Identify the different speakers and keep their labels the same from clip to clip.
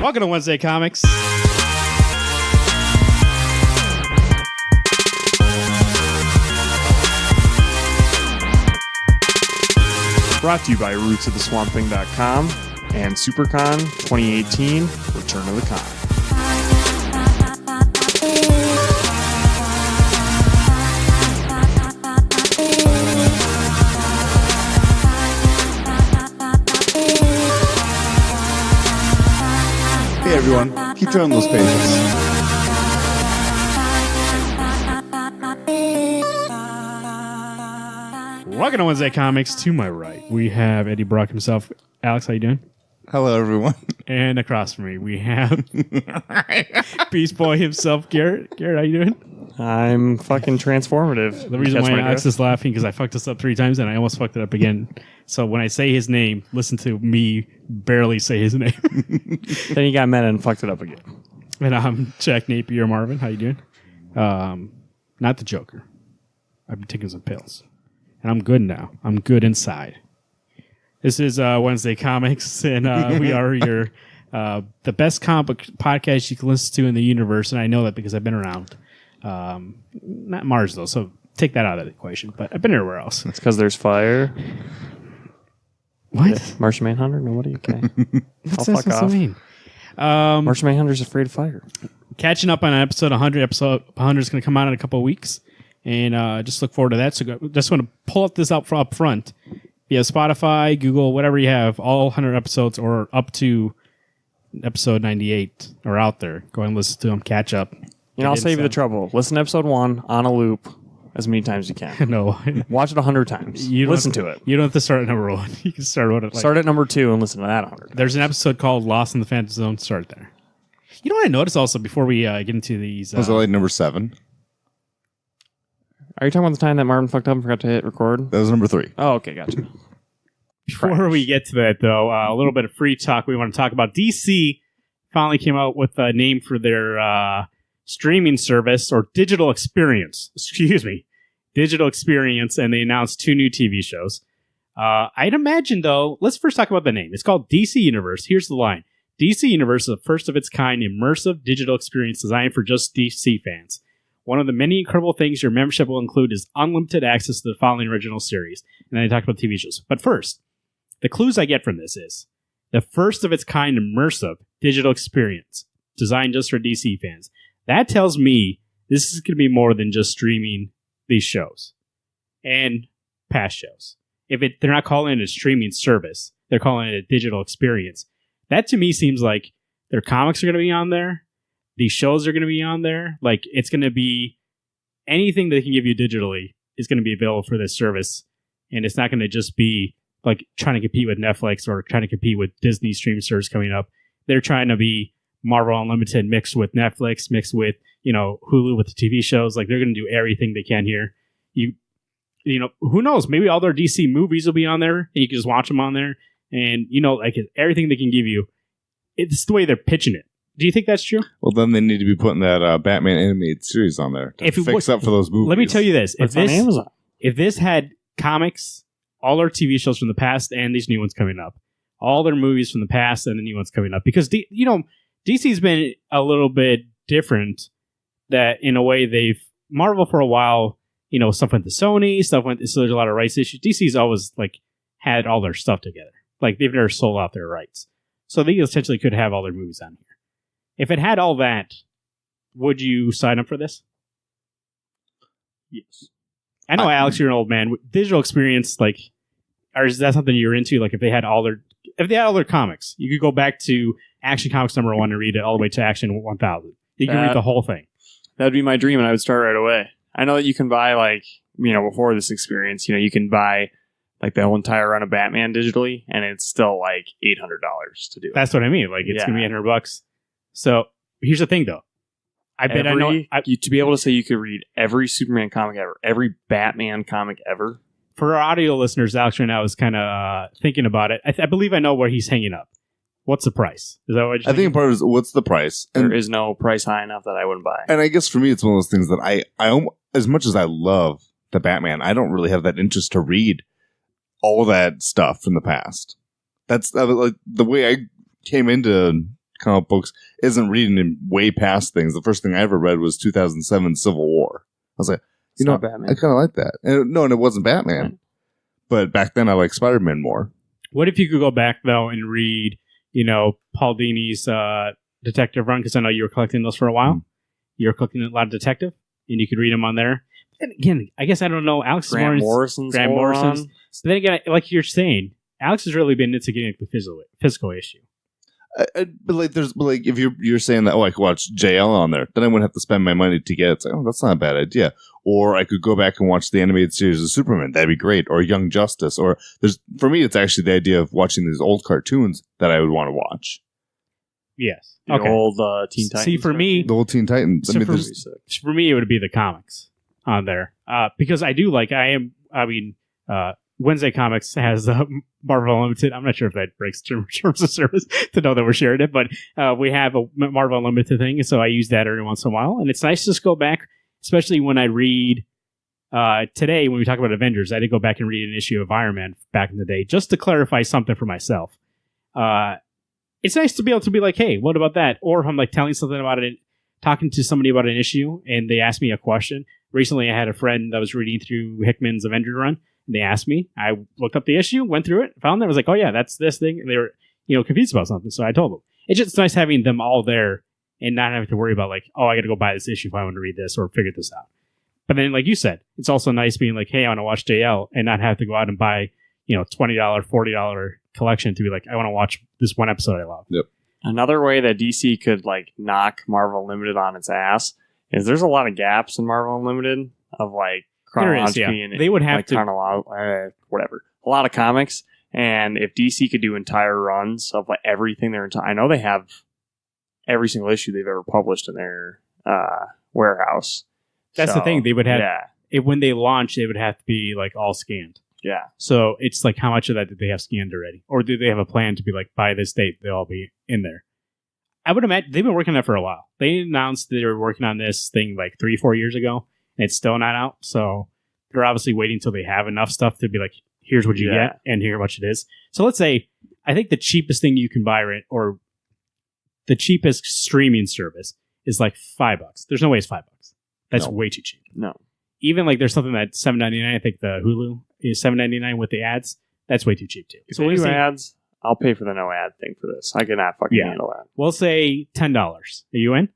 Speaker 1: Welcome to Wednesday Comics.
Speaker 2: Brought to you by rootsoftheswampthing.com and Siouxpercon 2018 Return of the Con.
Speaker 3: Hey everyone, keep turning those pages.
Speaker 1: Welcome to Wednesday Comics. To my right, we have Eddie Brock himself. Alex, how you doing?
Speaker 3: Hello everyone.
Speaker 1: And across from me, we have Beast Boy himself, Garrett. Garrett, how you doing?
Speaker 2: I'm fucking transformative.
Speaker 1: The reason why Alex is laughing because I fucked this up 3 times and I almost fucked it up again. So when I say his name, listen to me barely say his name.
Speaker 2: Then you got meta and fucked it up again.
Speaker 1: And I'm Jack Napier Marvin. How you doing? Not the Joker. I've been taking some pills. And I'm good now. I'm good inside. This is Wednesday Comics, and we are your the best comic book podcast you can listen to in the universe, and I know that because I've been around. Not Mars, though, so take that out of the equation, but I've been everywhere else.
Speaker 2: It's because there's fire.
Speaker 1: What?
Speaker 2: Martian Manhunter? Nobody? Okay.
Speaker 1: What's
Speaker 2: I'll
Speaker 1: that
Speaker 2: fuck off.
Speaker 1: supposed to mean?
Speaker 2: Martian Manhunter's afraid of fire.
Speaker 1: Catching up on episode 100. Episode 100 is going to come out in a couple of weeks, and just look forward to that. So just want to pull up this up front. Yeah, Spotify, Google, whatever you have, all 100 episodes or up to episode 98 are out there. Go and listen to them, catch up.
Speaker 2: You know, I'll save you the trouble. Listen to episode 1 on a loop as many times as you can.
Speaker 1: No.
Speaker 2: Watch it 100 times. Listen to it.
Speaker 1: You don't have to start at number 1. You can start at
Speaker 2: Start at number 2 and listen to that 100.
Speaker 1: There's an episode called Lost in the Phantom Zone. Start there. You know what I noticed also before we get into these?
Speaker 3: Was it like number 7?
Speaker 2: Are you talking about the time that Marvin fucked up and forgot to hit record?
Speaker 3: That was number 3.
Speaker 2: Oh, okay, gotcha.
Speaker 1: Before we get to that, though, a little bit of free talk. We want to talk about DC finally came out with a name for their streaming service or digital experience. Excuse me. Digital experience, and they announced 2 new TV shows. I'd imagine, though, let's first talk about the name. It's called DC Universe. Here's the line. DC Universe is a first-of-its-kind immersive digital experience designed for just DC fans. One of the many incredible things your membership will include is unlimited access to the following original series. And then I talked about TV shows. But first, the clues I get from this is the first-of-its-kind immersive digital experience designed just for DC fans. That tells me this is going to be more than just streaming these shows and past shows. If they're not calling it a streaming service, they're calling it a digital experience. That to me seems like their comics are going to be on there. These shows are going to be on there. Like, it's going to be anything that they can give you digitally is going to be available for this service. And it's not going to just be like trying to compete with Netflix or trying to compete with Disney streaming service coming up. They're trying to be Marvel Unlimited mixed with Netflix, mixed with, Hulu with the TV shows. Like, they're going to do everything they can here. You know, who knows? Maybe all their DC movies will be on there and you can just watch them on there. And, like everything they can give you, it's the way they're pitching it. Do you think that's true?
Speaker 3: Well, then they need to be putting that Batman animated series on there to fix up for those movies.
Speaker 1: Let me tell you this.
Speaker 2: It's on Amazon.
Speaker 1: If this had comics, all our TV shows from the past and these new ones coming up, all their movies from the past and the new ones coming up, because, DC's been a little bit different that in a way Marvel for a while, stuff went to Sony, so there's a lot of rights issues. DC's always had all their stuff together. Like, they've never sold out their rights. So they essentially could have all their movies on here. If it had all that, would you sign up for this?
Speaker 3: Yes.
Speaker 1: I know, Alex, you're an old man. Digital experience, or is that something you're into? Like, if they had all their comics, you could go back to Action Comics number 1 and read it all the way to Action 1000. You can read the whole thing.
Speaker 2: That'd be my dream, and I would start right away. I know that you can buy, before this experience, you can buy the whole entire run of Batman digitally, and it's still $800 to do it.
Speaker 1: That's what I mean. It's going to be $800. So here's the thing, though. To
Speaker 2: be able to say you could read every Superman comic ever, every Batman comic ever.
Speaker 1: For our audio listeners, Alex right now is kind of thinking about it. I believe I know where he's hanging up. What's the price? Is that what
Speaker 3: I think part of it is what's the price?
Speaker 2: And there is no price high enough that I wouldn't buy.
Speaker 3: And I guess for me, it's one of those things that I as much as I love the Batman, I don't really have that interest to read all that stuff from the past. That's the way I came into comic books isn't reading him way past things. The first thing I ever read was 2007 Civil War. I was like, you know,
Speaker 2: Batman.
Speaker 3: I kind of like that. And it wasn't Batman. Right. But back then I liked Spider-Man more.
Speaker 1: What if you could go back, though, and read, Paul Dini's detective run? Because I know you were collecting those for a while. You were collecting a lot of detective, and you could read them on there. And again, I guess I don't know. Grant Morrison's. But then again, like you're saying, Alex has really been into getting the physical issue.
Speaker 3: But if you're saying that, I could watch JL on there, then I wouldn't have to spend my money to get it. It's like, that's not a bad idea. Or I could go back and watch the animated series of Superman. That'd be great. Or Young Justice. Or for me, it's actually the idea of watching these old cartoons that I would want to watch.
Speaker 1: Yes.
Speaker 2: The old Teen Titans.
Speaker 1: See, for me,
Speaker 3: the old Teen Titans.
Speaker 1: So for me, it would be the comics on there because I do Wednesday Comics has Marvel Unlimited. I'm not sure if that breaks terms of service to know that we're sharing it, but we have a Marvel Unlimited thing, so I use that every once in a while. And it's nice to just go back, especially when I read today, when we talk about Avengers, I did go back and read an issue of Iron Man back in the day, just to clarify something for myself. It's nice to be able to be like, hey, what about that? Or if I'm like telling something about it, talking to somebody about an issue, and they ask me a question. Recently, I had a friend that was reading through Hickman's Avenger run. And they asked me. I looked up the issue, went through it, found it. I was like, oh, yeah, that's this thing. And they were, confused about something. So I told them. It's just nice having them all there and not having to worry about like, oh, I got to go buy this issue if I want to read this or figure this out. But then, like you said, it's also nice being like, hey, I want to watch JL and not have to go out and buy, $20, $40 collection to be like, I want to watch this one episode I love.
Speaker 3: Yep.
Speaker 2: Another way that DC could like knock Marvel Unlimited on its ass is there's a lot of gaps in Marvel Unlimited of like,
Speaker 1: They would have to
Speaker 2: whatever. A lot of comics, and if DC could do entire runs of like everything they're I know they have every single issue they've ever published in their warehouse.
Speaker 1: That's the thing. They would have when they launch, they would have to be like all scanned.
Speaker 2: Yeah.
Speaker 1: So it's like how much of that did they have scanned already, or do they have a plan to be like by this date they'll all be in there? I would imagine they've been working on that for a while. They announced they were working on this thing like 3-4 years ago. And it's still not out, so they're obviously waiting until they have enough stuff to be like, here's what you get, and here's how much it is. So let's say, I think the cheapest thing you can buy, or the cheapest streaming service is like $5. There's no way it's $5. That's way too cheap.
Speaker 2: No.
Speaker 1: Even like there's something that's $7.99. I think the Hulu is $7.99 with the ads. That's way too cheap too.
Speaker 2: So when you ads, I'll pay for the no ad thing for this. I cannot fucking handle that.
Speaker 1: We'll say $10. Are you in?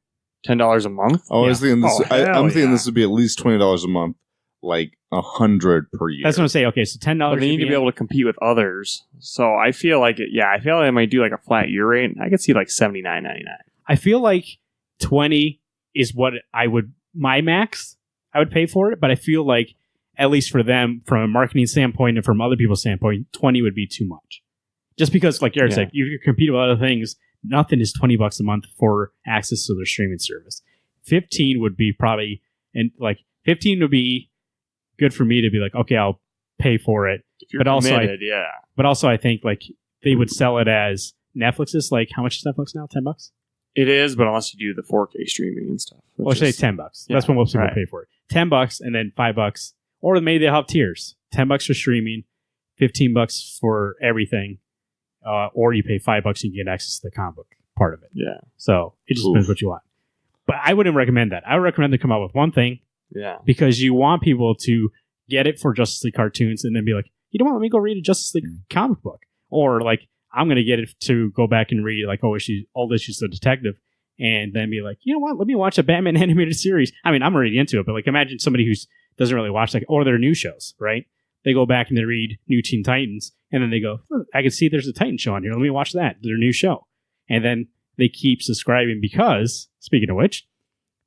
Speaker 2: $10 a month?
Speaker 3: I was thinking this. I'm thinking this would be at least $20 a month, like $100 per year.
Speaker 1: That's what I'm saying. Okay, so $10.
Speaker 2: But they need to be able to compete with others. So I feel like I feel like I might do like a flat year rate. I could see like $79.99.
Speaker 1: I feel like 20 is what my max. I would pay for it, but I feel like at least for them, from a marketing standpoint and from other people's standpoint, 20 would be too much. Just because, like Eric said, you can compete with other things. Nothing is $20 a month for access to their streaming service. 15 would be probably, and like 15 would be good for me to be like, okay, I'll pay for it.
Speaker 2: If you're committed,
Speaker 1: But also, I think like they would sell it as Netflix is like, how much is Netflix now? $10?
Speaker 2: It is, but unless you do the 4K streaming and stuff.
Speaker 1: Well, say $10. That's what most people pay for it. $10 and then $5, or maybe they'll have tiers. $10 for streaming, $15 for everything. Or you pay $5 and you get access to the comic book part of it.
Speaker 2: Yeah.
Speaker 1: So it just depends what you want. But I wouldn't recommend that. I would recommend to come out with one thing.
Speaker 2: Yeah.
Speaker 1: Because you want people to get it for Justice League cartoons and then be like, you know what, let me go read a Justice League comic book. Or like, I'm going to get it to go back and read like old issues of Detective and then be like, you know what, let me watch a Batman animated series. I mean, I'm already into it, but like imagine somebody who doesn't really watch like, or their new shows, right? They go back and they read New Teen Titans, and then they go, I can see there's a Titan show on here. Let me watch that, their new show. And then they keep subscribing because, speaking of which,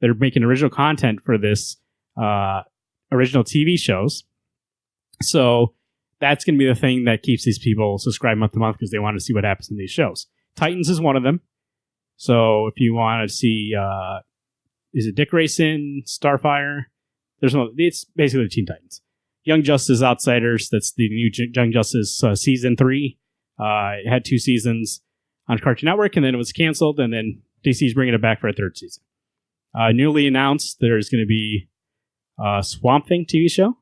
Speaker 1: they're making original content for this original TV shows. So that's going to be the thing that keeps these people subscribed month to month because they want to see what happens in these shows. Titans is one of them. So if you want to see, is it Dick Grayson, Starfire? It's basically Teen Titans. Young Justice Outsiders, that's the new Young Justice season 3. It had 2 seasons on Cartoon Network, and then it was canceled, and then DC's bringing it back for a 3rd season. Newly announced, there's going to be a Swamp Thing TV show.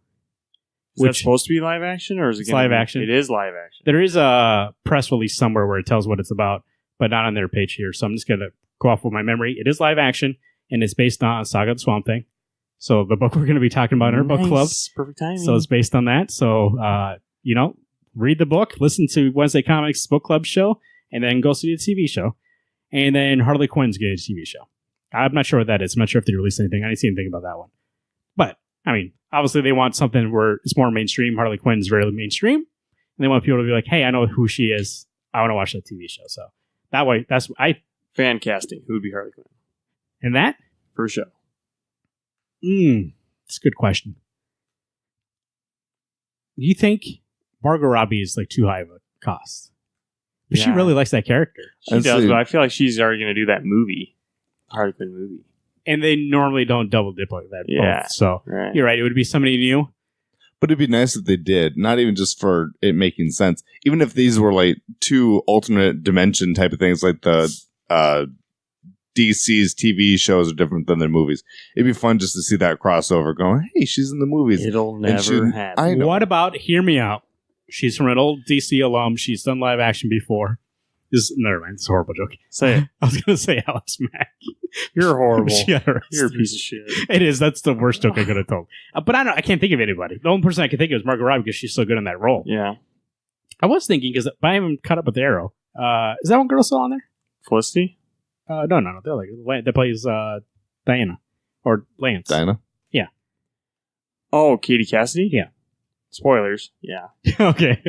Speaker 2: Is that supposed to be live action, or is it
Speaker 1: live action?
Speaker 2: It is live action.
Speaker 1: There is a press release somewhere where it tells what it's about, but not on their page here. So I'm just going to go off with my memory. It is live action, and it's based on Saga of the Swamp Thing. So the book we're going to be talking about in our book club.
Speaker 2: Perfect timing.
Speaker 1: So it's based on that. So, read the book, listen to Wednesday Comics book club show, and then go see the TV show. And then Harley Quinn's getting a TV show. I'm not sure what that is. I'm not sure if they released anything. I didn't see anything about that one. But, I mean, obviously they want something where it's more mainstream. Harley Quinn's very mainstream. And they want people to be like, hey, I know who she is. I want to watch that TV show. So that way,
Speaker 2: fan casting. Who would be Harley Quinn?
Speaker 1: And that?
Speaker 2: For sure.
Speaker 1: It's a good question. Do you think Margot Robbie is like too high of a cost? But she really likes that character.
Speaker 2: She does, but I feel like she's already going to do that movie. Harley Quinn movie.
Speaker 1: And they normally don't double dip like that.
Speaker 2: Yeah.
Speaker 1: Both. So You're right. It would be somebody new.
Speaker 3: But it'd be nice if they did, not even just for it making sense. Even if these were like two alternate dimension type of things, like the DC's TV shows are different than their movies. It'd be fun just to see that crossover going, hey, she's in the movies.
Speaker 2: It'll never happen.
Speaker 1: What about, hear me out. She's from an old DC alum. She's done live action before. Never mind. It's a horrible joke.
Speaker 2: Say it.
Speaker 1: I was going to say Alex Mack.
Speaker 2: You're horrible.
Speaker 1: You're
Speaker 2: a piece of shit.
Speaker 1: It is. That's the worst joke I could have told. But I can't think of anybody. The only person I can think of is Margot Robbie because she's so good in that role.
Speaker 2: Yeah.
Speaker 1: I was thinking, because I haven't caught up with Arrow. Is that one girl still on there?
Speaker 2: Felicity?
Speaker 1: No. They're like, that plays Diana. Or Lance.
Speaker 3: Diana?
Speaker 1: Yeah.
Speaker 2: Oh, Katie Cassidy?
Speaker 1: Yeah.
Speaker 2: Spoilers. Yeah.
Speaker 1: Okay.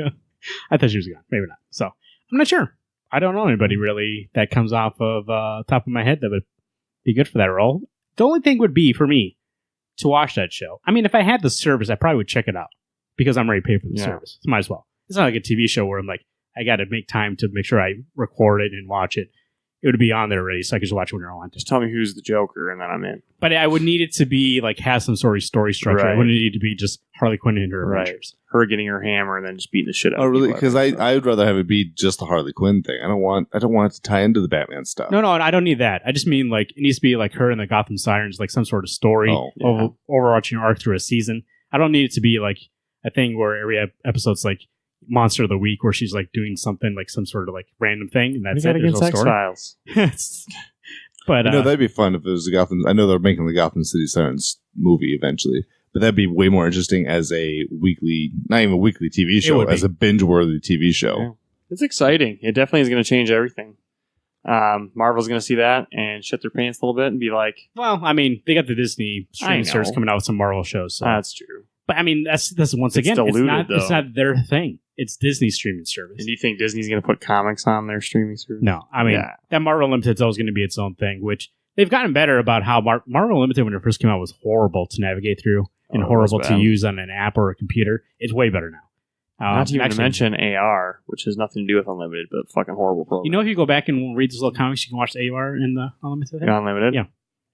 Speaker 1: I thought she was gone. Maybe not. So, I'm not sure. I don't know anybody really that comes off of top of my head that would be good for that role. The only thing would be for me to watch that show. I mean, if I had the service, I probably would check it out because I'm already paid for the service. So might as well. It's not like a TV show where I'm like, I got to make time to make sure I record it and watch it. It would be on there already, so I could just watch it whenever I want.
Speaker 2: Just tell me who's the Joker, and then I'm in.
Speaker 1: But I would need it to be like have some sort of story structure.
Speaker 2: Right.
Speaker 1: I wouldn't need it to be just Harley Quinn and her adventures.
Speaker 2: Her getting her hammer and then just beating the shit out.
Speaker 3: Oh, really? Because I would rather have it be just the Harley Quinn thing. I don't want it to tie into the Batman stuff.
Speaker 1: No, I don't need that. I just mean like it needs to be like her and the Gotham Sirens, like some sort of story, overarching arc through a season. I don't need it to be like a thing where every episode's like Monster of the Week, where she's like doing something like some sort of like random thing, and that's it. There's no story. X-Files. But
Speaker 3: that'd be fun if it was a Gotham. I know they're making the Gotham City Sirens movie eventually, but that'd be way more interesting as a weekly, not even a weekly TV show, as a binge-worthy TV show.
Speaker 2: Yeah. It's exciting. It definitely is going to change everything. Marvel's going to see that and shit their pants a little bit and be like,
Speaker 1: well, I mean, they got the Disney streaming service coming out with some Marvel shows. So.
Speaker 2: That's true.
Speaker 1: But I mean, that's once again, diluted, it's not their thing. It's Disney's streaming service.
Speaker 2: And do you think Disney's going to put comics on their streaming service?
Speaker 1: No. I mean, that Marvel Unlimited is always going to be its own thing, which they've gotten better about how Marvel Unlimited, when it first came out, was horrible to navigate through and horrible to use on an app or a computer. It's way better now.
Speaker 2: Not to even mention AR, which has nothing to do with Unlimited, but fucking horrible program.
Speaker 1: You know, if you go back and read those little comics, you can watch the AR in the Unlimited thing?
Speaker 2: Unlimited?
Speaker 1: Yeah.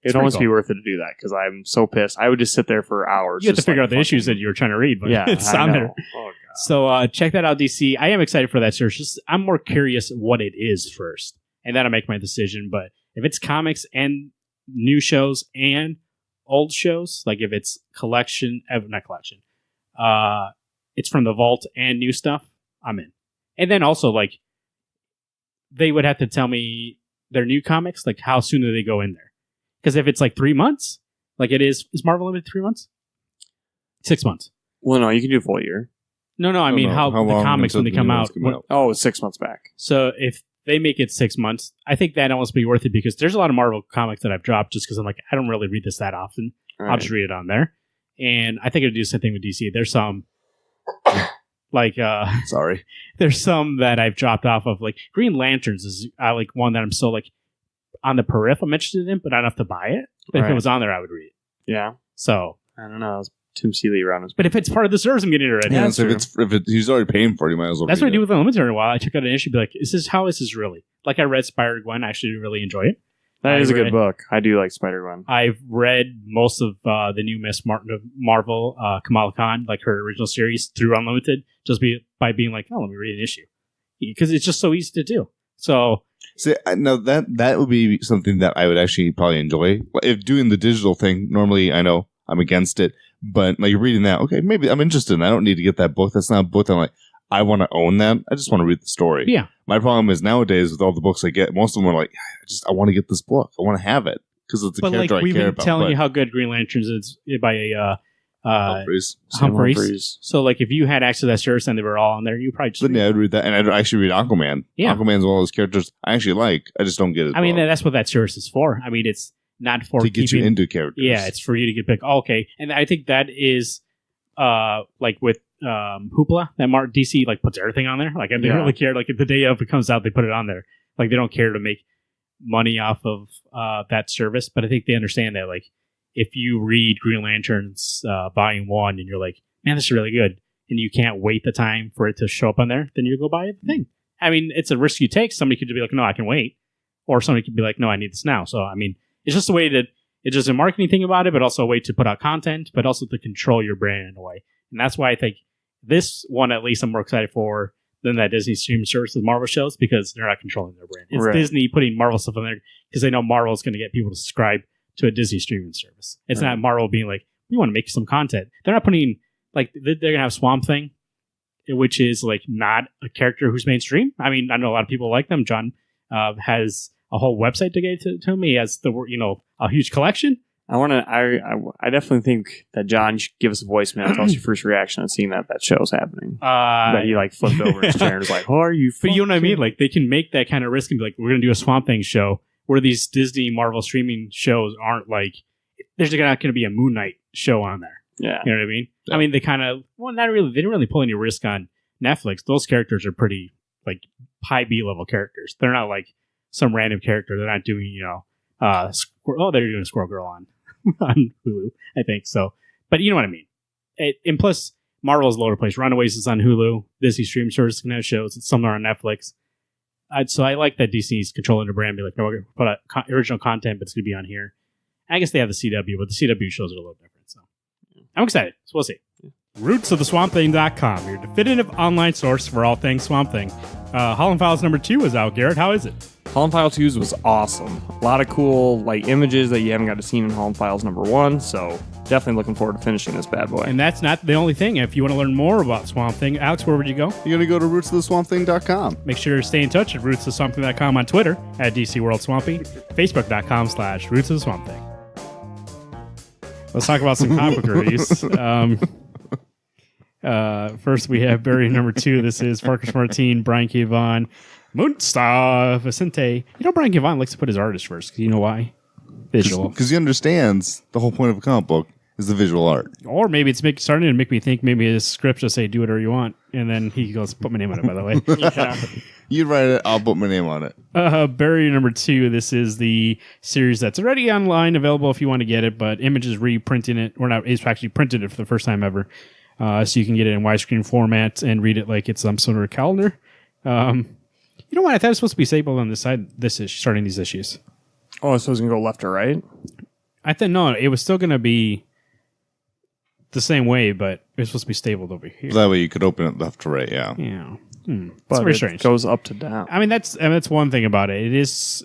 Speaker 2: It'd almost be worth it to do that because I'm so pissed. I would just sit there for hours.
Speaker 1: You have to figure out the issues that you're trying to read, but it's on there. Oh, God. So check that out, DC. I am excited for that search. I'm more curious what it is first, and then I'll make my decision. But if it's comics and new shows and old shows, like if it's not collection, it's from the vault and new stuff, I'm in. And then also, like, they would have to tell me their new comics, like how soon do they go in there? Because if it's like 3 months, like it is Marvel Limited 3 months? 6 months.
Speaker 2: Well, no, you can do a full year.
Speaker 1: No, I mean how the comics when they come out.
Speaker 2: It's 6 months back.
Speaker 1: So if they make it 6 months, I think that'd almost be worth it because there's a lot of Marvel comics that I've dropped just because I'm like, I don't really read this that often. Right. I'll just read it on there. And I think it'd do the same thing with DC. There's some there's some that I've dropped off of, like Green Lanterns is like one that I'm still like on the periphery I'm interested in, but not enough to buy it. But if it was on there, I would read it.
Speaker 2: Yeah.
Speaker 1: So
Speaker 2: I don't know. Tim Seeley around us.
Speaker 1: But if it's part of the service, I'm getting it already.
Speaker 3: Yeah, so if he's already paying for it, you might as well.
Speaker 1: That's what I do with Unlimited in a while. I check out an issue, be like, how is this really? Like I read Spider-Gwen. I actually really enjoy it.
Speaker 2: That is a good book. I do like Spider-Gwen.
Speaker 1: I've read most of the new Miss Marvel, Kamala Khan, like her original series through Unlimited, just by being like, oh, let me read an issue. Because it's just so easy to do. So...
Speaker 3: See, no, that would be something that I would actually probably enjoy. If doing the digital thing, normally I know I'm against it, but like reading that, okay, maybe I'm interested. I don't need to get that book. That's not a book I'm like, I want to own that. I just want to read the story.
Speaker 1: Yeah.
Speaker 3: My problem is nowadays with all the books I get, most of them are like, I want to get this book. I want to have it because it's a character I
Speaker 1: we've
Speaker 3: care
Speaker 1: been
Speaker 3: about.
Speaker 1: telling you how good Green Lanterns is by
Speaker 3: Humphreys.
Speaker 1: So like if you had access to that series and they were all on there, you probably just
Speaker 3: Then I'd read that, and I'd actually read Aquaman.
Speaker 1: Yeah.
Speaker 3: Aquaman's one of those characters I actually like. I just don't get it.
Speaker 1: I mean, that's what that series is for. I mean, it's not for
Speaker 3: to get you into characters.
Speaker 1: Yeah, it's for you to get picked. Oh, okay, and I think that is like with Hoopla that DC like puts everything on there. Like they don't really care. Like the day of it comes out, they put it on there. Like they don't care to make money off of that service. But I think they understand that like if you read Green Lanterns Volume 1 and you're like, man, this is really good, and you can't wait the time for it to show up on there, then you go buy the thing. I mean, it's a risk you take. Somebody could be like, no, I can wait, or somebody could be like, no, I need this now. So I mean, it's just a way to. It's just a marketing thing about it, but also a way to put out content, but also to control your brand in a way. And that's why I think this one, at least, I'm more excited for than that Disney streaming service with Marvel shows, because they're not controlling their brand. It's Disney putting Marvel stuff on there because they know Marvel is going to get people to subscribe to a Disney streaming service. It's not Marvel being like, we want to make some content. They're not putting, like, they're going to have Swamp Thing, which is, like, not a character who's mainstream. I mean, I know a lot of people like them. John has a whole website dedicated to him. He has a huge collection.
Speaker 2: I definitely think that John should give us a voicemail. Tell us your first reaction on seeing that show's happening. That he like flipped over his chair and was like, "Who are you?"
Speaker 1: But you know what I mean? Like they can make that kind of risk and be like, "We're going to do a Swamp Thing show," where these Disney Marvel streaming shows aren't like. There's not going to be a Moon Knight show on there.
Speaker 2: Yeah,
Speaker 1: you know what I mean?
Speaker 3: Yeah.
Speaker 1: I mean, they kind of not really. They didn't really pull any risk on Netflix. Those characters are pretty like high B level characters. They're not like some random character. They're not doing they're doing Squirrel Girl on Hulu, I think so. But you know what I mean. And plus, Marvel's lower place. Runaways is on Hulu. Disney stream service can have shows. It's somewhere on Netflix. So I like that DC's controlling the brand. Be like, no, we're going to put out original content, but it's going to be on here. I guess they have the CW, but the CW shows are a little different. So I'm excited. So we'll see. RootsOfTheSwampThing.com, your definitive online source for all things Swamp Thing. Holland Files number 2 is out. Garrett, how is it?
Speaker 2: Holland Files 2 was awesome. A lot of cool like images that you haven't got to see in Holland Files number 1. So definitely looking forward to finishing this bad boy.
Speaker 1: And that's not the only thing. If you want to learn more about Swamp Thing, Alex, where would you go?
Speaker 3: You're going to go to rootsoftheswampthing.com.
Speaker 1: Make sure to stay in touch at rootsofswampthing.com on Twitter at DC World Swampy, Facebook.com/rootsoftheswampthing. Let's talk about some comic book reviews. First, we have Barry number 2. This is Farkas Martin, Brian K. Vaughan, Moonstar Vicente. Brian K. Vaughan likes to put his artist first. You know why? Visual.
Speaker 3: Because he understands the whole point of a comic book is the visual art.
Speaker 1: Or maybe it's starting to make me think maybe his script just say, do whatever you want. And then he goes, put my name on it, by the way.
Speaker 2: Yeah.
Speaker 3: You write it, I'll put my name on it.
Speaker 1: Barry number 2. This is the series that's already online, available if you want to get it, but Image is reprinting it. Or not, it's actually printed it for the first time ever. So you can get it in widescreen format and read it like it's some sort of calendar. You know what? I thought it was supposed to be disabled on this side. This is starting these issues.
Speaker 2: Oh, so it's going to go left or right?
Speaker 1: I thought, no, it was still going to be the same way, but it was supposed to be stabled over here.
Speaker 3: That way you could open it left to right, yeah.
Speaker 1: Yeah.
Speaker 2: But
Speaker 1: it's very strange.
Speaker 2: It goes up to down.
Speaker 1: I mean, that's one thing about it. It's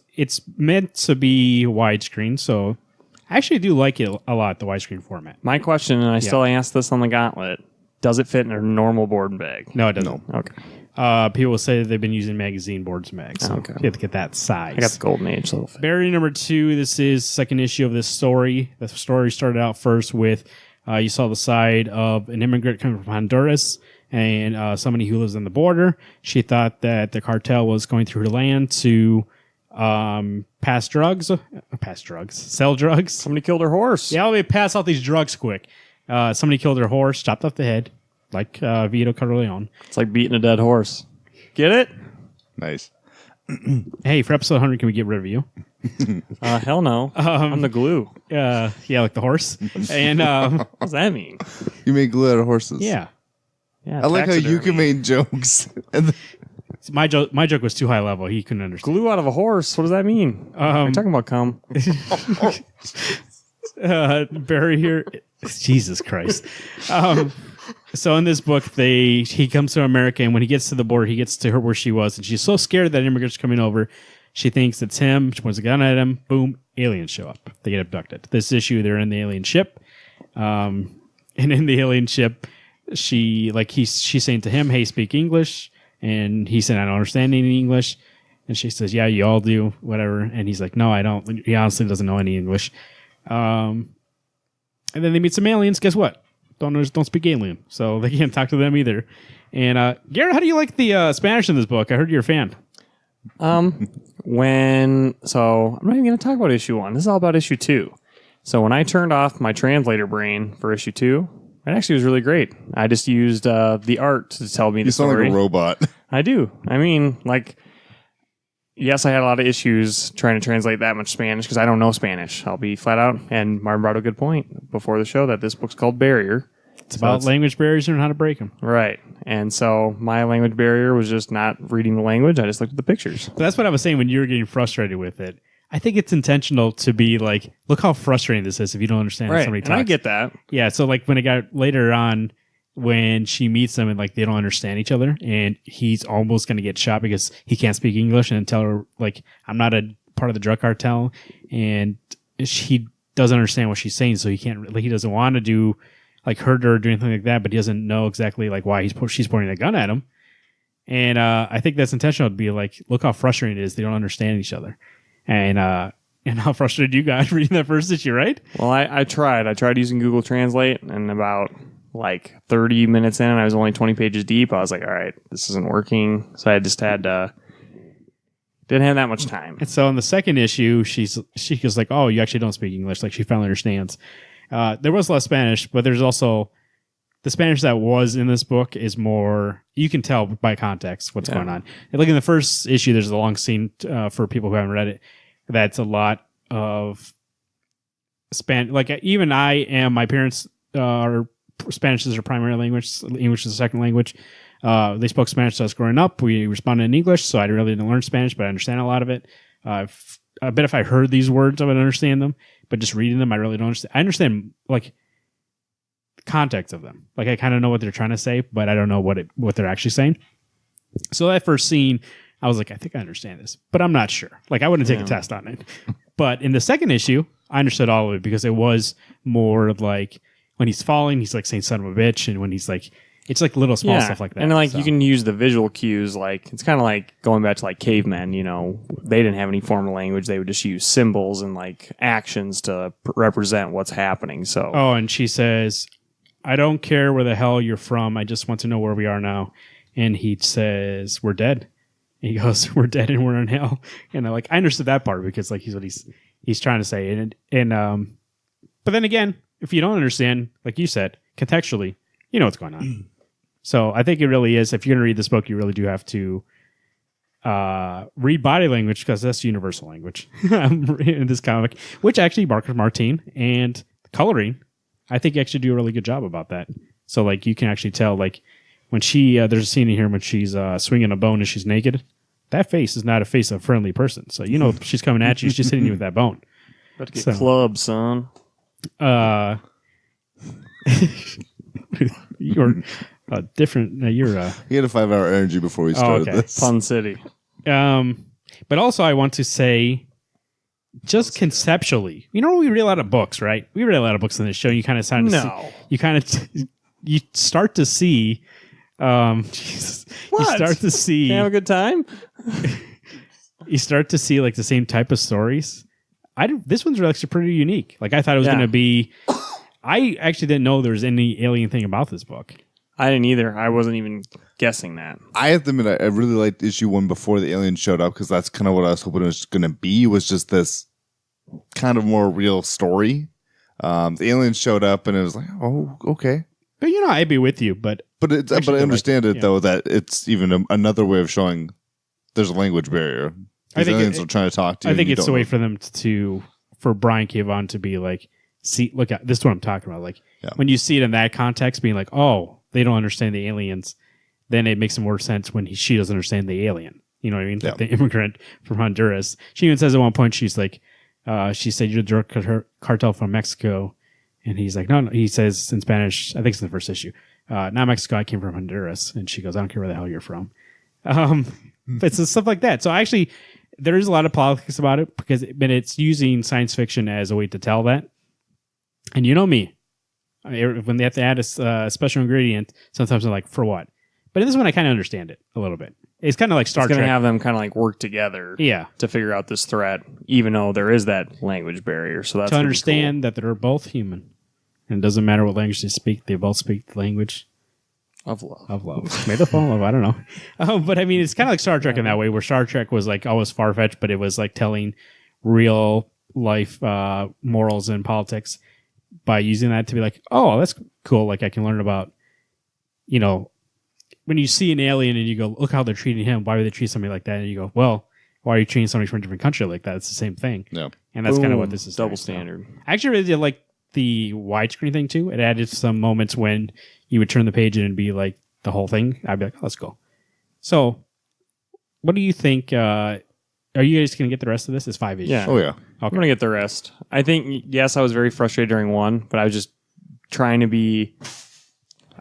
Speaker 1: meant to be widescreen, so I actually do like it a lot, the widescreen format.
Speaker 2: My question, and I still asked this on the gauntlet, does it fit in a normal board and bag?
Speaker 1: No, it doesn't.
Speaker 2: No. Okay.
Speaker 1: People will say that they've been using magazine boards and mags, so you have to get that size.
Speaker 2: I got the golden age. So
Speaker 1: Barry number 2, this is second issue of this story. The story started out first with, you saw the side of an immigrant coming from Honduras and somebody who lives on the border. She thought that the cartel was going through her land to sell drugs.
Speaker 2: Somebody killed her horse.
Speaker 1: Yeah, let me pass out these drugs quick. Somebody killed her horse, chopped off the head, like Vito Corleone.
Speaker 2: It's like beating a dead horse. Get it?
Speaker 3: Nice.
Speaker 1: Hey, for episode 100, can we get rid of you?
Speaker 2: Hell no. I'm the glue.
Speaker 1: Yeah, like the horse. And
Speaker 2: what does that mean?
Speaker 3: You make glue out of horses.
Speaker 1: Yeah.
Speaker 3: I like how you can make jokes.
Speaker 1: My joke was too high level. He couldn't understand.
Speaker 2: Glue out of a horse? What does that mean? Are you talking about cum?
Speaker 1: Barry here. Jesus Christ. So in this book, he comes to America, and when he gets to the border, he gets to her where she was, and she's so scared that immigrants are coming over. She thinks it's him. She points a gun at him. Boom. Aliens show up. They get abducted. This issue, they're in the alien ship. And in the alien ship, she's saying to him, "Hey, speak English," and he said, "I don't understand any English," and she says, "Yeah, you all do, whatever," and he's like, "No, I don't." He honestly doesn't know any English. And then they meet some aliens. Guess what? Don't speak alien, so they can't talk to them either. And Garrett, how do you like the Spanish in this book? I heard you're a fan.
Speaker 2: So I'm not even going to talk about issue 1. This is all about issue 2. So when I turned off my translator brain for issue 2, it actually was really great. I just used the art to tell me the story.
Speaker 3: You sound like a robot.
Speaker 2: I do. I mean, like, yes, I had a lot of issues trying to translate that much Spanish because I don't know Spanish. I'll be flat out. And Martin brought a good point before the show that this book's called Barrier.
Speaker 1: It's about language barriers and how to break them.
Speaker 2: Right. And so my language barrier was just not reading the language. I just looked at the pictures.
Speaker 1: So that's what I was saying when you were getting frustrated with it. I think it's intentional to be like, look how frustrating this is if you don't understand how somebody talks.
Speaker 2: And I get that.
Speaker 1: Yeah, so like when it got later on, when she meets them and like they don't understand each other and he's almost going to get shot because he can't speak English and tell her like, I'm not a part of the drug cartel, and he doesn't understand what she's saying, so he can't, like, he doesn't want to do like hurt her or do anything like that, but he doesn't know exactly like why she's pointing a gun at him. And I think that's intentional to be like, look how frustrating it is. They don't understand each other. And how frustrated you got reading that first issue, right?
Speaker 2: Well, I tried using Google Translate, and about like 30 minutes in, and I was only 20 pages deep. I was like, all right, this isn't working. So I just didn't have that much time.
Speaker 1: And so in the second issue, she goes like, oh, you actually don't speak English. Like she finally understands. There was less Spanish, but there's also the Spanish that was in this book is more, you can tell by context what's going on. And like in the first issue, there's a long scene for people who haven't read it. That's a lot of Spanish. Like even my parents are Spanish is their primary language. English is the second language. They spoke Spanish to us growing up. We responded in English, so I really didn't learn Spanish, but I understand a lot of it. I bet if I heard these words, I would understand them. But just reading them, I really don't understand. I understand like the context of them. Like I kind of know what they're trying to say, but I don't know what they're actually saying. So that first scene, I was like, I think I understand this, but I'm not sure. Like I wouldn't take a test on it. But in the second issue, I understood all of it because it was more like when he's falling, he's like saying son of a bitch, and when he's like, it's like little small stuff like that.
Speaker 2: And like you can use the visual cues, like it's kind of like going back to like cavemen, you know, they didn't have any formal language. They would just use symbols and like actions to represent what's happening. So
Speaker 1: and she says, I don't care where the hell you're from. I just want to know where we are now. And he says, we're dead. And he goes, we're dead and we're in hell. And I understood that part because like he's what he's trying to say. And but then again, if you don't understand, like you said, contextually, you know what's going on. So I think it really is, if you're going to read this book, you really do have to read body language because that's universal language in this comic, which actually Marcus Martin and coloring, I think you actually do a really good job about that. So like you can actually tell like when she, there's a scene in here when she's swinging a bone and she's naked, that face is not a face of a friendly person. So you know if she's coming at you, she's hitting you with that bone.
Speaker 2: About to get clubbed, son.
Speaker 1: You're different. You're
Speaker 3: he had a 5-hour energy before we started this.
Speaker 2: Fun City.
Speaker 1: But also I want to say, just conceptually, you know, we read a lot of books, right? We read a lot of books in this show. You kind of you start to see. Jesus,
Speaker 2: what?
Speaker 1: You start to see.
Speaker 2: Can I have a good time?
Speaker 1: You start to see like the same type of stories. This one's actually pretty unique. Like I thought it was going to be. I actually didn't know there was any alien thing about this book.
Speaker 2: I didn't either. I wasn't even guessing that.
Speaker 3: I have to admit, I really liked issue 1 before the alien showed up because that's kind of what I was hoping it was going to be. Was just this kind of more real story. The aliens showed up, and it was like, oh, okay.
Speaker 1: But you know, I'd be with you. But
Speaker 3: I understand though that it's even another way of showing there's a language barrier. These aliens are trying to talk to you.
Speaker 1: I think it's a way for them for Brian K. Vaughan to be like, see, look at this is what I'm talking about. Like when you see it in that context, being like, oh, they don't understand the aliens, then it makes more sense when she doesn't understand the alien. You know what I mean? Like the immigrant from Honduras. She even says at one point, she's like, she said, you're the drug cartel from Mexico. And he's like, no. He says in Spanish, I think it's in the first issue, not Mexico, I came from Honduras. And she goes, I don't care where the hell you're from. It's stuff like that. So actually, there is a lot of politics about it because it's using science fiction as a way to tell that. And you know me, When they have to add a special ingredient, sometimes they're like, for what? But in this one, I kind of understand it a little bit. It's kind of like Star Trek.
Speaker 2: It's going to have them kind of like work together to figure out this threat, even though there is that language barrier. So that's
Speaker 1: to understand that they're both human. And it doesn't matter what language they speak. They both speak the language
Speaker 2: of love.
Speaker 1: Of love. Made the phone love. I don't know. But I mean, it's kind of like Star Trek in that way, where Star Trek was like always far-fetched, but it was like telling real life morals and politics by using that to be like, oh, that's cool. Like I can learn about, when you see an alien and you go, look how they're treating him. Why would they treat somebody like that? And you go, well, why are you treating somebody from a different country like that? It's the same thing.
Speaker 3: Yeah.
Speaker 1: And that's kind of what this is.
Speaker 2: Double standard.
Speaker 1: I actually really did like the widescreen thing too. It added some moments when you would turn the page in and be like the whole thing. I'd be like, oh, let's go. So what do you think? Are you guys going to get the rest of this? It's 5 issues.
Speaker 2: Yeah.
Speaker 3: Oh, yeah.
Speaker 1: Okay.
Speaker 2: I'm going to get the rest. I think, yes, I was very frustrated during one, but I was just trying to be...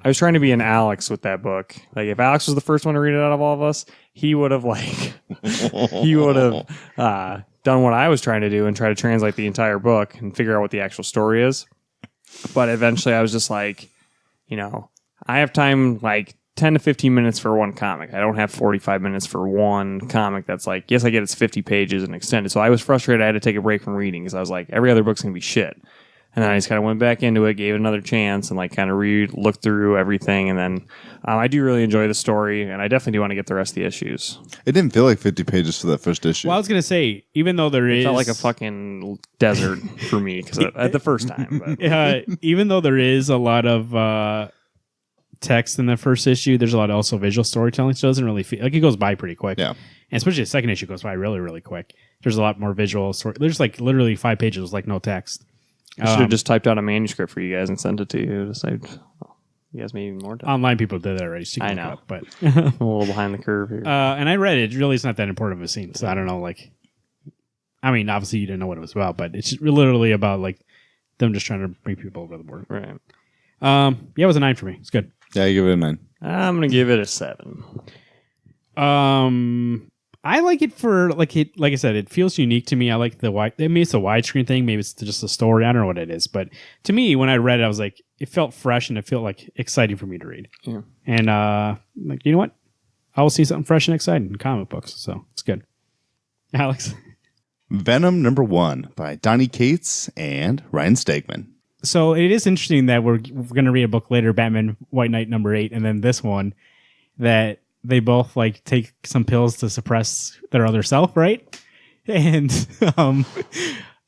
Speaker 2: I was trying to be an Alex with that book. Like, if Alex was the first one to read it out of all of us, he would have, done what I was trying to do and try to translate the entire book and figure out what the actual story is. But eventually I was just like, I have time, like, 10 to 15 minutes for one comic. I don't have 45 minutes for one comic that's like, yes, I get it's 50 pages and extended. So I was frustrated. I had to take a break from reading because I was like, every other book's going to be shit. And then I just kind of went back into it, gave it another chance, and like kind of looked through everything. And then I do really enjoy the story, and I definitely do want to get the rest of the issues.
Speaker 3: It didn't feel like 50 pages for that first issue.
Speaker 1: Well, I was going to say, even though it
Speaker 2: felt like a fucking desert for me because at the first time. But.
Speaker 1: Even though there is a lot of text in the first issue, there's a lot of also visual storytelling, so it doesn't really feel like it goes by pretty quick.
Speaker 3: Yeah.
Speaker 1: And especially the second issue goes by really, really quick. There's a lot more visual story. There's like literally 5 pages with like no text.
Speaker 2: I should have just typed out a manuscript for you guys and sent it to you. You guys may even more time.
Speaker 1: Online people did that already. So
Speaker 2: I know.
Speaker 1: But
Speaker 2: I'm a little behind the curve here.
Speaker 1: And I read it. Really, it's not that important of a scene. So I don't know. Like, I mean, obviously you didn't know what it was about, but it's literally about like them just trying to bring people over the board.
Speaker 2: Right.
Speaker 1: It was a 9 for me. It's good.
Speaker 3: Yeah, I give it a 9.
Speaker 2: I'm gonna give it a 7.
Speaker 1: I like it for like I said, it feels unique to me. I like the wide. Maybe it's a widescreen thing. Maybe it's just a story. I don't know what it is, but to me, when I read it, I was like, it felt fresh and it felt like exciting for me to read.
Speaker 2: Yeah.
Speaker 1: And like, you know what? I will see something fresh and exciting in comic books, so it's good. Alex,
Speaker 3: Venom #1 by Donny Cates and Ryan Stegman.
Speaker 1: So it is interesting that we're going to read a book later, Batman White Knight #8, and then this one that. They both like take some pills to suppress their other self, right? And which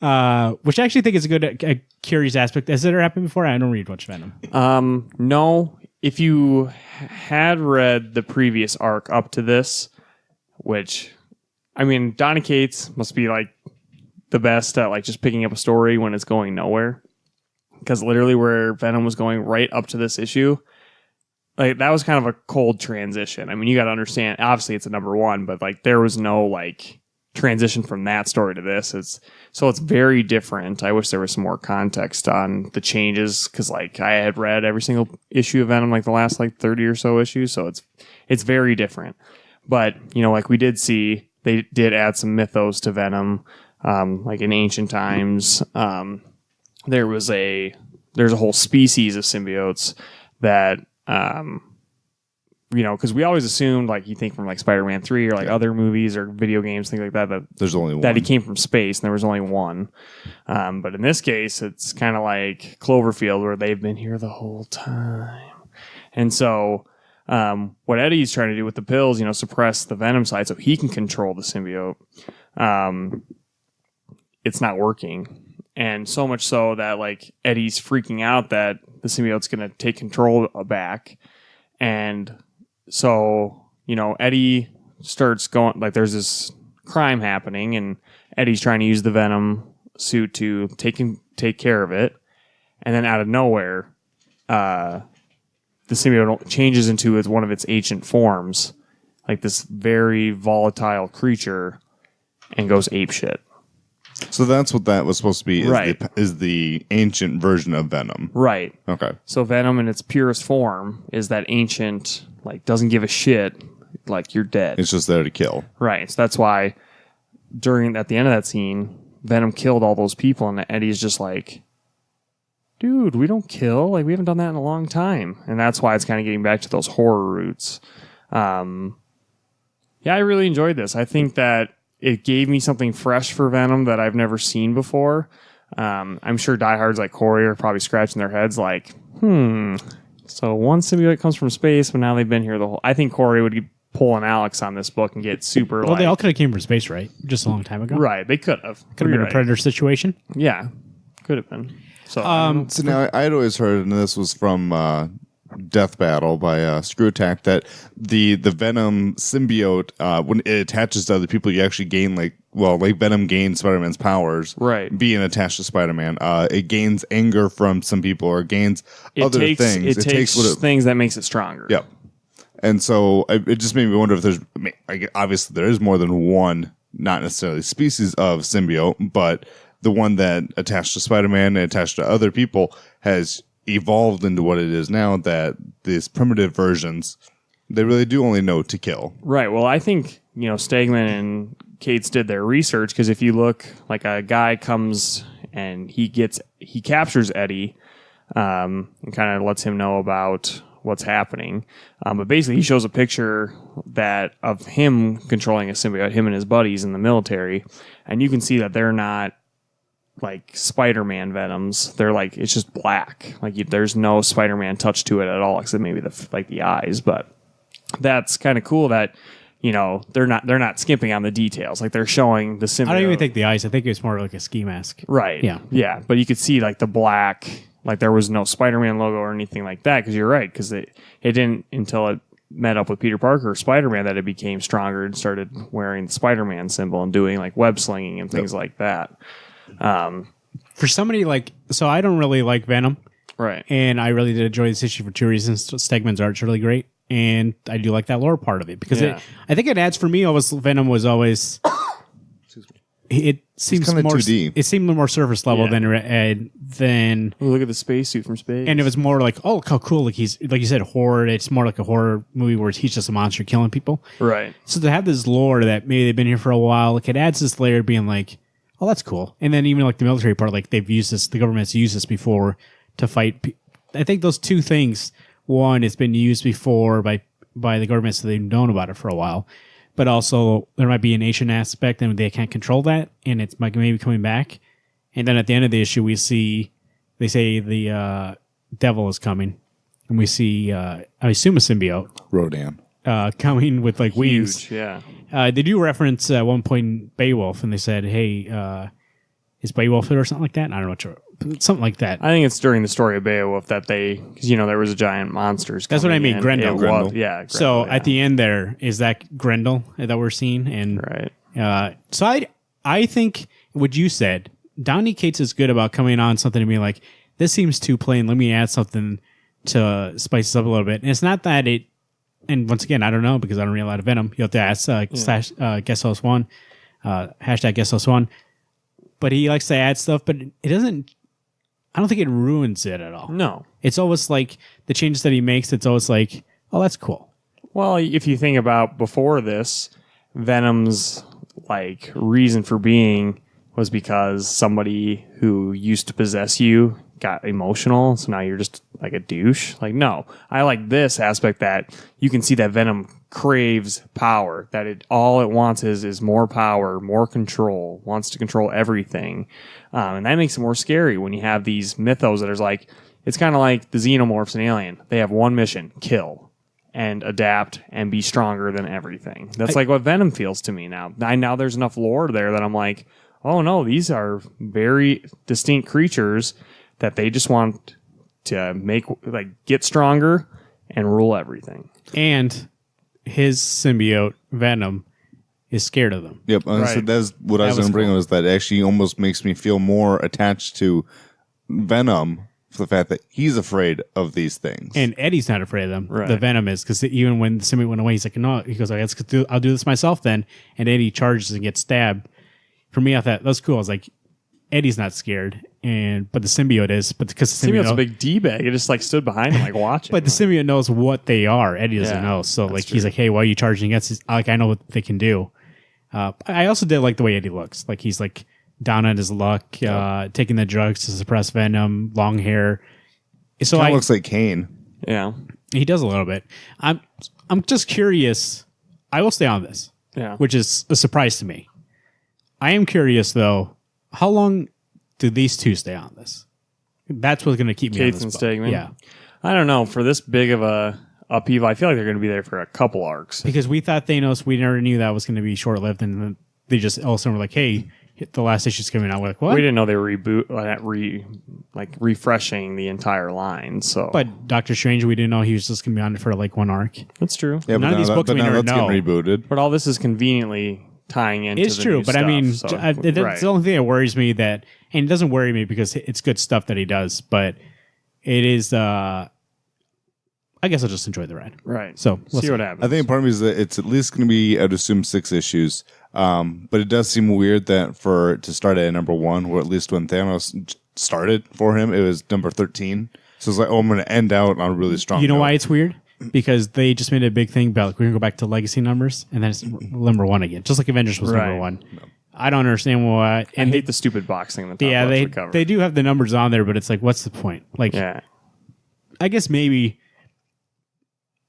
Speaker 1: I actually think is a curious aspect. Has it ever happened before? I don't read much Venom.
Speaker 2: No. If you had read the previous arc up to this, which I mean, Donny Cates must be like the best at like just picking up a story when it's going nowhere. Because literally where Venom was going right up to this issue. Like that was kind of a cold transition. I mean, you got to understand. Obviously, it's a #1, but like there was no like transition from that story to this. It's very different. I wish there was some more context on the changes because like I had read every single issue of Venom like the last like 30 or so issues, so it's very different. But like we did see, they did add some mythos to Venom, like in ancient times. There's a whole species of symbiotes that. Because we always assumed, like, you think from like Spider-Man 3 or like other movies or video games, things like that,
Speaker 3: there's only one.
Speaker 2: That he came from space and there was only one. But in this case, it's kind of like Cloverfield where they've been here the whole time. And so, what Eddie's trying to do with the pills, suppress the Venom side so he can control the symbiote. It's not working. And so much so that like Eddie's freaking out that the symbiote's going to take control back. And so, Eddie starts going, like there's this crime happening and Eddie's trying to use the Venom suit to take care of it. And then out of nowhere, the symbiote changes into one of its ancient forms, like this very volatile creature, and goes apeshit.
Speaker 3: So that's what that was supposed to be,
Speaker 2: right.
Speaker 3: is the ancient version of Venom.
Speaker 2: Right.
Speaker 3: Okay.
Speaker 2: So Venom in its purest form is that ancient, like, doesn't give a shit, like, you're dead.
Speaker 3: It's just there to kill.
Speaker 2: Right. So that's why at the end of that scene, Venom killed all those people, and Eddie's just like, dude, we don't kill. Like, we haven't done that in a long time. And that's why it's kind of getting back to those horror roots. Yeah, I really enjoyed this. I think that it gave me something fresh for Venom that I've never seen before. I'm sure diehards like Corey are probably scratching their heads like, so one symbiote comes from space, but now they've been here the whole... I think Corey would pull an Alex on this book and get super
Speaker 1: Well, they all could have came from space, right? Just a long time ago.
Speaker 2: Right, they could have.
Speaker 1: Could have been a Predator situation.
Speaker 2: Yeah, could have been. So,
Speaker 3: So now I had always heard, and this was from Death Battle by Screw Attack, that the Venom symbiote, when it attaches to other people, you actually gain like Venom gains Spider-Man's powers.
Speaker 2: Right.
Speaker 3: Being attached to Spider-Man. It gains anger from some people or gains other things.
Speaker 2: It takes things that makes it stronger.
Speaker 3: Yep. And so it just made me wonder if there's, obviously there is more than one, not necessarily species of symbiote, but the one that attached to Spider-Man and attached to other people has evolved into what it is now, that these primitive versions, they really do only know to kill.
Speaker 2: Right. Well, I think, Stegman and Cates did their research, because if you look, like a guy comes and he captures Eddie and kind of lets him know about what's happening. But basically he shows a picture of him controlling a symbiote, him and his buddies in the military. And you can see that they're not like Spider-Man Venoms. They're like, it's just black. Like there's no Spider-Man touch to it at all, except maybe the eyes. But that's kind of cool that, they're not skimping on the details. Like they're showing the symbiote.
Speaker 1: I don't even think the eyes. I think it's more like a ski mask.
Speaker 2: Right.
Speaker 1: Yeah.
Speaker 2: Yeah. But you could see like the black, like there was no Spider-Man logo or anything like that. Because you're right. Because it didn't until it met up with Peter Parker or Spider-Man that it became stronger and started wearing the Spider-Man symbol and doing like web slinging and things like that.
Speaker 1: For somebody so I don't really like Venom.
Speaker 2: Right.
Speaker 1: And I really did enjoy this issue for two reasons. Stegman's art's really great. And I do like that lore part of it because I think it adds for me. Venom was always. It seems more 2D. It seemed more surface level than
Speaker 2: look at the spacesuit from space,
Speaker 1: and it was more like, oh, how cool! Like he's like you said, horror. It's more like a horror movie where he's just a monster killing people.
Speaker 2: Right.
Speaker 1: So to have this lore that maybe they've been here for a while, like it adds this layer of being like, oh, that's cool. And then even like the military part, like they've used this, the government's used this before to fight. I think those two things. One, it's been used before by the government, so they've known about it for a while. But also, there might be an Asian aspect, and they can't control that, and it's maybe coming back. And then at the end of the issue, they say the devil is coming, and we see, I assume a symbiote.
Speaker 3: Rodan.
Speaker 1: Coming with like wings.
Speaker 2: Huge, yeah.
Speaker 1: They do reference at one point Beowulf, and they said, hey, is Beowulf it or something like that? I don't know something like that.
Speaker 2: I think it's during the story of Beowulf that because there was a giant monsters.
Speaker 1: That's what I mean, Grendel.
Speaker 2: Yeah. Grendel,
Speaker 1: so at the end there, is that Grendel that we're seeing? And
Speaker 2: right.
Speaker 1: So I think what you said, Donny Cates is good about coming on something and being like, this seems too plain. Let me add something to spice it up a little bit. And it's not that it. And once again, I don't know because I don't read a lot of Venom. You have to ask /GuestHost1, #GuestHost1. But he likes to add stuff, but it doesn't. I don't think it ruins it at all.
Speaker 2: No.
Speaker 1: It's always like the changes that he makes, it's always like, oh, that's cool.
Speaker 2: Well, if you think about before this, Venom's like reason for being was because somebody who used to possess you got emotional, so now you're just like a douche. Like, no. I like this aspect that you can see that Venom craves power, that all it wants is more power, more control, wants to control everything. And that makes it more scary when you have these mythos that are like, it's kind of like the xenomorphs in Alien. They have one mission, kill and adapt and be stronger than everything. That's like what Venom feels to me now. Now there's enough lore there that I'm like, oh no, these are very distinct creatures that they just want to get stronger and rule everything.
Speaker 1: And his symbiote, Venom, is scared of them.
Speaker 3: Yep. So that's what I was going to bring up, is that actually almost makes me feel more attached to Venom for the fact that he's afraid of these things.
Speaker 1: And Eddie's not afraid of them.
Speaker 2: Right.
Speaker 1: The Venom is, because even when the symbiote went away, he's like, no. He goes, I'll do this myself then. And Eddie charges and gets stabbed. For me, I thought, that's cool. I was like, Eddie's not scared, but the symbiote is. But because the
Speaker 2: symbiote's a big D-bag, it just like stood behind him, like watching.
Speaker 1: But the symbiote knows what they are. Eddie doesn't know. So like he's like, hey, why are you charging against this? Like, I know what they can do. I also did like the way Eddie looks. Like he's like down on his luck, taking the drugs to suppress Venom, long hair. So
Speaker 3: Kind of looks like Kane.
Speaker 2: Yeah.
Speaker 1: He does a little bit. I'm just curious. I will stay on this, which is a surprise to me. I am curious, though, how long do these two stay on this? That's what's going to keep me on this
Speaker 2: and
Speaker 1: book.
Speaker 2: Stegman?
Speaker 1: Yeah.
Speaker 2: I don't know. For this big of a upheaval, I feel like they're going to be there for a couple arcs.
Speaker 1: Because we thought Thanos, we never knew that was going to be short-lived, and then they just all of a sudden were like, hey, the last issue's coming out. We're like, what?
Speaker 2: We didn't know they were refreshing the entire line. So,
Speaker 1: But Doctor Strange, we didn't know he was just going to be on it for like one arc.
Speaker 2: that's true.
Speaker 3: Yeah,
Speaker 1: None of these books we
Speaker 3: now
Speaker 1: never
Speaker 3: that's
Speaker 1: know.
Speaker 3: getting rebooted.
Speaker 2: But all this is conveniently tying into
Speaker 1: It's
Speaker 2: the
Speaker 1: true,
Speaker 2: new
Speaker 1: but
Speaker 2: stuff,
Speaker 1: I mean,
Speaker 2: so,
Speaker 1: that's the only thing that worries me. And it doesn't worry me because it's good stuff that he does, but it is. I guess I'll just enjoy the ride.
Speaker 2: Right.
Speaker 1: So
Speaker 2: see what happens.
Speaker 3: I think part of me is that it's at least going to be, I'd assume, 6 issues. But it does seem weird that for it to start at number 1, or at least when Thanos started for him, it was number 13. So it's like, I'm going to end out on a really strong
Speaker 1: You know
Speaker 3: note.
Speaker 1: why it's weird? Because they just made a big thing about we're going to go back to legacy numbers, and then it's number 1 again, just like Avengers was number 1. No. I don't understand why.
Speaker 2: And I hate the stupid box thing.
Speaker 1: They do have the numbers on there, but it's like, what's the point? Like, I guess maybe.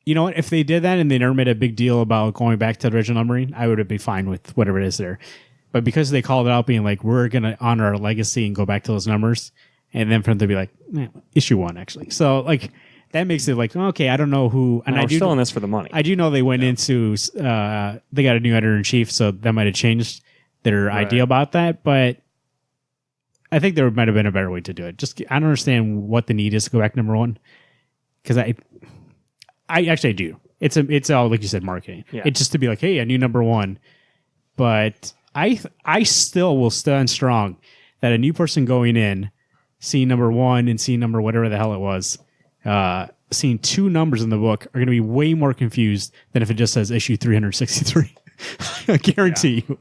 Speaker 1: You know what? If they did that and they never made a big deal about going back to the original numbering, I would be fine with whatever it is there. But because they called it out being like, we're going to honor our legacy and go back to those numbers, and then for them to be like, issue 1, actually. So, like, that makes it like, okay, I don't know who. And
Speaker 2: we're still in this for the money.
Speaker 1: I do know they went into, they got a new editor-in-chief, so that might have changed their idea about that. But I think there might have been a better way to do it. I don't understand what the need is to go back to number 1. Because I actually do. It's all, like you said, marketing. Yeah. It's just to be like, hey, a new number 1. But I still will stand strong that a new person going in, seeing number 1 and seeing number whatever the hell it was, seeing 2 numbers in the book are going to be way more confused than if it just says issue 363. I guarantee you.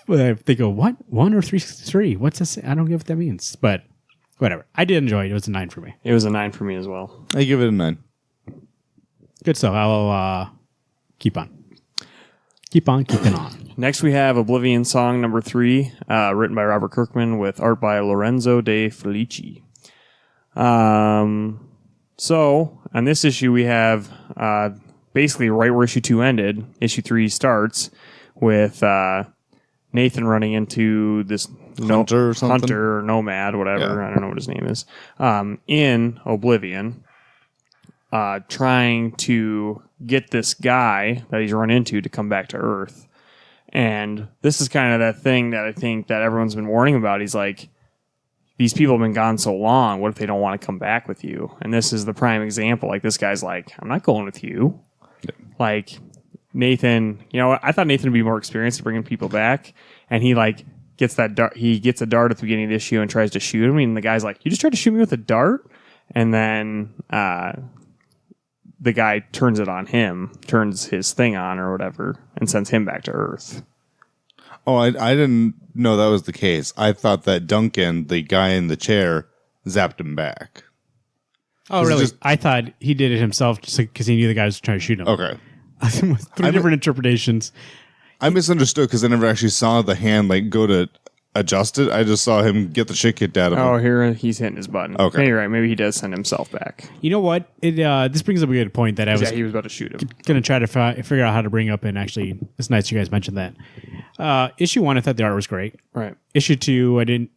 Speaker 1: But they go, what? 1 or 363? What's this? I don't get what that means. But whatever. I did enjoy it. It was a 9 for me.
Speaker 2: It was a 9 for me as well.
Speaker 3: I give it a 9.
Speaker 1: Good stuff. I'll keep on. Keep on keeping on.
Speaker 2: Next, we have Oblivion Song number 3, written by Robert Kirkman with art by Lorenzo De Felici. So, on this issue, we have basically right where issue 2 ended. Issue 3 starts with Nathan running into this
Speaker 3: Hunter or something?
Speaker 2: Hunter or Nomad, whatever.
Speaker 3: Yeah.
Speaker 2: I don't know what his name is. In Oblivion. Trying to get this guy that he's run into to come back to Earth. And this is kind of that thing that I think that everyone's been warning about. He's like, these people have been gone so long. What if they don't want to come back with you? And this is the prime example. Like, this guy's like, I'm not going with you. Yeah. Like, Nathan, I thought Nathan would be more experienced at bringing people back. And he, gets that dart. He gets a dart at the beginning of the issue and tries to shoot him. And the guy's like, you just tried to shoot me with a dart? And then, the guy turns it on him, turns his thing on or whatever, and sends him back to Earth.
Speaker 3: Oh, I didn't know that was the case. I thought that Duncan, the guy in the chair, zapped him back.
Speaker 1: Oh, really? I thought he did it himself just because he knew the guy was trying to shoot him.
Speaker 3: Okay.
Speaker 1: 3 different interpretations.
Speaker 3: I misunderstood because I never actually saw the hand go to adjust it. I just saw him get the shit kicked out of him.
Speaker 2: Oh, here he's hitting his button.
Speaker 3: Okay.
Speaker 2: Maybe you're right. Maybe he does send himself back.
Speaker 1: You know what? This brings up a good point that
Speaker 2: he was about to shoot him.
Speaker 1: Going to try to figure out how to bring up, and actually, it's nice you guys mentioned that. Issue 1, I thought the art was great.
Speaker 2: Right.
Speaker 1: Issue 2,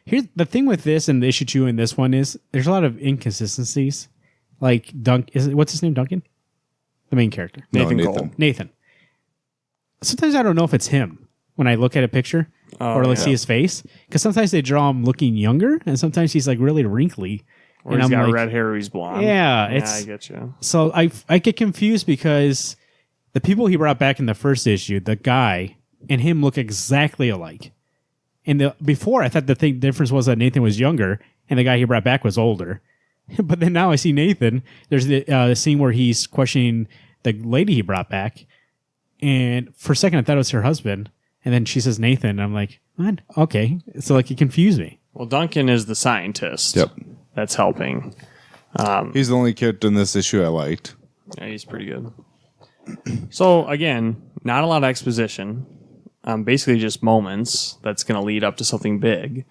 Speaker 1: here's the thing with this and the issue 2 and this one is there's a lot of inconsistencies. Like what's his name? Duncan? The main character.
Speaker 2: Nathan Cole.
Speaker 1: Nathan. Sometimes I don't know if it's him when I look at a picture or see his face, because sometimes they draw him looking younger, and sometimes he's really wrinkly.
Speaker 2: Or he's got red hair, or he's blonde.
Speaker 1: Yeah,
Speaker 2: I get you.
Speaker 1: So I get confused because the people he brought back in the first issue, the guy and him look exactly alike. And before, I thought the difference was that Nathan was younger and the guy he brought back was older. But then now I see Nathan. There's the scene where he's questioning the lady he brought back. And for a second, I thought it was her husband. And then she says Nathan. And I'm like, what? Okay. So it confused me.
Speaker 2: Well, Duncan is the scientist.
Speaker 3: Yep.
Speaker 2: That's helping.
Speaker 3: He's the only character in this issue I liked.
Speaker 2: Yeah, he's pretty good. So, again, not a lot of exposition. basically just moments that's going to lead up to something big.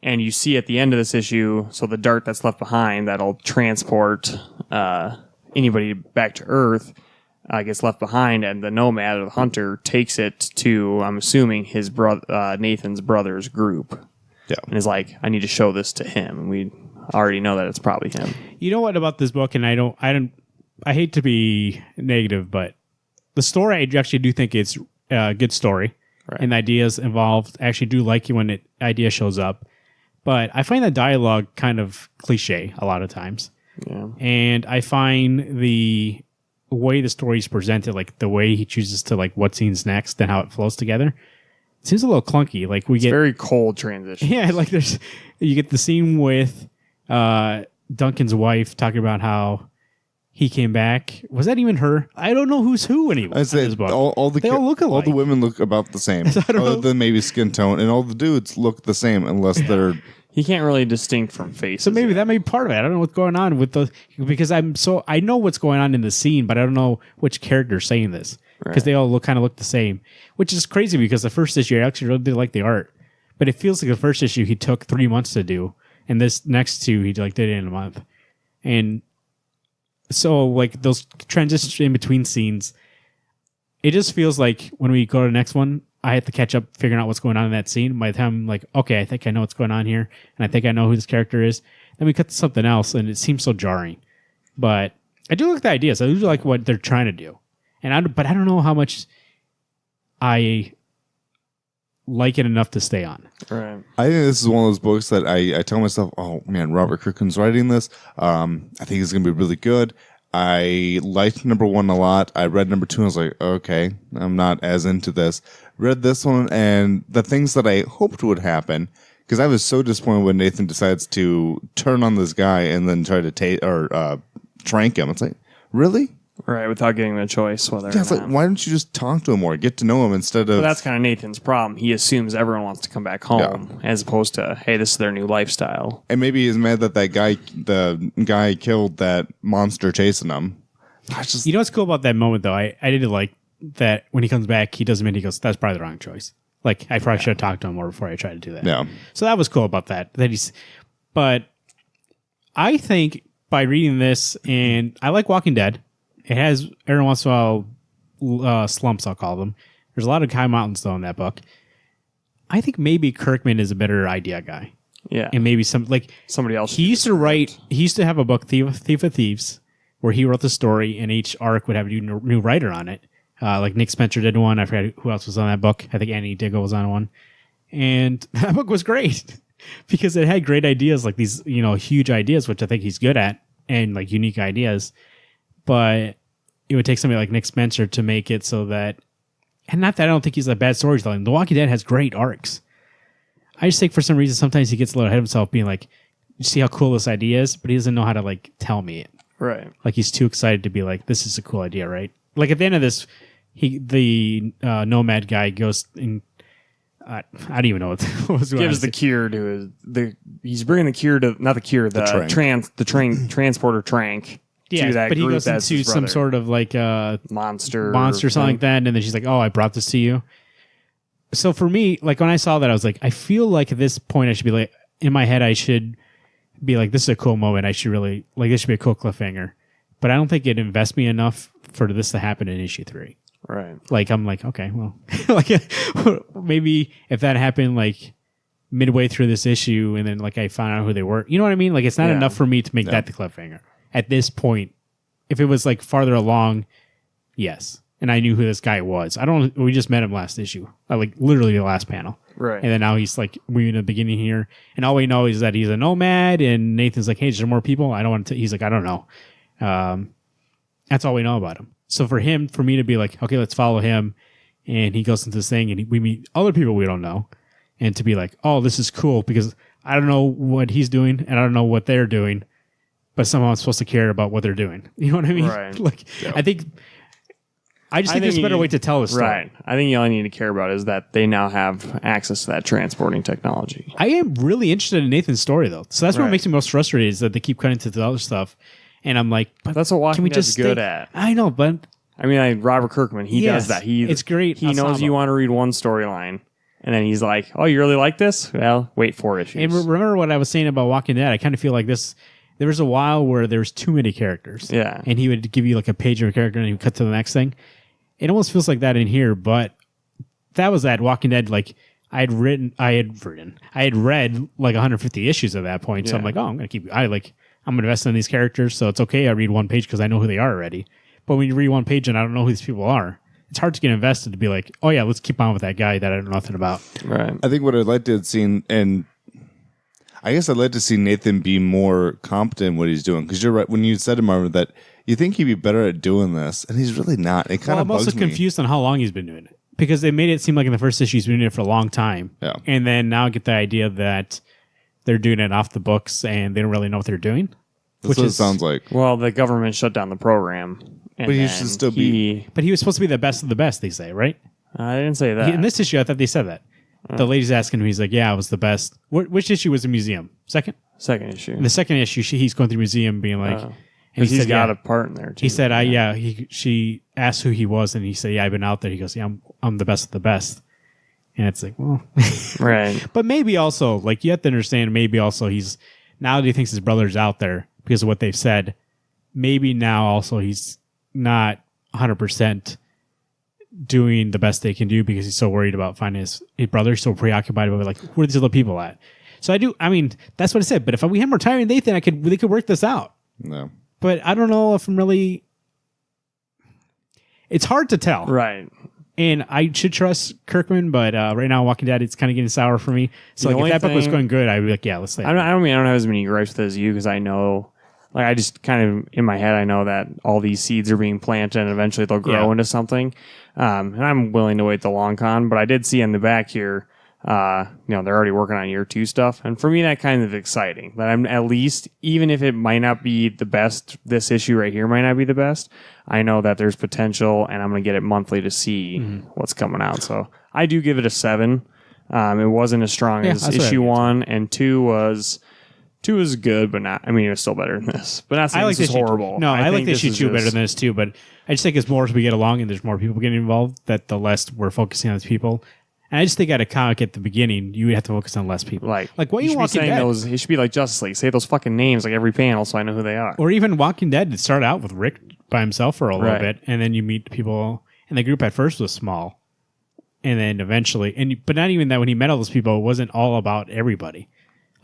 Speaker 2: And you see at the end of this issue, so the dart that's left behind that'll transport anybody back to Earth gets left behind, and the nomad or the hunter takes it to, I'm assuming, his Nathan's brother's group.
Speaker 3: Yeah.
Speaker 2: And is like, I need to show this to him. And we already know that it's probably him.
Speaker 1: You know what about this book, and I hate to be negative, but the story, I actually do think it's a good story. Right. And the ideas involved. I actually do like it when an idea shows up. But I find the dialogue kind of cliche a lot of times.
Speaker 2: Yeah.
Speaker 1: And I find the way the story is presented, like the way he chooses to like what scene's next and how it flows together, it seems a little clunky. Like it's
Speaker 2: very cold transition.
Speaker 1: Yeah, like you get the scene with Duncan's wife talking about how he came back. Was that even her? I don't know who's who anymore.
Speaker 3: I said
Speaker 1: they all look alike.
Speaker 3: All the women look about the same, other than maybe skin tone, and all the dudes look the same unless they're.
Speaker 2: He can't really distinct from faces.
Speaker 1: So maybe that may be part of it. I don't know what's going on with because I know what's going on in the scene, but I don't know which character's saying this because they all kind of look the same, which is crazy because the first issue I actually really did like the art, but it feels like the first issue he took 3 months to do, and this next two he like did it in a month, and so like those transitions in between scenes, it just feels like when we go to the next one, I have to catch up figuring out what's going on in that scene. By the time I'm like, okay, I think I know what's going on here, and I think I know who this character is. Then we cut to something else, and it seems so jarring. But I do like the ideas. I do like what they're trying to do, but I don't know how much I like it enough to stay on.
Speaker 2: Right.
Speaker 3: I think this is one of those books that I tell myself, oh man, Robert Kirkman's writing this. I think it's going to be really good. I liked number 1 a lot. I read number 2 and I was like, okay, I'm not as into this. Read this one, and the things that I hoped would happen, because I was so disappointed when Nathan decides to turn on this guy and then try to trank him. It's like, really?
Speaker 2: Right, without getting the choice whether
Speaker 3: Yeah, it's like, why don't you just talk to him or get to know him instead of...
Speaker 2: But that's kind of Nathan's problem. He assumes everyone wants to come back home, as opposed to, hey, this is their new lifestyle.
Speaker 3: And maybe he's mad that the guy killed that monster chasing him.
Speaker 1: You know what's cool about that moment, though? I did like that when he comes back, he doesn't mean he goes, that's probably the wrong choice. Like, I probably should have talked to him more before I tried to do that.
Speaker 3: Yeah.
Speaker 1: So that was cool about that. But I think by reading this, and I like Walking Dead, it has every once in a while slumps, I'll call them. There's a lot of high mountains, though, in that book. I think maybe Kirkman is a better idea guy.
Speaker 2: Yeah.
Speaker 1: And maybe somebody else. He used to have a book, Thief of Thieves, where he wrote the story, and each arc would have a new writer on it. Like Nick Spencer did one. I forgot who else was on that book. I think Annie Diggle was on one. And that book was great because it had great ideas, like these, huge ideas, which I think he's good at, and like unique ideas. But it would take somebody like Nick Spencer to make it so that, and not that I don't think he's a bad storytelling. The Walking Dead has great arcs. I just think for some reason sometimes he gets a little ahead of himself, being like, you see how cool this idea is, but he doesn't know how to like tell me it.
Speaker 2: Right.
Speaker 1: Like he's too excited to be like, this is a cool idea, right? Like at the end of this, the nomad guy goes and I don't even know what was going on.
Speaker 2: Gives the cure to he's bringing the cure to, not the cure, the transporter trank.
Speaker 1: Yeah, but he goes into some sort of like
Speaker 2: monster
Speaker 1: something like that, and then she's like, "Oh, I brought this to you." So for me, like when I saw that, I was like, I feel like at this point, I should be like, in my head, I should be like, this is a cool moment. I should really like this should be a cool cliffhanger, but I don't think it invests me enough for this to happen in issue 3.
Speaker 2: Right.
Speaker 1: Like I'm like, okay, well, like maybe if that happened like midway through this issue, and then like I found out who they were, you know what I mean? Like it's not enough for me to make that the cliffhanger. At this point, if it was like farther along, yes. And I knew who this guy was. We just met him last issue. Like literally the last panel.
Speaker 2: Right.
Speaker 1: And then now he's like, we're in the beginning here. And all we know is that he's a nomad. And Nathan's like, hey, is there more people? I don't want to. He's like, I don't know. That's all we know about him. So for me to be like, okay, let's follow him. And he goes into this thing and we meet other people we don't know. And to be like, oh, this is cool because I don't know what he's doing and I don't know what they're doing. But somehow I'm supposed to care about what they're doing. You know what I mean?
Speaker 2: Right.
Speaker 1: Like, I think there's a better way to tell the story.
Speaker 2: Right. I think all you need to care about is that they now have access to that transporting technology.
Speaker 1: I am really interested in Nathan's story, though. So that's what makes me most frustrated is that they keep cutting to the other stuff. And I'm like, but
Speaker 2: that's what Walking Dead's good at.
Speaker 1: I know, but
Speaker 2: I mean, like Robert Kirkman, he does that.
Speaker 1: It's great.
Speaker 2: He knows you want to read one storyline, and then he's like, "Oh, you really like this? Well, wait 4 issues."
Speaker 1: And remember what I was saying about Walking Dead? I kind of feel like this. There was a while where there was too many characters.
Speaker 2: Yeah.
Speaker 1: And he would give you like a page of a character and he would cut to the next thing. It almost feels like that in here, but that was that Walking Dead. Like I had read like 150 issues at that point. So I'm like, oh, I'm going to I'm invested in these characters. So it's okay. I read one page because I know who they are already. But when you read one page and I don't know who these people are, it's hard to get invested to be like, oh yeah, let's keep on with that guy that I know nothing about.
Speaker 2: Right.
Speaker 3: I think what I'd like to have seen, and I guess I'd like to see Nathan be more competent in what he's doing. Because you're right, when you said to Marvin that you think he'd be better at doing this, and he's really not. It kind of bugs me.
Speaker 1: I'm also confused on how long he's been doing it. Because they made it seem like in the first issue he's been doing it for a long time.
Speaker 3: Yeah.
Speaker 1: And then now I get the idea that they're doing it off the books and they don't really know what they're doing.
Speaker 3: That's what it sounds like.
Speaker 2: Well, the government shut down the program.
Speaker 3: But he should still be.
Speaker 1: But he was supposed to be the best of the best, they say, right?
Speaker 2: I didn't say that.
Speaker 1: In this issue, I thought they said that. The lady's asking him, he's like, yeah, I was the best. Which issue was the museum? Second?
Speaker 2: Second issue.
Speaker 1: In the second issue, he's going through the museum being like...
Speaker 2: and
Speaker 1: he's
Speaker 2: got a part in there, too.
Speaker 1: He said, she asked who he was, and he said, yeah, I've been out there. He goes, yeah, I'm the best of the best. And it's like, well...
Speaker 2: Right.
Speaker 1: But maybe also, like, you have to understand, maybe also now that he thinks his brother's out there because of what they've said, maybe now also he's not 100% doing the best they can do because he's so worried about finding his brother. He's so preoccupied about, like, where are these other people at? So that's what I said. But if we had more time in Nathan, they could work this out.
Speaker 3: No.
Speaker 1: But I don't know if I'm really... It's hard to tell.
Speaker 2: Right.
Speaker 1: And I should trust Kirkman, but right now, Walking Dead, it's kind of getting sour for me. So if that book was going good, I'd be like, yeah, let's say
Speaker 2: I don't have as many gripes with it as you because I know... Like I just kind of in my head, I know that all these seeds are being planted and eventually they'll grow into something. And I'm willing to wait the long con, but I did see in the back here, they're already working on year 2 stuff. And for me, that kind of exciting that I'm at least, even if it might not be the best, this issue right here might not be the best. I know that there's potential and I'm going to get it monthly to see what's coming out. So I do give it a 7. It wasn't as strong as issue 1 and 2 was... 2 is good, but not. I mean, it was still better than this. But not saying this is horrible.
Speaker 1: No, I like issue 2 better than this too. But I just think as more as we get along and there's more people getting involved, that the less we're focusing on these people. And I just think at a comic at the beginning, you would have to focus on less people. Like what you Walking Dead?
Speaker 2: It should be like Justice League. Say those fucking names like every panel, so I know who they are.
Speaker 1: Or even Walking Dead. It started out with Rick by himself for a little bit, and then you meet people. And the group at first was small, and then eventually, but not even that. When he met all those people, it wasn't all about everybody.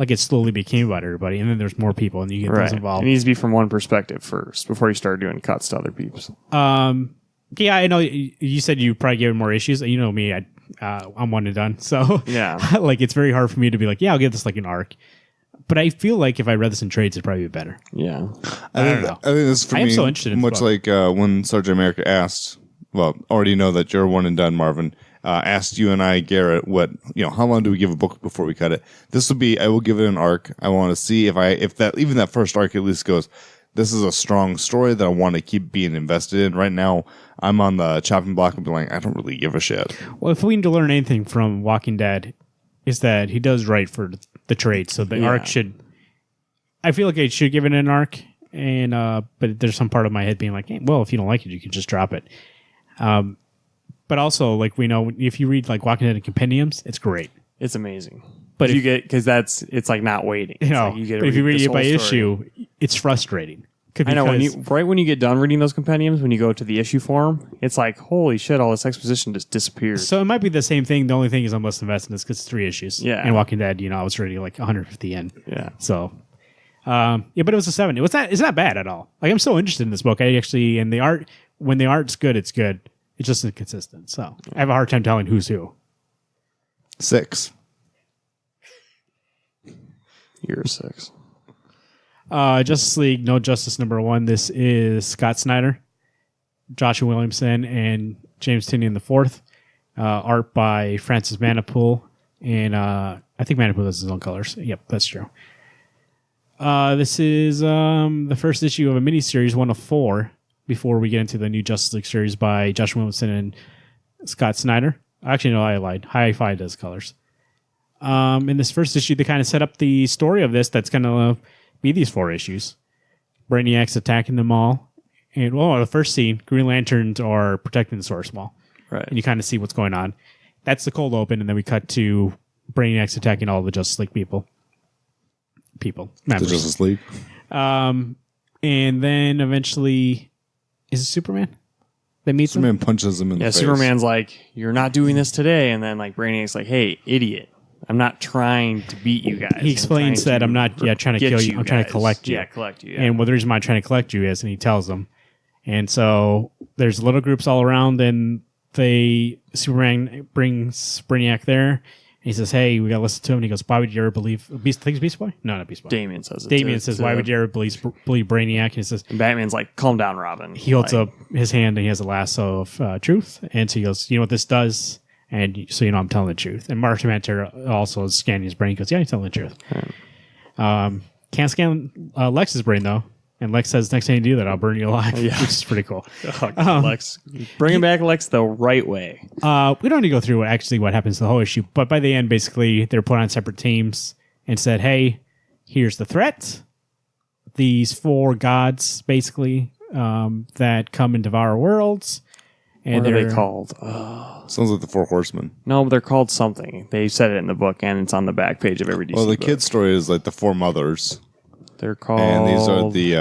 Speaker 1: Like it slowly became about everybody, and then there's more people, and you get those involved.
Speaker 2: It needs to be from one perspective first before you start doing cuts to other people.
Speaker 1: Yeah, I know. You said you probably gave it more issues. You know me, I'm one and done. So
Speaker 2: yeah,
Speaker 1: like it's very hard for me to be like, yeah, I'll give this like an arc. But I feel like if I read this in trades, it'd probably be better.
Speaker 2: Yeah,
Speaker 3: I don't know. I think this for me.
Speaker 1: I'm so interested in
Speaker 3: much like when Sergeant America asked. Well, already know that you're one and done, Marvin. Asked you and I, Garrett, how long do we give a book before we cut it? This will be, I will give it an arc. I want to see if even that first arc at least goes, this is a strong story that I want to keep being invested in. Right now, I'm on the chopping block and being like, I don't really give a shit.
Speaker 1: Well, if we need to learn anything from Walking Dead, is that he does write for the trade. So the arc I feel like I should give it an arc. And, but there's some part of my head being like, hey, well, if you don't like it, you can just drop it. But also, like we know, if you read like Walking Dead in compendiums, it's great.
Speaker 2: It's amazing. But you get it's like not waiting.
Speaker 1: But if you read it by issue, it's frustrating.
Speaker 2: I know when you get done reading those compendiums, when you go to the issue form, it's like holy shit, all this exposition just disappears.
Speaker 1: So it might be the same thing. The only thing is I'm less invested in this because it's 3 issues.
Speaker 2: Yeah.
Speaker 1: And Walking Dead, I was already like 150 in.
Speaker 2: Yeah.
Speaker 1: So, but it was a 7. It's not bad at all. Like I'm so interested in this book. And the art, when the art's good, it's good. It's just inconsistent. So I have a hard time telling who's who.
Speaker 3: 6.
Speaker 2: You're a 6.
Speaker 1: Justice League, No Justice #1. This is Scott Snyder, Joshua Williamson, and James Tynion IV. Art by Francis Manipool. And I think Manipool has his own colors. Yep, that's true. This is the first issue of a miniseries, 1 of 4. Before we get into the new Justice League series by Joshua Williamson and Scott Snyder. Actually, no, I lied. Hi-Fi does colors. In this first issue, they kind of set up the story of this that's going to be these 4 issues. Brainiac's attacking them all, and the first scene, Green Lanterns are protecting the Source Wall.
Speaker 2: Right.
Speaker 1: And you kind of see what's going on. That's the cold open, and then we cut to Brainiac's attacking all the Justice League people. The
Speaker 3: Justice League.
Speaker 1: And then eventually, is it Superman that meets him?
Speaker 3: Superman punches him in the face.
Speaker 2: Superman's like, "You're not doing this today," and then like Brainiac's like, "Hey, idiot! I'm not trying to beat you guys."
Speaker 1: He explains that I'm not trying to kill you. I'm trying to collect you.
Speaker 2: Yeah, collect you. Yeah.
Speaker 1: And the reason why I'm trying to collect you is, and he tells them. And so there's little groups all around, and Superman brings Brainiac there. He says, "Hey, we got to listen to him." And he goes, "Why would you ever believe Beast Boy? No, not Beast Boy.
Speaker 2: Damien says it.
Speaker 1: Damien says, "Why would you ever believe Brainiac?" And he says,
Speaker 2: and Batman's like, "Calm down, Robin."
Speaker 1: He holds up his hand and he has a lasso of truth. And so he goes, "You know what this does?" And so you know I'm telling the truth. And Mark Manter also is scanning his brain. He goes, "Yeah, he's telling the truth." Right. Can't scan Lex's brain though. And Lex says, "Next time you do that, I'll burn you alive," which is pretty cool.
Speaker 2: Lex, bringing back Lex the right way.
Speaker 1: We don't need to go through what happens to the whole issue, but by the end, basically, they're put on separate teams and said, "Hey, here's the threat. These 4 gods, basically, that come and devour worlds." And
Speaker 2: what are they called?
Speaker 3: Sounds like the 4 Horsemen.
Speaker 2: No, but they're called something. They said it in the book, and it's on the back page of every DC
Speaker 3: Well, the
Speaker 2: book.
Speaker 3: kid's story is like the 4 mothers.
Speaker 2: They're called...
Speaker 3: And these are the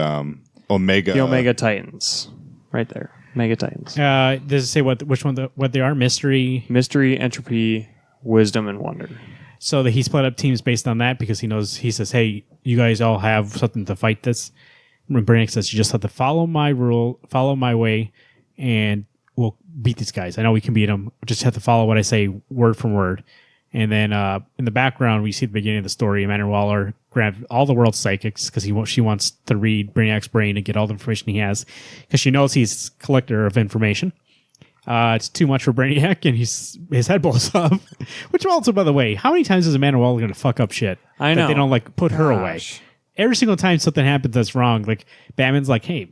Speaker 3: Omega...
Speaker 2: The Omega Titans. Right there. Mega Titans.
Speaker 1: Does it say what they are? Mystery,
Speaker 2: Entropy, Wisdom, and Wonder.
Speaker 1: So that he split up teams based on that because he says, "Hey, you guys all have something to fight this." When Brainiac says, "You just have to follow my rule, follow my way, and we'll beat these guys. I know we can beat them. Just have to follow what I say word for word." And then in the background, we see the beginning of the story. Amanda Waller grabbed all the world's psychics because she wants to read Brainiac's brain and get all the information he has because she knows he's a collector of information. It's too much for Brainiac, and his head blows up. Which also, by the way, how many times is Amanda Waller going to fuck up shit?
Speaker 2: I know.
Speaker 1: That they don't put her away. Every single time something happens that's wrong, Batman's like, "Hey,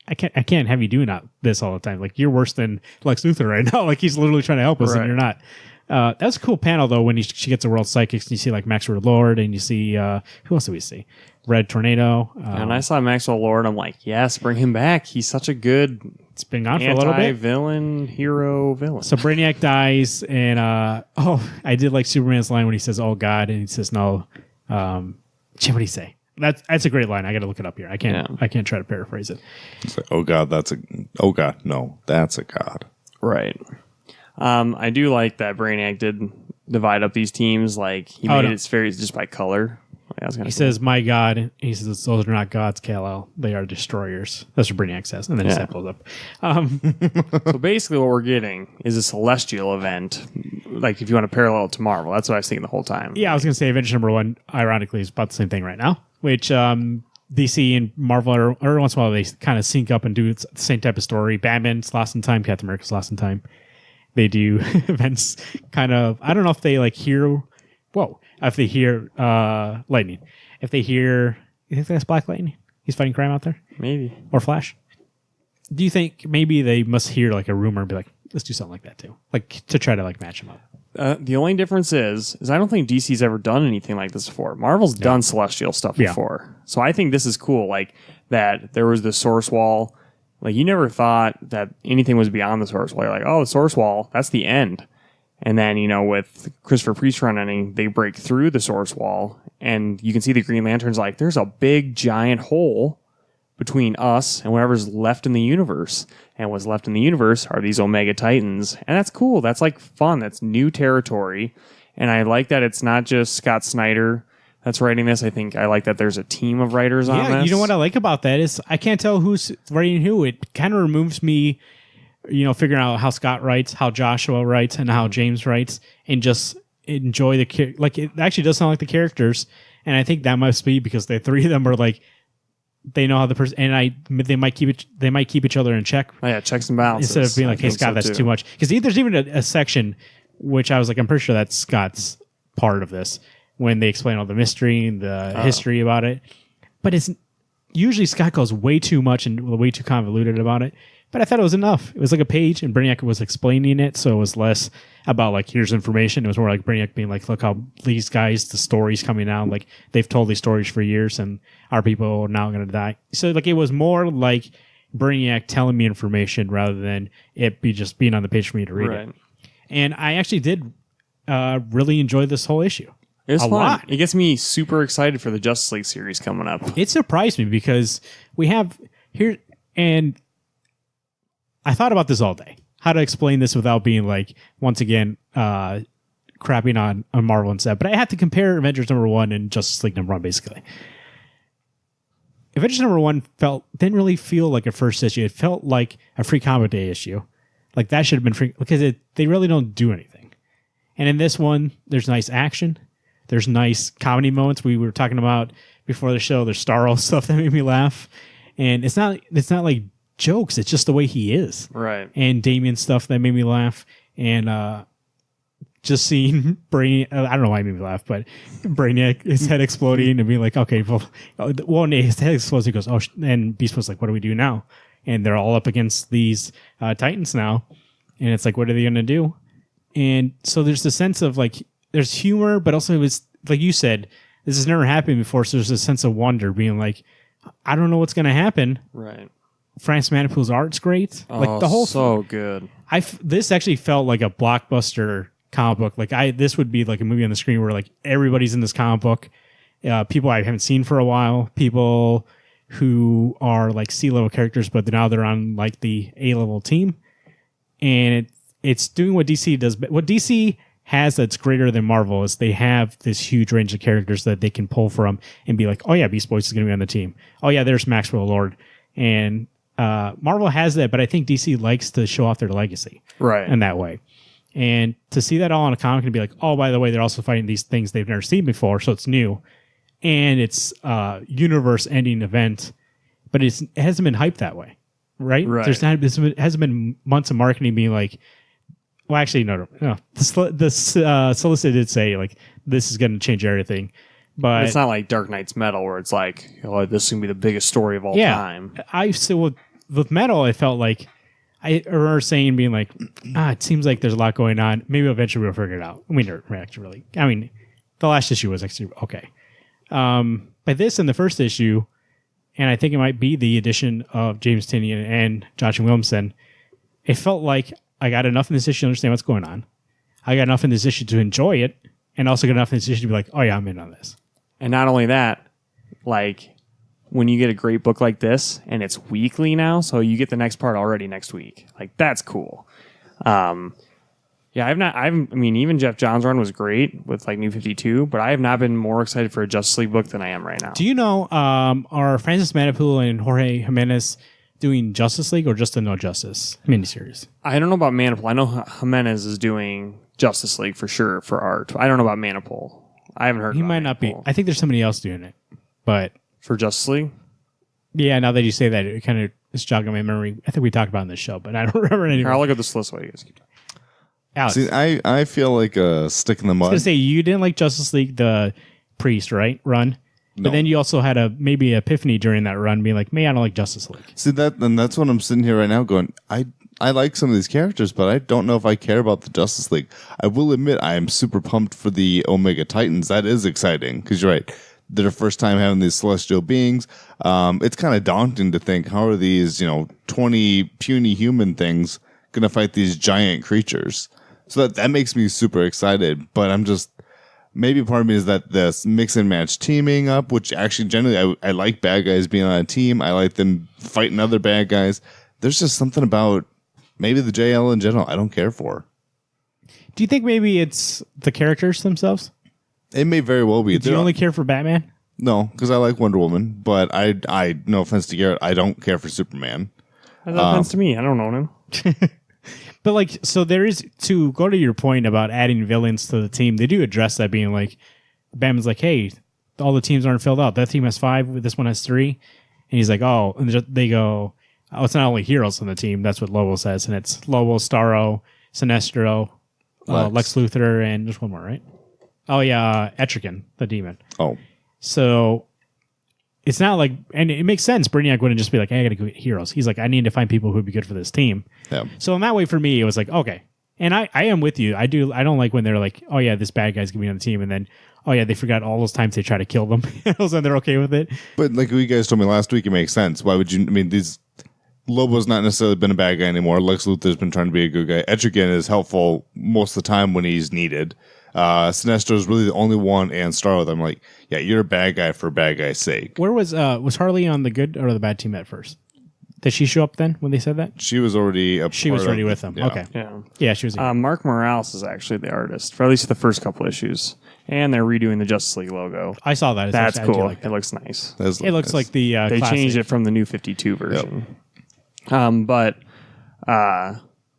Speaker 1: I can't have you doing this all the time. Like, you're worse than Lex Luthor right now. Like, he's literally trying to help us, and you're not." That was a cool panel though when she gets the world psychics and you see Maxwell Lord and you see who else do we see? Red Tornado.
Speaker 2: And I saw Maxwell Lord. I'm like, yes, bring him back. He's such a good.
Speaker 1: It's been gone for a little bit.
Speaker 2: Villain, hero, villain.
Speaker 1: So Brainiac dies, and I did like Superman's line when he says, "Oh God," and he says, "No." What did he say? That's a great line. I got to look it up here. I can't try to paraphrase it.
Speaker 3: It's like, "Oh God, no, that's a god."
Speaker 2: Right. I do like that Brainiac did divide up these teams. Like he made it fair just by color. He
Speaker 1: says, "My God." He says, "Those are not gods, Kal-El. They are destroyers." That's what Brainiac says, and then his head blows up.
Speaker 2: So basically, what we're getting is a celestial event. Like if you want to parallel it to Marvel, that's what I was thinking the whole time.
Speaker 1: Yeah, I was going to say Avengers #1. Ironically, is about the same thing right now. Which DC and Marvel are every once in a while they kind of sync up and do the same type of story. Batman's Lost in Time, Captain America's Lost in Time. They do events kind of. I don't know if they hear. If they hear lightning, if they hear, you think that's Black Lightning? He's fighting crime out there,
Speaker 2: maybe,
Speaker 1: or Flash. Do you think maybe they must hear a rumor and be like, let's do something like that too, to try to match them up?
Speaker 2: The only difference is I don't think DC's ever done anything like this before. Marvel's done celestial stuff before, so I think this is cool. That there was the Source Wall. You never thought that anything was beyond the Source Wall. You're like, oh, the Source Wall, that's the end. And then, with Christopher Priest running, they break through the Source Wall, and you can see the Green Lanterns there's a big, giant hole between us and whatever's left in the universe. And what's left in the universe are these Omega Titans. And that's cool. That's, fun. That's new territory. And I like that it's not just Scott Snyder that's writing this. I like that there's a team of writers on this.
Speaker 1: Yeah, you know what I like about that is I can't tell who's writing who. It kind of removes me, figuring out how Scott writes, how Joshua writes, and how James writes, and just enjoy the it actually does sound like the characters, and I think that must be because the 3 of them are they know how the person, and they might keep each other in check.
Speaker 2: Oh yeah, checks and balances
Speaker 1: instead of being hey Scott, that's too much. Because there's even a section which I was I'm pretty sure that's Scott's part of this. When they explain all the mystery and the history about it. But it's usually Scott goes way too much and way too convoluted about it. But I thought it was enough. It was a page and Brainiac was explaining it. So it was less about here's information. It was more Brainiac being look how these guys, the story's coming out. They've told these stories for years and our people are now going to die. So it was more Brainiac telling me information rather than it be just being on the page for me to read it. And I actually did really enjoy this whole issue.
Speaker 2: It's
Speaker 1: a
Speaker 2: fun.
Speaker 1: lot.
Speaker 2: It gets me super excited for the Justice League series coming up.
Speaker 1: It surprised me because we have here, and I thought about this all day. How to explain this without being like, once again, crapping on Marvel and stuff. But I had to compare Avengers #1 and Justice League #1, basically. Avengers #1 didn't really feel like a first issue. It felt like a Free Comic Day issue. Like that should have been free because they really don't do anything. And in this one, there's nice action. There's nice comedy moments. We were talking about before the show. There's Starro stuff that made me laugh, and it's not like jokes. It's just the way he is.
Speaker 2: Right.
Speaker 1: And Damien stuff that made me laugh, and just seeing Brainiac. I don't know why it made me laugh, but Brainiac, his head exploding and being like, okay, well, his head explodes. He goes, oh, and Beast was like, what do we do now? And they're all up against these Titans now, and it's like, what are they going to do? And so there's the sense of like, there's humor, but also it's like you said, this has never happened before. So there's a sense of wonder, being like, I don't know what's going to happen.
Speaker 2: Right.
Speaker 1: France Manipoul's art's great.
Speaker 2: Oh,
Speaker 1: like the whole
Speaker 2: so good.
Speaker 1: This actually felt like a blockbuster comic book. Like this would be like a movie on the screen where like everybody's in this comic book. People I haven't seen for a while. People who are like C-level characters, but now they're on like the A-level team. And it's doing what DC does. But what DC has that's greater than Marvel is they have this huge range of characters that they can pull from and be like, oh yeah, Beast Boys is going to be on the team. Oh yeah, there's Maxwell Lord. And Marvel has that, but I think DC likes to show off their legacy in that way. And to see that all in a comic and be like, oh, by the way, they're also fighting these things they've never seen before, so it's new. And it's a universe-ending event, but it hasn't been hyped that way, right? It hasn't been months of marketing being like, well, actually, no. The Solicit did say, like, this is going to change everything. But
Speaker 2: it's not like Dark Knight's Metal, where it's like, oh, this is going to be the biggest story of all time.
Speaker 1: I still, with Metal, I felt like, I remember saying, being like, it seems like there's a lot going on. Maybe eventually we'll figure it out. I mean, the last issue was actually okay. But this and the first issue, and I think it might be the addition of James Tynion and Joshua Williamson, it felt like I got enough in this issue to understand what's going on. I got enough in this issue to enjoy it, and also got enough in this issue to be like, oh yeah, I'm in on this.
Speaker 2: And not only that, like when you get a great book like this, and it's weekly now, so you get the next part already next week. Like that's cool. Even Jeff Johns' run was great with like New 52, but I have not been more excited for a Justice League book than I am right now.
Speaker 1: Do you know, are Francis Manipoul and Jorge Jimenez doing Justice League or just a No Justice miniseries?
Speaker 2: I don't know about Manipoul. I know Jimenez is doing Justice League for sure for art. I don't know about Manipoul. I haven't heard.
Speaker 1: He might not be. I think there's somebody else doing it, but
Speaker 2: for Justice League.
Speaker 1: Yeah, now that you say that, it kind of is jogging my memory. I think we talked about it in this show, but I don't remember it anymore.
Speaker 2: I'll look at this list while you guys keep talking.
Speaker 1: Alex.
Speaker 3: See, I feel like a stick in the mud.
Speaker 1: I was going to say, you didn't like Justice League, the Priest, right? Run. No. But then you also had maybe epiphany during that run, being like, "Man, I don't like Justice League."
Speaker 3: See that's what I'm sitting here right now going, I like some of these characters, but I don't know if I care about the Justice League. I will admit I am super pumped for the Omega Titans. That is exciting because you're right. They're the first time having these celestial beings. It's kind of daunting to think, how are these 20 puny human things going to fight these giant creatures? So that makes me super excited, but I'm just, maybe part of me is that this mix and match teaming up, which actually generally I like bad guys being on a team. I like them fighting other bad guys. There's just something about maybe the JL in general I don't care for.
Speaker 1: Do you think maybe it's the characters themselves?
Speaker 3: It may very well be.
Speaker 1: Do you only care for Batman?
Speaker 3: No, because I like Wonder Woman, but I no offense to Garrett, I don't care for Superman.
Speaker 2: No offense to me, I don't own him.
Speaker 1: But like, so there is, to go to your point about adding villains to the team, they do address that, being like, Batman's like, hey, all the teams aren't filled out. That team has 5, this one has 3. And he's like, oh, and they go, oh, it's not only heroes on the team. That's what Lobo says. And it's Lobo, Starro, Sinestro, Lex Luthor, and just one more, right? Oh, yeah, Etrigan, the demon.
Speaker 3: Oh.
Speaker 1: So it's not like, and it makes sense. Brainiac wouldn't just be like, hey, I got to go get heroes. He's like, I need to find people who would be good for this team.
Speaker 3: Yeah.
Speaker 1: So in that way, for me, it was like, okay. And I am with you. I don't like when they're like, oh, yeah, this bad guy's going to be on the team. And then, oh, yeah, they forgot all those times they try to kill them. And they're okay with it.
Speaker 3: But like you guys told me last week, it makes sense. Why would you, Lobo's not necessarily been a bad guy anymore. Lex Luthor's been trying to be a good guy. Etrigan is helpful most of the time when he's needed. Sinestro is really the only one, and Starro. I'm like, yeah, you're a bad guy for a bad guy's sake.
Speaker 1: Where was Harley on the good or the bad team at first? Did she show up then when they said that?
Speaker 3: She was already
Speaker 1: with them.
Speaker 3: Yeah.
Speaker 1: Okay.
Speaker 2: Yeah,
Speaker 1: she was.
Speaker 2: Mark Morales is actually the artist for at least the first couple issues, and they're redoing the Justice League logo.
Speaker 1: I saw that.
Speaker 2: That's cool.
Speaker 1: Like that.
Speaker 2: It looks nice.
Speaker 1: It looks like the
Speaker 2: they
Speaker 1: classic.
Speaker 2: changed it from the new 52 version.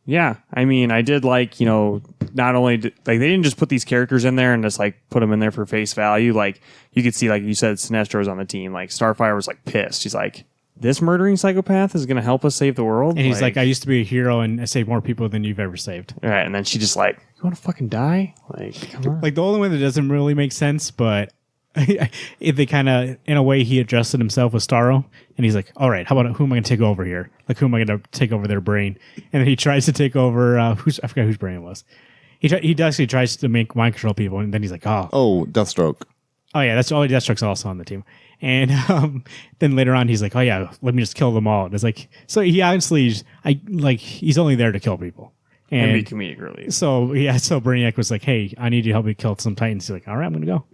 Speaker 2: Yeah, I mean, I did like, not only they didn't just put these characters in there and just like put them in there for face value. Like you could see, like you said, Sinestro was on the team. Like Starfire was like pissed. She's like, this murdering psychopath is going to help us save the world.
Speaker 1: And he's like, I used to be a hero and I saved more people than you've ever saved.
Speaker 2: All right, and then she just like, you want to fucking die? Like, come on.
Speaker 1: Like the only one that doesn't really make sense, but they kind of, in a way, he adjusted himself with Starro, and he's like, all right, how about who am I going to take over here? Like, who am I going to take over their brain? And then he tries to take over, I forgot whose brain it was. He actually tries to make mind control people, and then he's like,
Speaker 3: oh, Deathstroke.
Speaker 1: Oh, yeah, that's all. Deathstroke's also on the team. And then later on, he's like, oh, yeah, let me just kill them all. And it's like, so he honestly, he's only there to kill people.
Speaker 2: And be comedic relief.
Speaker 1: So Brainiac was like, hey, I need you to help me kill some Titans. He's like, all right, I'm going to go.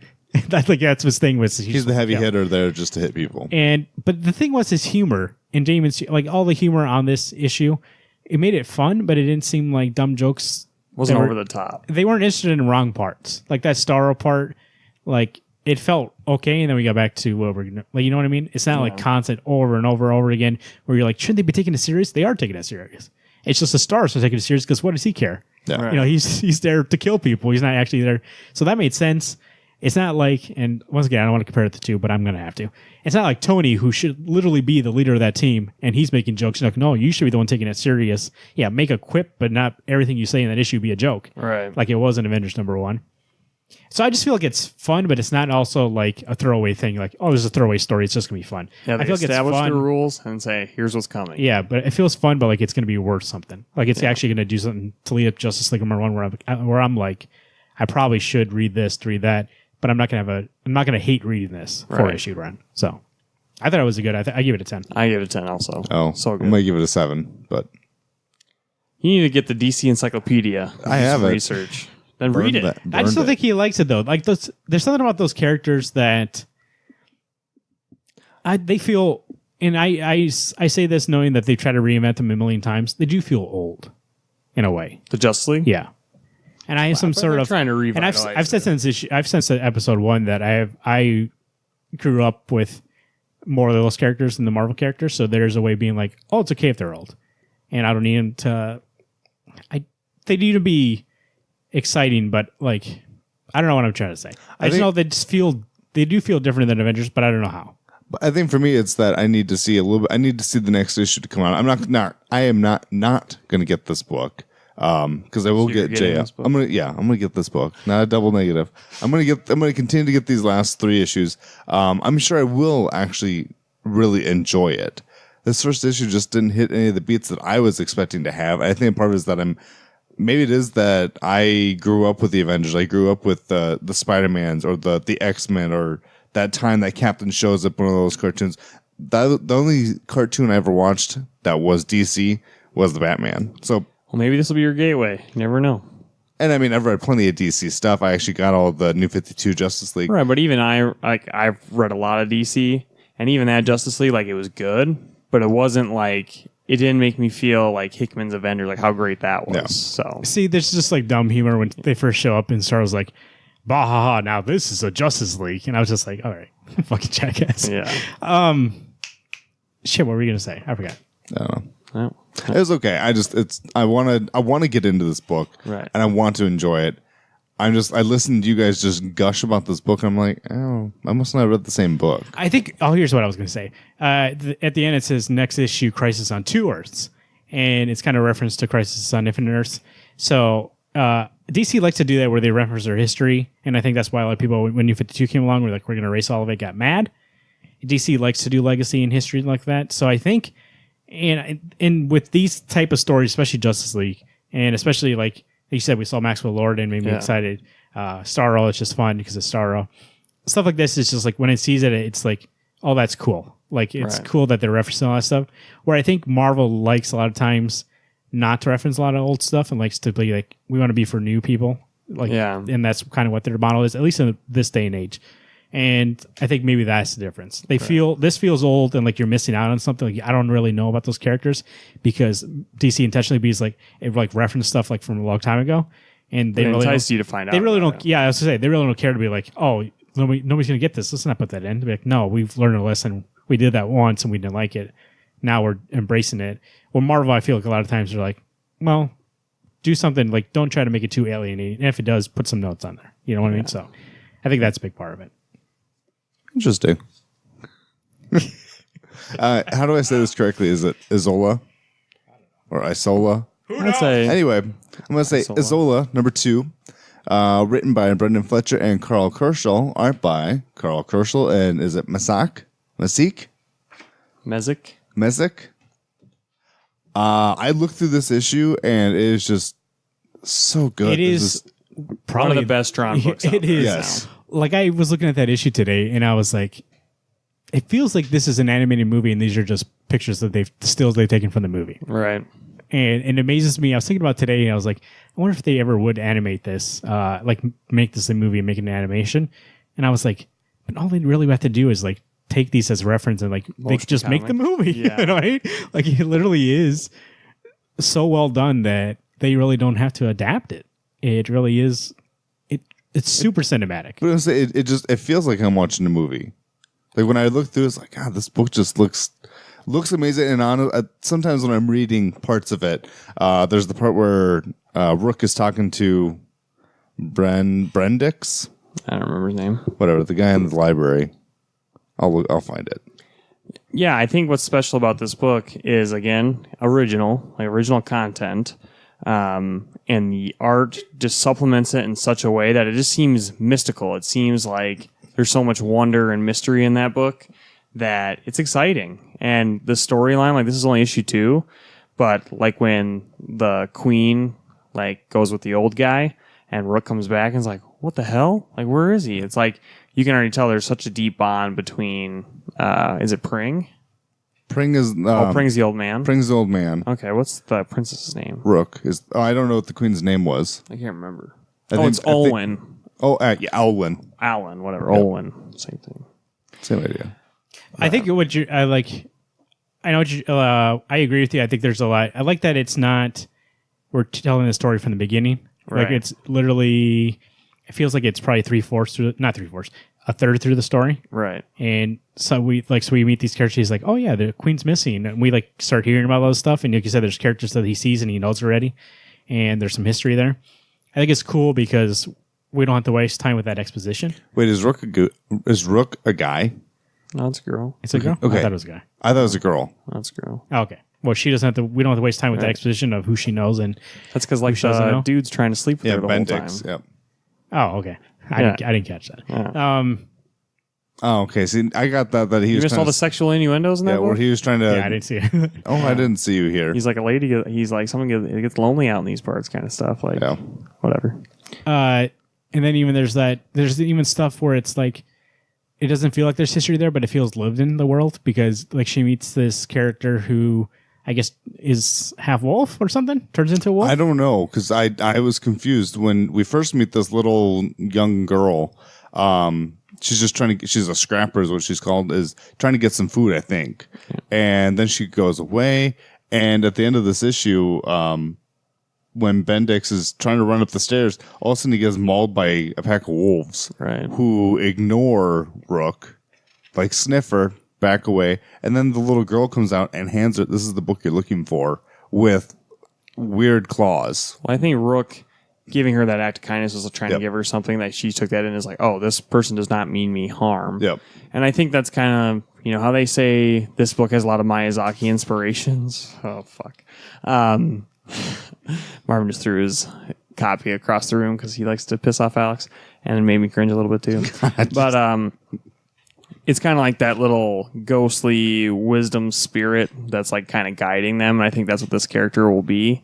Speaker 1: That's his thing.
Speaker 3: He's the heavy hitter there just to hit people.
Speaker 1: But the thing was his humor and Damon's, like all the humor on this issue, it made it fun, but it didn't seem like dumb jokes.
Speaker 2: Wasn't over the top.
Speaker 1: They weren't interested in wrong parts. Like that Starro part, like it felt okay, and then we got back to what we're gonna, like, you know what I mean? It's not like constant over and over and over again where you're like, shouldn't they be taking it serious? They are taking it serious. It's just the stars are taking it serious because what does he care?
Speaker 3: Yeah.
Speaker 2: Right.
Speaker 1: He's there to kill people. He's not actually there. So that made sense. It's not like, and once again, I don't want to compare it to two, but I'm going to have to. It's not like Tony, who should literally be the leader of that team, and he's making jokes. Like, no, you should be the one taking it serious. Yeah, make a quip, but not everything you say in that issue be a joke.
Speaker 2: Right.
Speaker 1: Like it was in Avengers #1. So I just feel like it's fun, but it's not also like a throwaway thing. Like, oh, there's a throwaway story. It's just going to be fun.
Speaker 2: Yeah, they
Speaker 1: I feel like
Speaker 2: establish
Speaker 1: it's fun.
Speaker 2: the rules and say, here's what's coming.
Speaker 1: Yeah, but it feels fun, but like it's going to be worth something. Like it's actually going to do something to lead up Justice League #1 where I'm like, I probably should read this, read that. But I'm not gonna hate reading this 4-issue run. So I thought it was a good. I give it a 10.
Speaker 2: I give it a 10 also.
Speaker 3: Oh,
Speaker 2: so good.
Speaker 3: I'm gonna give it a 7. But
Speaker 2: you need to get the DC Encyclopedia.
Speaker 3: I have it.
Speaker 2: Research. Then read it.
Speaker 1: I just don't think he likes it though. Like there's something about those characters that they feel, and I say this knowing that they've tried to reinvent them a million times. They do feel old, in a way.
Speaker 2: The Justice League.
Speaker 1: Yeah. And I have some sort of
Speaker 2: trying to
Speaker 1: and
Speaker 2: revitalize.
Speaker 1: I've said since episode 1 that I grew up with more of those characters than the Marvel characters, so there's a way of being like, oh, it's okay if they're old, and I don't need them to. They need to be exciting, but like I don't know what I'm trying to say. I just know they do feel different than Avengers, but I don't know how.
Speaker 3: But I think for me, it's that I need to see a little bit. I need to see the next issue to come out. I am not going to get this book. Because I will get JL. I'm gonna get this book. Not a double negative. I'm gonna continue to get these last 3 issues. I'm sure I will actually really enjoy it. This first issue just didn't hit any of the beats that I was expecting to have. I think part of it is that maybe it is that I grew up with the Avengers. I grew up with the Spider-Mans or the X-Men, or that time that Captain shows up in one of those cartoons. The only cartoon I ever watched that was DC was the Batman. So.
Speaker 2: Well, maybe this will be your gateway. You never know.
Speaker 3: And I mean, I've read plenty of DC stuff. I actually got all the New 52 Justice League.
Speaker 2: Right, but even I've read a lot of DC, and even that Justice League, like, it was good, but it wasn't like, it didn't make me feel like Hickman's Avengers, like how great that was.
Speaker 3: No.
Speaker 2: So
Speaker 1: see, there's just like dumb humor when they first show up, and Star's like, bah ha ha, now this is a Justice League, and I was just like, all right, fucking jackass.
Speaker 2: Yeah.
Speaker 1: Shit, what were you gonna say? I forgot.
Speaker 3: I don't know.
Speaker 2: Oh.
Speaker 3: It was okay. I want to get into this book,
Speaker 2: right?
Speaker 3: And I want to enjoy it. I listened to you guys just gush about this book, and I'm like, oh, I must not have read the same book.
Speaker 1: I think. Oh, here's what I was going to say. At the end, it says next issue, Crisis on 2 Earths, and it's kind of reference to Crisis on Infinite Earths. So DC likes to do that where they reference their history, and I think that's why a lot of people, when New 52 came along, were like, we're going to erase all of it, got mad. DC likes to do legacy and history like that. So I think. And with these type of stories, especially Justice League, and especially like you said, we saw Maxwell Lord and made me excited. Starro, it's just fun because it's Starro. Stuff like this is just like when it sees it, it's like, oh, that's cool. Like, it's
Speaker 2: Right.
Speaker 1: cool that they're referencing all that stuff. Where I think Marvel likes a lot of times not to reference a lot of old stuff and likes to be like, we want to be for new people. Like,
Speaker 2: Yeah.
Speaker 1: and that's kind of what their model is, at least in this day and age. And I think maybe that's the difference. They feel this feels old and like you're missing out on something. Like, I don't really know about those characters because DC intentionally bees like it like reference stuff like from a long time ago, and they
Speaker 2: It
Speaker 1: really
Speaker 2: entices you to find out.
Speaker 1: they really
Speaker 2: about
Speaker 1: don't.
Speaker 2: it.
Speaker 1: Yeah, I was to say they really don't care to be like, oh, nobody's gonna get this. Let's not put that in. To be like, no, we've learned a lesson. We did that once and we didn't like it. Now we're embracing it. Well, Marvel, I feel like a lot of times they're like, well, do something like don't try to make it too alienating. And if it does, put some notes on there. You know what I mean? So I think that's a big part of it.
Speaker 3: Interesting. How do I say this correctly? Is it Isola or Isola?
Speaker 2: I'd say
Speaker 3: Anyway, I'm going to say
Speaker 2: Isola.
Speaker 3: Isola, number 2, written by Brendan Fletcher and Carl Kerschel, art by Carl Kerschel, and is it Masik?
Speaker 2: Mezek.
Speaker 3: I looked through this issue, and it is just so good.
Speaker 1: It is probably
Speaker 2: One of the best drawn books.
Speaker 1: It
Speaker 2: out there
Speaker 1: is.
Speaker 3: Yes.
Speaker 1: Like I was looking at that issue today, and I was like, it feels like this is an animated movie, and these are just pictures that stills they've taken from the movie.
Speaker 2: Right.
Speaker 1: And it amazes me. I was thinking about today, and I was like, I wonder if they ever would animate this, like make this a movie and make it an animation. And I was like, but all they really have to do is like take these as reference and like they could just make the movie.
Speaker 2: Yeah.
Speaker 1: You know, right? Like it literally is so well done that they really don't have to adapt it. It really is. It's super cinematic.
Speaker 3: But I was saying, it feels like I'm watching a movie. Like when I look through, it's like, God, this book just looks amazing. And sometimes when I'm reading parts of it, there's the part where Rook is talking to Brendix,
Speaker 2: I don't remember his name.
Speaker 3: whatever, the guy in the library. I'll find it.
Speaker 2: Yeah, I think what's special about this book is, again, original content. And the art just supplements it in such a way that it just seems mystical. It seems like there's so much wonder and mystery in that book that it's exciting. And the storyline, like this is only issue 2, but like when the queen like goes with the old guy and Rook comes back and is like, what the hell? Like, where is he? It's like, you can already tell there's such a deep bond between, is it Pring?
Speaker 3: Pring is
Speaker 2: Pring's the old man.
Speaker 3: Pring's the old man.
Speaker 2: Okay, what's the princess's name?
Speaker 3: Rook is. I don't know what the queen's name was.
Speaker 2: I can't remember.
Speaker 3: It's
Speaker 2: Olwen.
Speaker 3: Olwen.
Speaker 2: Alan, whatever. Olwen. Same thing.
Speaker 3: Same idea.
Speaker 1: I think what you I like. I know what you. I agree with you. I think there's a lot. I like that it's not. We're telling the story from the beginning. Like
Speaker 2: Right.
Speaker 1: it's literally. It feels like it's probably 3/4 through. Not 3/4. A third through the story.
Speaker 2: Right.
Speaker 1: And so we meet these characters. He's like, oh yeah, the queen's missing, and we like start hearing about all this stuff. And like you said, there's characters that he sees and he knows already, and there's some history there. I think it's cool because we don't have to waste time with that exposition.
Speaker 3: Wait, is Rook a guy?
Speaker 2: No, it's a girl.
Speaker 1: It's a girl.
Speaker 3: Okay.
Speaker 1: I thought it was a guy.
Speaker 3: I thought it was a girl.
Speaker 2: That's a girl.
Speaker 1: Oh, okay. Well, she doesn't have to. We don't have to waste time with the
Speaker 2: Right.
Speaker 1: exposition of who she knows and.
Speaker 2: That's because like
Speaker 1: Who doesn't know?
Speaker 2: the dude's trying to sleep with
Speaker 3: Yeah,
Speaker 2: her the whole time.
Speaker 3: Bendix. Yep.
Speaker 1: Oh, okay. I
Speaker 2: Yeah.
Speaker 1: didn't catch that.
Speaker 2: Yeah.
Speaker 3: Oh, okay. See, I got that he
Speaker 2: You
Speaker 3: was
Speaker 2: missed
Speaker 3: trying
Speaker 2: all the
Speaker 3: to,
Speaker 2: sexual innuendos in that
Speaker 3: where
Speaker 2: book?
Speaker 3: he was trying to.
Speaker 1: Yeah, I didn't see it.
Speaker 3: Oh, I didn't see you here.
Speaker 2: He's like a lady. He's like someone gets lonely out in these parts, kind of stuff. Like
Speaker 3: Yeah.
Speaker 2: whatever.
Speaker 1: And then even there's even stuff where it's like it doesn't feel like there's history there, but it feels lived in the world because like she meets this character who I guess is half wolf or something, turns into a wolf.
Speaker 3: I don't know because I was confused when we first meet this little young girl. She's just she's a scrapper is what she's called, is trying to get some food, I think. And then she goes away. And at the end of this issue, when Bendix is trying to run up the stairs, all of a sudden he gets mauled by a pack of wolves
Speaker 2: Right.
Speaker 3: who ignore Rook, like Sniffer, back away. And then the little girl comes out and hands her, this is the book you're looking for, with weird claws.
Speaker 2: Well, I think Rook giving her that act of kindness was trying
Speaker 3: Yep.
Speaker 2: to give her something that she took that in as like, oh, this person does not mean me harm.
Speaker 3: Yep.
Speaker 2: And I think that's kind of, how they say this book has a lot of Miyazaki inspirations. Oh, fuck. Marvin just threw his copy across the room because he likes to piss off Alex, and it made me cringe a little bit too. But it's kind of like that little ghostly wisdom spirit that's like kind of guiding them. And I think that's what this character will be.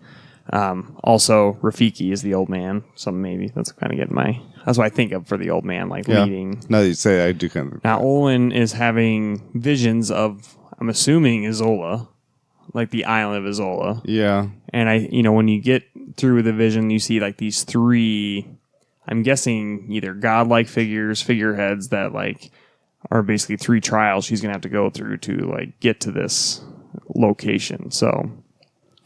Speaker 2: Also, Rafiki is the old man, so maybe that's kind of getting my That's what I think of for the old man, like
Speaker 3: Yeah.
Speaker 2: leading.
Speaker 3: Now that you say it, I do kind of.
Speaker 2: Now Olin is having visions of, I'm assuming, Isola, like the island of Isola.
Speaker 3: Yeah.
Speaker 2: And when you get through the vision, you see like these three, I'm guessing either godlike figureheads that like are basically three trials she's gonna have to go through to like get to this location. So,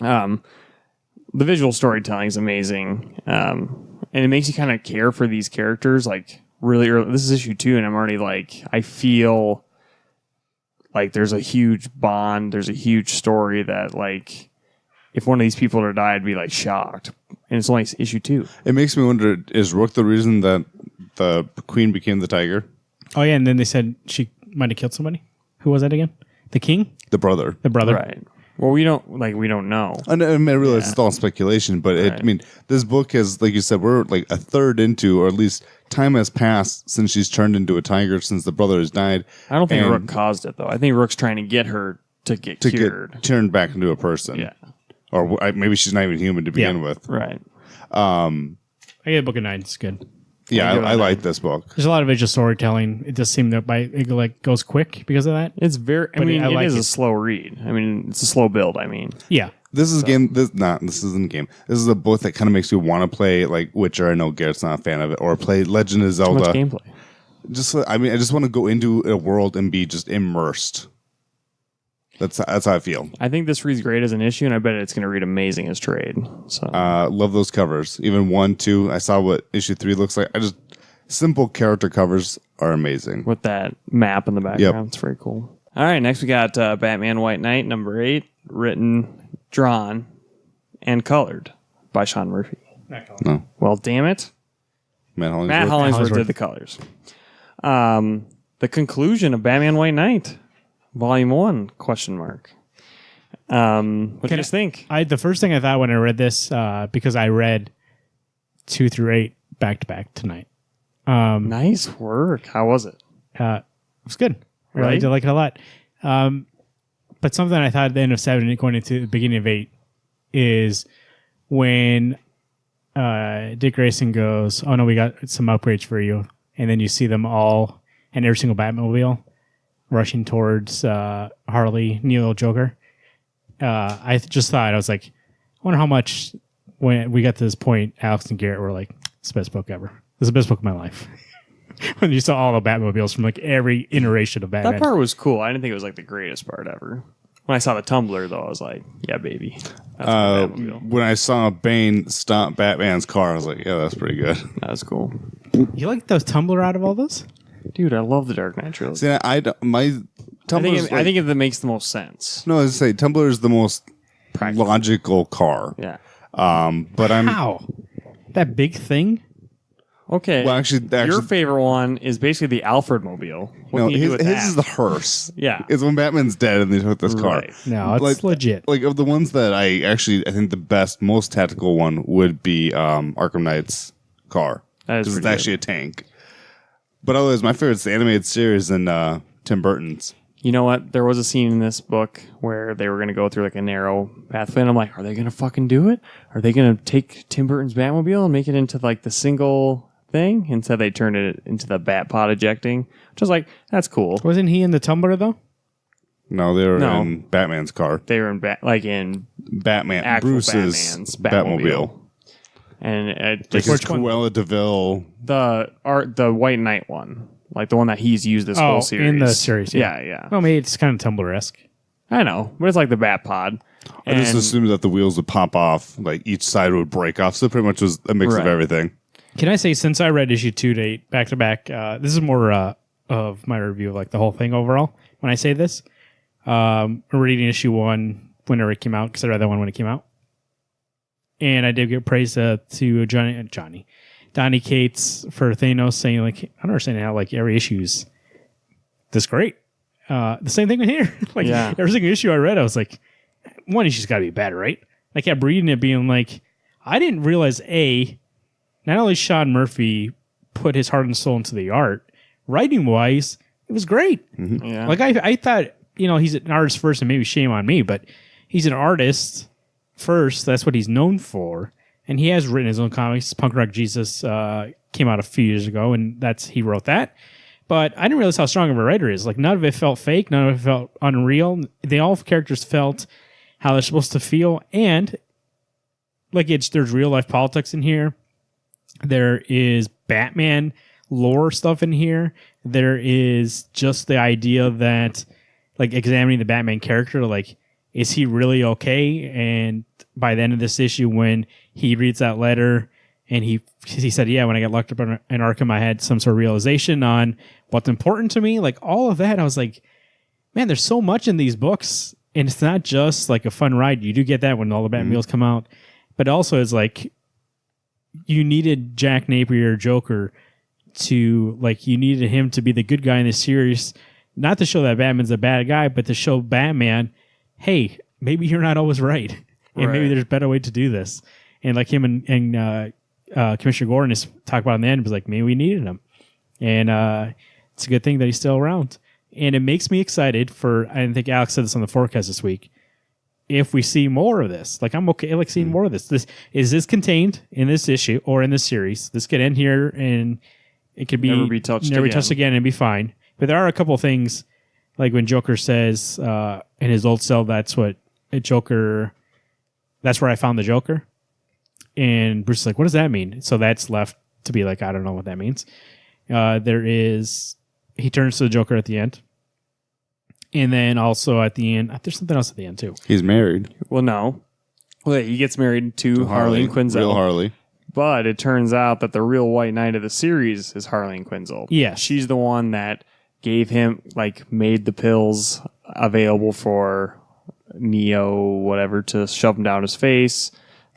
Speaker 2: the visual storytelling is amazing, and it makes you kind of care for these characters like really early. This is issue 2, and I'm already like, I feel like there's a huge bond, there's a huge story that like if one of these people were to die, I'd be like shocked. And it's only issue 2.
Speaker 3: It makes me wonder: is Rook the reason that the queen became the tiger?
Speaker 1: Oh yeah, and then they said she might have killed somebody. Who was that again? The king?
Speaker 3: The brother.
Speaker 1: The brother.
Speaker 2: Right. Well, we don't know.
Speaker 3: I realize it's all speculation, but
Speaker 2: Right.
Speaker 3: this book has, like you said, we're like a third into, or at least time has passed since she's turned into a tiger, since the brother has died.
Speaker 2: I don't think
Speaker 3: And
Speaker 2: Rook caused it though. I think Rook's trying to get her to get cured.
Speaker 3: get turned back into a person.
Speaker 2: Yeah.
Speaker 3: Or maybe she's not even human to begin
Speaker 1: Yeah.
Speaker 3: with.
Speaker 2: Right.
Speaker 1: I get Book of 9. It's good.
Speaker 3: Yeah,
Speaker 2: Yeah,
Speaker 3: I like this book.
Speaker 1: There's a lot of visual storytelling. It just seemed that it like goes quick because of that.
Speaker 2: It's very.
Speaker 1: But I
Speaker 2: it
Speaker 1: like
Speaker 2: is
Speaker 1: it.
Speaker 2: a slow read. I mean, it's a slow build. I mean,
Speaker 1: Yeah.
Speaker 3: This is game. This isn't a game. This is a book that kind of makes you want to play like Witcher. I know Garrett's not a fan of it, or play Legend of
Speaker 2: too
Speaker 3: Zelda.
Speaker 2: much gameplay.
Speaker 3: I just want to go into a world and be just immersed. That's how I feel.
Speaker 2: I think this reads great as an issue, and I bet it's going to read amazing as trade. So
Speaker 3: Love those covers. Even 1, 2. I saw what issue 3 looks like. Simple character covers are amazing.
Speaker 2: with that map in the background, it's very cool. All right, next we got Batman White Knight number 8, written, drawn, and colored by Sean Murphy.
Speaker 3: No,
Speaker 2: Well, damn it.
Speaker 3: Matt Hollingsworth.
Speaker 2: Matt Hollingsworth
Speaker 1: Hollingsworth.
Speaker 2: did the colors. The conclusion of Batman White Knight, Volume 1, question mark. What do you guys think?
Speaker 1: The first thing I thought when I read this, because I read 2 through 8 back to back tonight.
Speaker 2: Nice work. How was it?
Speaker 1: It was good. I really
Speaker 2: Right?
Speaker 1: did like it a lot. But something I thought at the end of 7 and going into the beginning of 8 is when Dick Grayson goes, "Oh no, we got some upgrades for you," and then you see them all and every single Batmobile rushing towards Harley, Neo, Joker. I just thought, I was like, I wonder how much when we got to this point, Alex and Garrett were like, "It's the best book ever. This is the best book of my life." When you saw all the Batmobiles from like every iteration of Batman.
Speaker 2: That part was cool. I didn't think it was like the greatest part ever. When I saw the Tumblr, though, I was like, yeah, baby. That's my Batmobile.
Speaker 3: When I saw Bane stop Batman's car, I was like, yeah, that's pretty good.
Speaker 2: That was cool.
Speaker 1: You like the Tumblr out of all those?
Speaker 2: Dude, I love the Dark Knight trilogy.
Speaker 3: See, I
Speaker 2: think it makes the most sense.
Speaker 3: No, I was say Tumblr is the most logical car.
Speaker 2: Yeah.
Speaker 3: But I'm
Speaker 1: How? That big thing?
Speaker 2: Okay.
Speaker 3: well, actually,
Speaker 2: Your favorite one is basically the Alfred Mobile. What
Speaker 3: no,
Speaker 2: can you do with
Speaker 3: his
Speaker 2: that?
Speaker 3: is the hearse.
Speaker 2: Yeah.
Speaker 3: It's when Batman's dead and they took this car.
Speaker 2: Right.
Speaker 1: No, it's
Speaker 3: Like-
Speaker 1: legit.
Speaker 3: Like of the ones that I think the best, most tactical one would be Arkham Knight's car.
Speaker 2: That is
Speaker 3: Because it's
Speaker 2: pretty
Speaker 3: actually a tank. But otherwise, my favorite is the animated series and Tim Burton's.
Speaker 2: You know what? There was a scene in this book where they were going to go through like a narrow pathway, and I'm like, are they going to fucking do it? Are they going to take Tim Burton's Batmobile and make it into like the single thing? Instead, they turned it into the bat pod ejecting, which was like, that's cool.
Speaker 1: Wasn't he in the Tumblr though?
Speaker 3: No, they were
Speaker 2: No.
Speaker 3: in Batman's car.
Speaker 2: They were in in
Speaker 3: Batman.
Speaker 2: actual
Speaker 3: Bruce's
Speaker 2: Batman's
Speaker 3: Batmobile.
Speaker 2: and
Speaker 3: Like
Speaker 2: just
Speaker 3: his
Speaker 1: Which one?
Speaker 3: Cruella DeVille.
Speaker 2: the White Knight one, like the one that he's used this whole series.
Speaker 1: in the series. Yeah.
Speaker 2: yeah.
Speaker 1: Well, maybe it's kind of Tumblr-esque.
Speaker 2: I know, but it's like the bat pod.
Speaker 3: I just
Speaker 2: And-
Speaker 3: assumed that the wheels would pop off, like each side would break off. So it pretty much was a mix of
Speaker 2: Right.
Speaker 3: everything.
Speaker 1: Can I say, since I read issue 2 to 8 back to back, this is more of my review of like the whole thing overall. When I say this, I'm reading issue 1 whenever it came out because I read that one when it came out, and I did get praise to Donnie Cates for Thanos saying like, I don't understand how like every issue's this great. The same thing with here. Like
Speaker 2: Yeah.
Speaker 1: every single issue I read, I was like, one issue's got to be bad, right? I kept reading it, being like, I didn't realize not only Sean Murphy put his heart and soul into the art, writing wise, it was great.
Speaker 2: Yeah.
Speaker 1: Like I thought, he's an artist first, and maybe shame on me, but he's an artist first. That's what he's known for, and he has written his own comics, Punk Rock Jesus, came out a few years ago, and he wrote that. But I didn't realize how strong of a writer he is. Like, none of it felt fake. None of it felt unreal. All characters felt how they're supposed to feel. And, like, there's real-life politics in here. There is Batman lore stuff in here. There is just the idea that, like, examining the Batman character, like, is he really okay? And by the end of this issue, when he reads that letter and he said, yeah, when I got locked up in Arkham, I had some sort of realization on what's important to me. Like, all of that, I was like, man, there's so much in these books. And it's not just like a fun ride. You do get that when all the Batmobiles come out. But also it's like, you needed Jack Napier, Joker, to, like, you needed him to be the good guy in this series, not to show that Batman's a bad guy, but to show Batman, hey, maybe you're not always right, and maybe there's a better way to do this. And like him and Commissioner Gordon is talk about in the end, was like, maybe we needed him, and it's a good thing that he's still around. And it makes me excited for, I think Alex said this on the forecast this week, if we see more of this. Like, I'm okay like seeing more of this. Is this contained in this issue or in this series? This could end here and it could be never be touched again and be fine. But there are a couple of things, like when Joker says in his old cell, that's where I found the Joker. And Bruce is like, what does that mean? So that's left to be like, I don't know what that means. He turns to the Joker at the end. And then also at the end, there's something else at the end too.
Speaker 4: He's married.
Speaker 2: Well, no. Well, he gets married to Harley Quinzel.
Speaker 4: Real Harley.
Speaker 2: But it turns out that the real White Knight of the series is Harley Quinzel.
Speaker 1: Yeah.
Speaker 2: She's the one that gave him, like, made the pills available for Neo, whatever, to shove them down his face.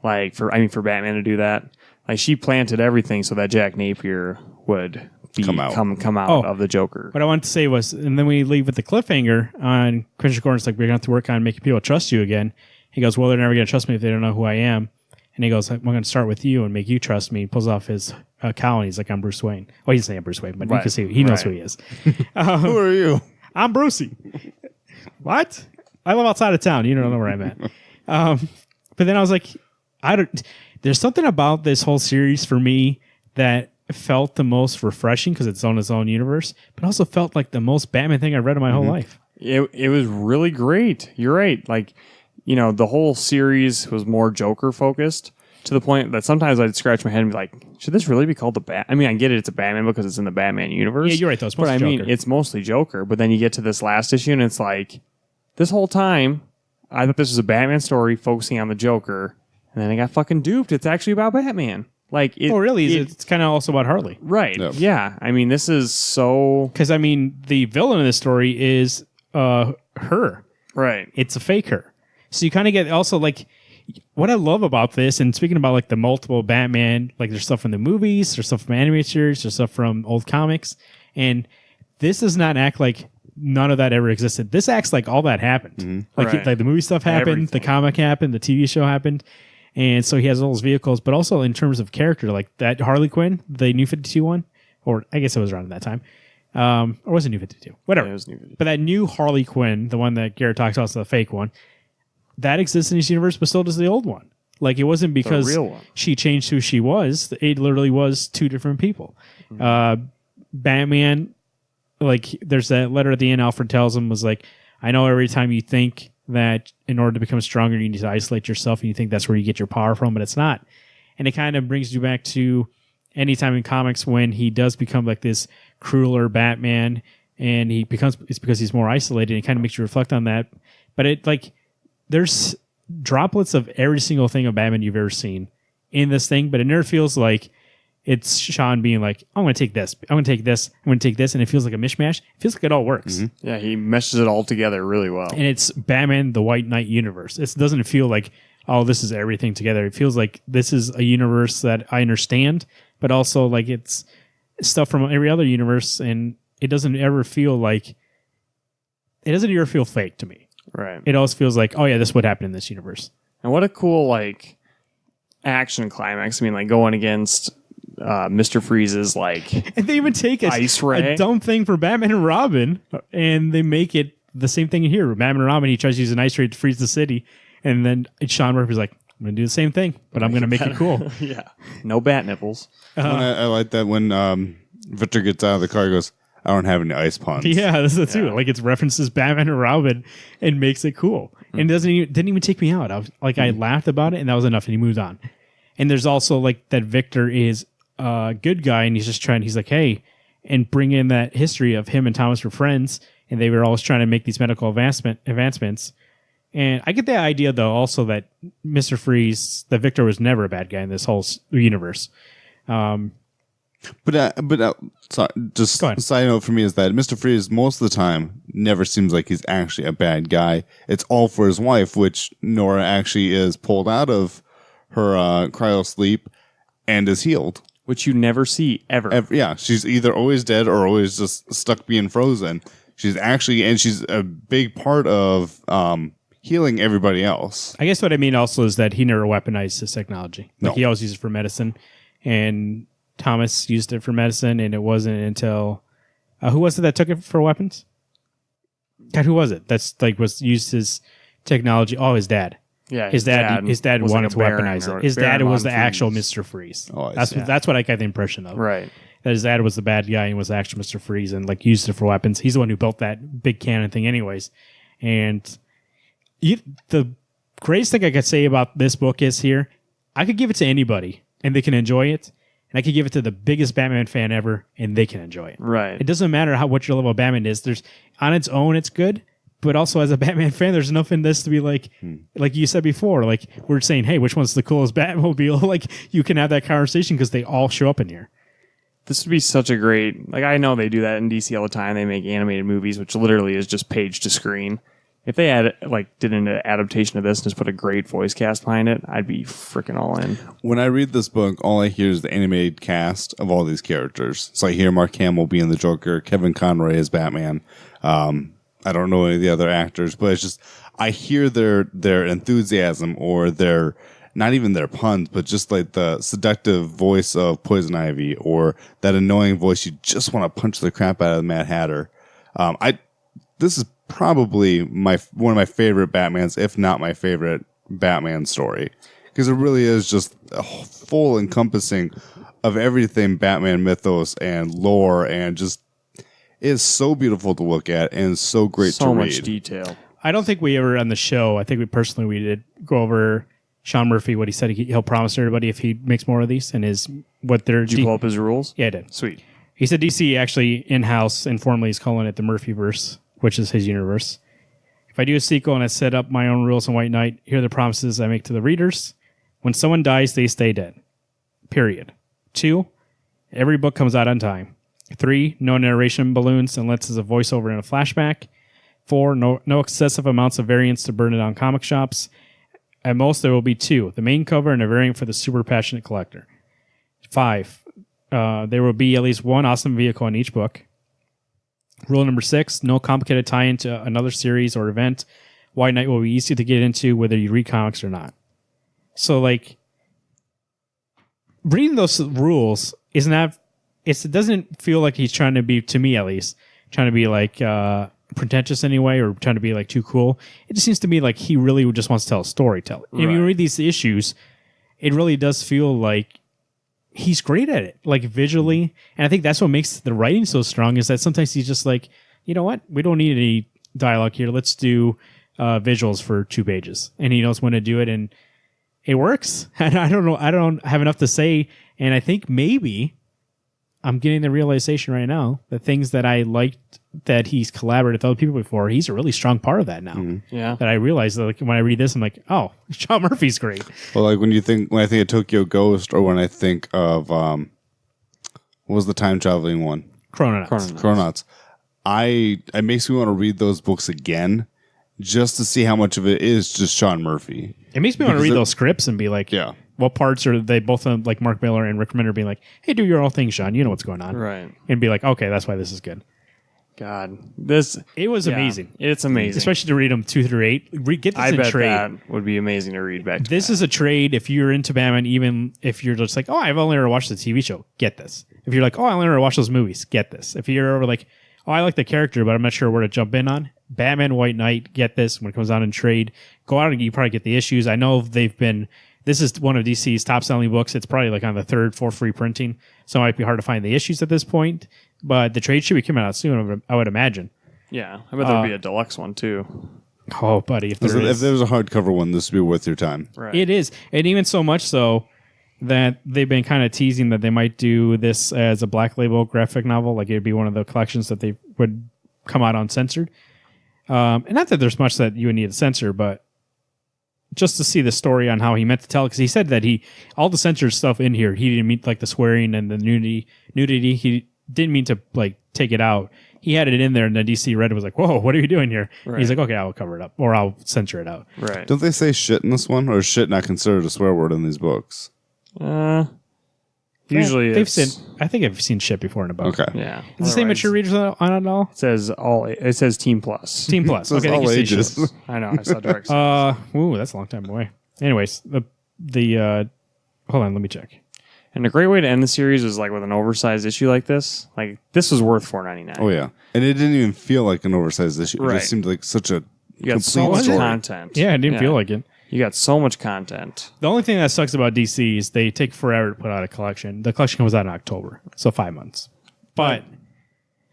Speaker 2: Like, for Batman to do that. Like, she planted everything so that Jack Napier would come out of the Joker.
Speaker 1: What I wanted to say was, and then we leave with the cliffhanger on Commissioner Gordon's like, we're going to have to work on making people trust you again. He goes, well, they're never going to trust me if they don't know who I am. And he goes, I'm going to start with you and make you trust me. He pulls off his cowl and he's like, I'm Bruce Wayne. Well, he's saying Bruce Wayne, but you can see he knows who he is.
Speaker 3: Who are you?
Speaker 1: I'm Brucey. What? I live outside of town. You don't know where I'm at. But then I was like, there's something about this whole series for me that felt the most refreshing because it's on its own universe, but also felt like the most Batman thing I've read in my whole life.
Speaker 2: It was really great. You're right. Like, you know, the whole series was more Joker focused to the point that sometimes I'd scratch my head and be like, should this really be called the Bat? I mean, I get it. It's a Batman because it's in the Batman universe.
Speaker 1: Yeah, you're right, though. It's mostly Joker.
Speaker 2: It's mostly Joker. But then you get to this last issue and it's like, this whole time, I thought this was a Batman story focusing on the Joker. And then I got fucking duped. It's actually about Batman. Like,
Speaker 1: really? It's kind of also about Harley.
Speaker 2: Right. Yep. Yeah. I mean, this is so...
Speaker 1: Because, I mean, the villain in this story is her.
Speaker 2: Right.
Speaker 1: It's a fake her. So you kind of get also, like, what I love about this, and speaking about, like, the multiple Batman, like, there's stuff from the movies, there's stuff from animated series, there's stuff from old comics, and this does not act like none of that ever existed. This acts like all that happened. Mm-hmm. Like the movie stuff happened, the comic happened, the TV show happened, and so he has all those vehicles, but also in terms of character, like that Harley Quinn, the New 52 one, or I guess it was around at that time, or was it New 52? Whatever.
Speaker 2: Yeah, it was New 52.
Speaker 1: But that new Harley Quinn, the one that Garrett talks about, is the fake one, that exists in this universe, but so does the old one. Like, it wasn't because she changed who she was. It literally was two different people. Mm-hmm. Batman, like, there's that letter at the end Alfred tells him, was like, I know every time you think that in order to become stronger, you need to isolate yourself, and you think that's where you get your power from, but it's not. And it kind of brings you back to any time in comics when he does become like this crueler Batman, and it's because he's more isolated, and it kind of makes you reflect on that. But it, like, there's droplets of every single thing of Batman you've ever seen in this thing, but it never feels like it's Sean being like, I'm going to take this, I'm going to take this, I'm going to take this, and it feels like a mishmash. It feels like it all works.
Speaker 2: Mm-hmm. Yeah, he meshes it all together really well.
Speaker 1: And it's Batman, the White Knight universe. It doesn't feel like, oh, this is everything together. It feels like this is a universe that I understand, but also like it's stuff from every other universe, and it doesn't ever feel fake to me.
Speaker 2: Right.
Speaker 1: It always feels like, oh yeah, this would happen in this universe.
Speaker 2: And what a cool, like, action climax. I mean, like, going against Mr. Freeze's, like,
Speaker 1: and they even take a dumb thing for Batman and Robin, and they make it the same thing in here. Batman and Robin, he tries to use an ice ray to freeze the city, and then Sean Murphy's like, I'm going to do the same thing, but I'm going to make it cool.
Speaker 2: Yeah. No bat nipples.
Speaker 3: I like that when Victor gets out of the car, he goes, I don't have any ice puns.
Speaker 1: Yeah, this is too. Like, it references Batman and Robin and makes it cool. And it didn't even take me out. I was like, I laughed about it, and that was enough, and he moved on. And there's also like that Victor is a good guy, and he's like, hey, and bring in that history of him and Thomas were friends, and they were always trying to make these medical advancements. And I get the idea, though, also that Mr. Freeze, that Victor was never a bad guy in this whole universe.
Speaker 3: Sorry, just
Speaker 1: Go ahead.
Speaker 3: a side note for me is that Mr. Freeze most of the time never seems like he's actually a bad guy. It's all for his wife, which Nora actually is pulled out of her cryo sleep and is healed.
Speaker 2: Which you never see ever.
Speaker 3: Yeah, she's either always dead or always just stuck being frozen. She's a big part of healing everybody else.
Speaker 1: I guess what I mean also is that he never weaponized his technology. Like,
Speaker 3: No.
Speaker 1: he always used it for medicine, and Thomas used it for medicine, and it wasn't until who was it that took it for weapons? God, who was it? That's like was used his technology. Oh, his dad.
Speaker 2: Yeah,
Speaker 1: His dad
Speaker 2: was
Speaker 1: wanted
Speaker 2: like
Speaker 1: to
Speaker 2: a Baron
Speaker 1: weaponize
Speaker 2: or
Speaker 1: it. His dad
Speaker 2: Baron
Speaker 1: was the
Speaker 2: von
Speaker 1: actual
Speaker 2: Freeze.
Speaker 1: Mr. Freeze.
Speaker 3: Oh, I see.
Speaker 1: That's what I got the impression of.
Speaker 2: Right.
Speaker 1: That his dad was the bad guy and was the actual Mr. Freeze and like used it for weapons. He's the one who built that big cannon thing, anyways. And the greatest thing I could say about this book is here, I could give it to anybody and they can enjoy it, and I could give it to the biggest Batman fan ever and they can enjoy it.
Speaker 2: Right.
Speaker 1: It doesn't matter what your level of Batman is. There's on its own, it's good. But also, as a Batman fan, there's enough in this to be like you said before, like we're saying, hey, which one's the coolest Batmobile? Like, you can have that conversation because they all show up in here.
Speaker 2: This would be such a great, like, I know they do that in DC all the time. They make animated movies, which literally is just page to screen. If they did an adaptation of this and just put a great voice cast behind it, I'd be freaking all in.
Speaker 3: When I read this book, all I hear is the animated cast of all these characters. So I hear Mark Hamill being the Joker, Kevin Conroy as Batman. I don't know any of the other actors, but it's just I hear their enthusiasm or their not even their puns, but just like the seductive voice of Poison Ivy or that annoying voice you just want to punch the crap out of the Mad Hatter. This is probably one of my favorite Batmans, if not my favorite Batman story, because it really is just a full encompassing of everything Batman mythos and lore, and just is so beautiful to look at and so great to read.
Speaker 2: So much detail.
Speaker 1: I don't think we ever on the show, I think we did go over Sean Murphy, what he said he'll promise everybody if he makes more of these, and
Speaker 2: Did you pull up his rules?
Speaker 1: Yeah, I did.
Speaker 2: Sweet.
Speaker 1: He said DC actually in-house informally is calling it the Murphyverse, which is his universe. If I do a sequel and I set up my own rules on White Knight, here are the promises I make to the readers. When someone dies, they stay dead. Period. 2, every book comes out on time. 3, no narration balloons unless it's a voiceover in a flashback. 4, no excessive amounts of variants to burn it on comic shops. At most, there will be 2, the main cover and a variant for the super passionate collector. 5, there will be at least one awesome vehicle in each book. Rule number 6, no complicated tie-in to another series or event. White Knight will be easy to get into whether you read comics or not. So, like, reading those rules it doesn't feel like he's trying to be, to me at least, trying to be like pretentious anyway, or trying to be like too cool. It just seems to me like he really just wants to tell a story. Right. If you read these issues, it really does feel like he's great at it, like visually. And I think that's what makes the writing so strong, is that sometimes he's just like, you know what? We don't need any dialogue here. Let's do visuals for 2 pages. And he knows when to do it, and it works. And I don't know. I don't have enough to say. And I think maybe I'm getting the realization right now that things that I liked that he's collaborated with other people before, he's a really strong part of that now.
Speaker 3: Mm-hmm.
Speaker 2: Yeah.
Speaker 1: That I realize that, like, when I read this, I'm like, oh, Sean Murphy's great.
Speaker 3: Well, like when I think of Tokyo Ghost, or when I think of what was the time traveling one? Chrononauts. It makes me want to read those books again just to see how much of it is just Sean Murphy.
Speaker 1: It makes me want to read those scripts and be like,
Speaker 3: yeah,
Speaker 1: what parts are they both like Mark Miller and Rick Remender being like, hey, do your own thing, Sean. You know what's going on.
Speaker 2: Right.
Speaker 1: And be like, okay, that's why this is good.
Speaker 2: God.
Speaker 1: It was amazing.
Speaker 2: It's amazing.
Speaker 1: Especially to read them 2 through 8. Get this
Speaker 2: I
Speaker 1: in
Speaker 2: bet
Speaker 1: trade.
Speaker 2: that would be amazing to read back to
Speaker 1: This is a trade if you're into Batman, even if you're just like, oh, I've only ever watched the TV show, get this. If you're like, oh, I only ever watched those movies, get this. If you're ever like, oh, I like the character, but I'm not sure where to jump in on, Batman White Knight, get this when it comes out in trade. Go out and you probably get the issues. I know they've been this is one of DC's top selling books. It's probably like on the 3rd, 4th free printing, so it might be hard to find the issues at this point. But the trade should be coming out soon, I would imagine.
Speaker 2: Yeah, I bet there'd be a deluxe one too.
Speaker 1: Oh, buddy, if there
Speaker 3: was a hardcover one, this would be worth your time.
Speaker 2: Right.
Speaker 1: It is, and even so much so that they've been kind of teasing that they might do this as a black label graphic novel, like it'd be one of the collections that they would come out uncensored. And not that there's much that you would need to censor, but just to see the story on how he meant to tell, because he said that all the censored stuff in here, he didn't mean like the swearing and the nudity. He didn't mean to like take it out. He had it in there, and the DC read it was like, "Whoa, what are you doing here?"
Speaker 2: Right.
Speaker 1: He's like, "Okay, I'll cover it up, or I'll censor it out."
Speaker 2: Right.
Speaker 3: Don't they say shit in this one, or is shit not considered a swear word in these books?
Speaker 2: Usually
Speaker 1: I think I've seen shit before in a book.
Speaker 3: Okay.
Speaker 2: Yeah.
Speaker 1: Is the same mature readers on it all?
Speaker 2: It says Team Plus.
Speaker 1: Team Plus.
Speaker 3: So it's
Speaker 1: Okay,
Speaker 3: all
Speaker 1: they can say
Speaker 3: ages.
Speaker 1: shit.
Speaker 2: I know. I saw direct.
Speaker 1: Ooh, that's a long time away. Anyways, the hold on, let me check.
Speaker 2: And a great way to end the series is like with an oversized issue like this. Like this was worth $4.99.
Speaker 3: Oh yeah, and it didn't even feel like an oversized issue. It
Speaker 2: Right.
Speaker 3: just seemed like such a
Speaker 2: You got so much
Speaker 3: story.
Speaker 2: content.
Speaker 1: Yeah, it didn't feel like it.
Speaker 2: You got so much content.
Speaker 1: The only thing that sucks about DC is they take forever to put out a collection. The collection comes out in October, so 5 months. But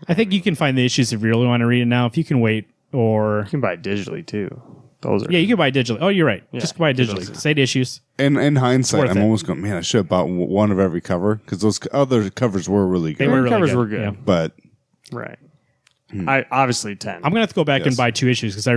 Speaker 1: I think you can find the issues if you really want to read it now. If you can wait, or
Speaker 2: You can buy it digitally too. Those are
Speaker 1: yeah, you can buy it digitally. Oh, you're right.
Speaker 2: Yeah,
Speaker 1: Just buy it digitally.
Speaker 2: those-
Speaker 1: Save the issues.
Speaker 3: And in hindsight,
Speaker 1: worth
Speaker 3: I'm
Speaker 1: it.
Speaker 3: almost going, man, I should have bought one of every cover because those other covers were really
Speaker 1: They
Speaker 3: good.
Speaker 1: were
Speaker 2: The
Speaker 1: really
Speaker 2: covers
Speaker 1: good.
Speaker 2: were good.
Speaker 1: Yeah.
Speaker 3: But
Speaker 2: right. I obviously 10.
Speaker 1: I'm gonna have to go back and
Speaker 3: Yes.
Speaker 1: buy 2 issues because I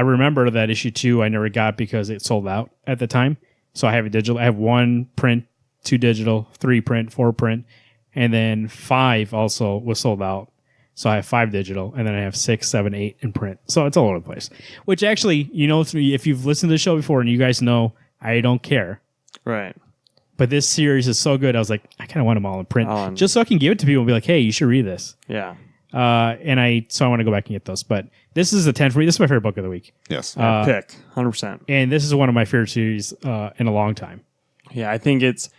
Speaker 1: remember that issue 2 I never got because it sold out at the time. So I have it digital. I have 1 print, 2 digital, 3 print, 4 print, and then 5 also was sold out. So I have 5 digital, and then I have 6, 7, 8 in print. So it's all over the place. Which actually, if you've listened to the show before and you guys know, I don't care.
Speaker 2: Right.
Speaker 1: But this series is so good. I was like, I kind of want them all in print,
Speaker 2: Oh,
Speaker 1: just so I can give it to people and be like, hey, you should read this.
Speaker 2: Yeah.
Speaker 1: So I want to go back and get those. But this is the 10 for me. This is my favorite book of the week.
Speaker 3: yes.
Speaker 2: Pick 100%.
Speaker 1: And this is one of my favorite series in a long time.
Speaker 2: Yeah, I think it's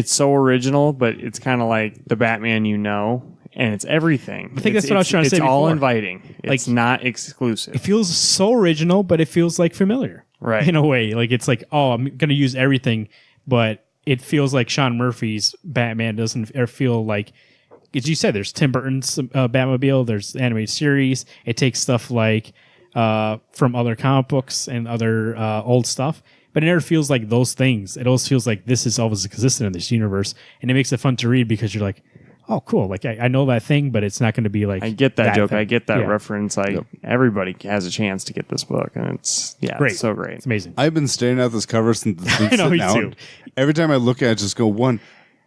Speaker 2: so original, but it's kind of like the Batman and it's everything.
Speaker 1: I think that's what I was trying to say
Speaker 2: It's all
Speaker 1: before.
Speaker 2: inviting. It's not exclusive.
Speaker 1: It feels so original, but it feels like familiar.
Speaker 2: Right.
Speaker 1: In a way. Like it's like, oh, I'm going to use everything, but it feels like Sean Murphy's Batman doesn't feel like, as you said, there's Tim Burton's Batmobile, there's the animated series. It takes stuff like from other comic books and other old stuff, but it never feels like those things. It always feels like this is always consistent in this universe, and it makes it fun to read because you're like, oh, cool. Like I know that thing, but it's not going to be like
Speaker 2: I get that joke.
Speaker 1: thing.
Speaker 2: I get that
Speaker 1: Yeah.
Speaker 2: reference. Everybody has a chance to get this book, and it's
Speaker 1: Great.
Speaker 2: it's so great.
Speaker 1: It's amazing.
Speaker 3: I've been staring at this cover since it's been
Speaker 1: I know,
Speaker 3: sitting
Speaker 1: me
Speaker 3: out.
Speaker 1: too.
Speaker 3: Every time I look at it, I just go, one,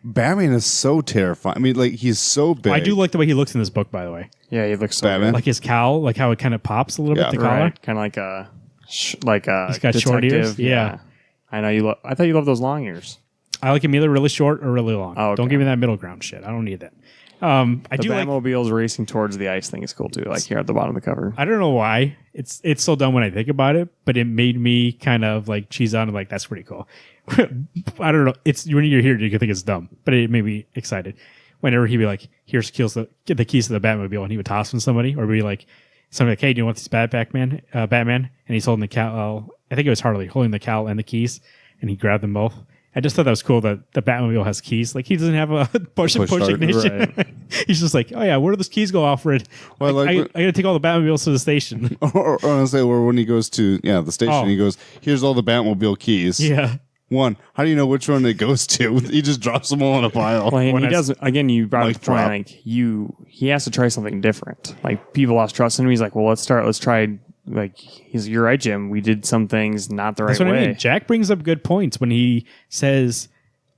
Speaker 3: Batman is so terrifying. I mean, like, he's so big.
Speaker 1: I do like the way he looks in this book, by the way.
Speaker 2: Yeah, he looks so
Speaker 3: Batman.
Speaker 1: Like his cowl, like how it kind of pops a little
Speaker 3: Yeah.
Speaker 1: bit, the
Speaker 2: good.
Speaker 1: collar.
Speaker 2: Right. Kind of like a
Speaker 1: He's got short ears?
Speaker 2: detective.
Speaker 1: Yeah.
Speaker 2: I know you. I thought you loved those long ears.
Speaker 1: I like him either really short or really long.
Speaker 2: Oh, okay.
Speaker 1: Don't give me that middle ground shit. I don't need that. I
Speaker 2: The
Speaker 1: do like.
Speaker 2: Batmobile's racing towards the ice thing is cool too. Like here at the bottom of the cover.
Speaker 1: I don't know why it's so dumb when I think about it, but it made me kind of like cheese on and like that's pretty cool. I don't know. It's when you're here, you can think it's dumb, but it made me excited. Whenever he'd be like, "Here's get the keys to the Batmobile," and he would toss them to somebody, or be like, somebody like, "Hey, do you want this Batman?" And he's holding the cowl. I think it was Harley holding the cowl and the keys, and he grabbed them both. I just thought that was cool that the Batmobile has keys. Like he doesn't have a push
Speaker 3: start,
Speaker 1: ignition.
Speaker 2: right.
Speaker 1: He's just like, oh yeah, where do those keys go off for it?
Speaker 3: Well,
Speaker 1: I got to take all the Batmobiles to the station.
Speaker 3: or honestly, or when he goes to the station,
Speaker 1: Oh.
Speaker 3: he goes, "Here's all the Batmobile keys."
Speaker 1: Yeah.
Speaker 3: One, how do you know which one it goes to? He just drops them all in a pile.
Speaker 2: Well, and
Speaker 1: When
Speaker 2: he
Speaker 1: I-
Speaker 2: does again. You brought up
Speaker 3: Mic
Speaker 2: the point.
Speaker 3: drop.
Speaker 2: Like he has to try something different. Like people lost trust in him. He's like, well, let's try. Like you're right, Jim. We did some things not the right
Speaker 1: That's what
Speaker 2: way.
Speaker 1: I mean. Jack brings up good points when he says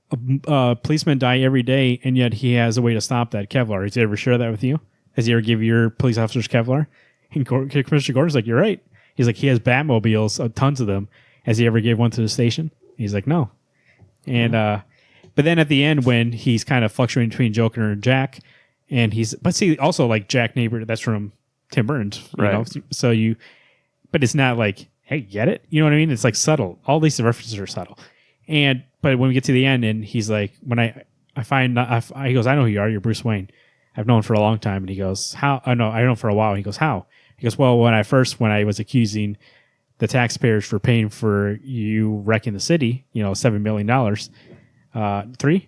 Speaker 1: policemen die every day, and yet he has a way to stop that. Kevlar. Has he ever shared that with you? Has he ever give your police officers Kevlar? And Commissioner Gordon's like, you're right. He's like, he has Batmobiles, tons of them. Has he ever gave one to the station? He's like, no. And but then at the end, when he's kind of fluctuating between Joker and Jack, and but see, also like Jack Neighbor, that's from Tim Burton's,
Speaker 2: Right.
Speaker 1: know? So but it's not like, hey, get it? You know what I mean? It's like subtle. All these references are subtle. But when we get to the end, and he's like, when I find, he goes, I know who you are. You're Bruce Wayne. I've known for a long time. And he goes, how? Oh, no, I know for a while. And he goes, how? He goes, well, when I was accusing the taxpayers for paying for you wrecking the city, $7 billion.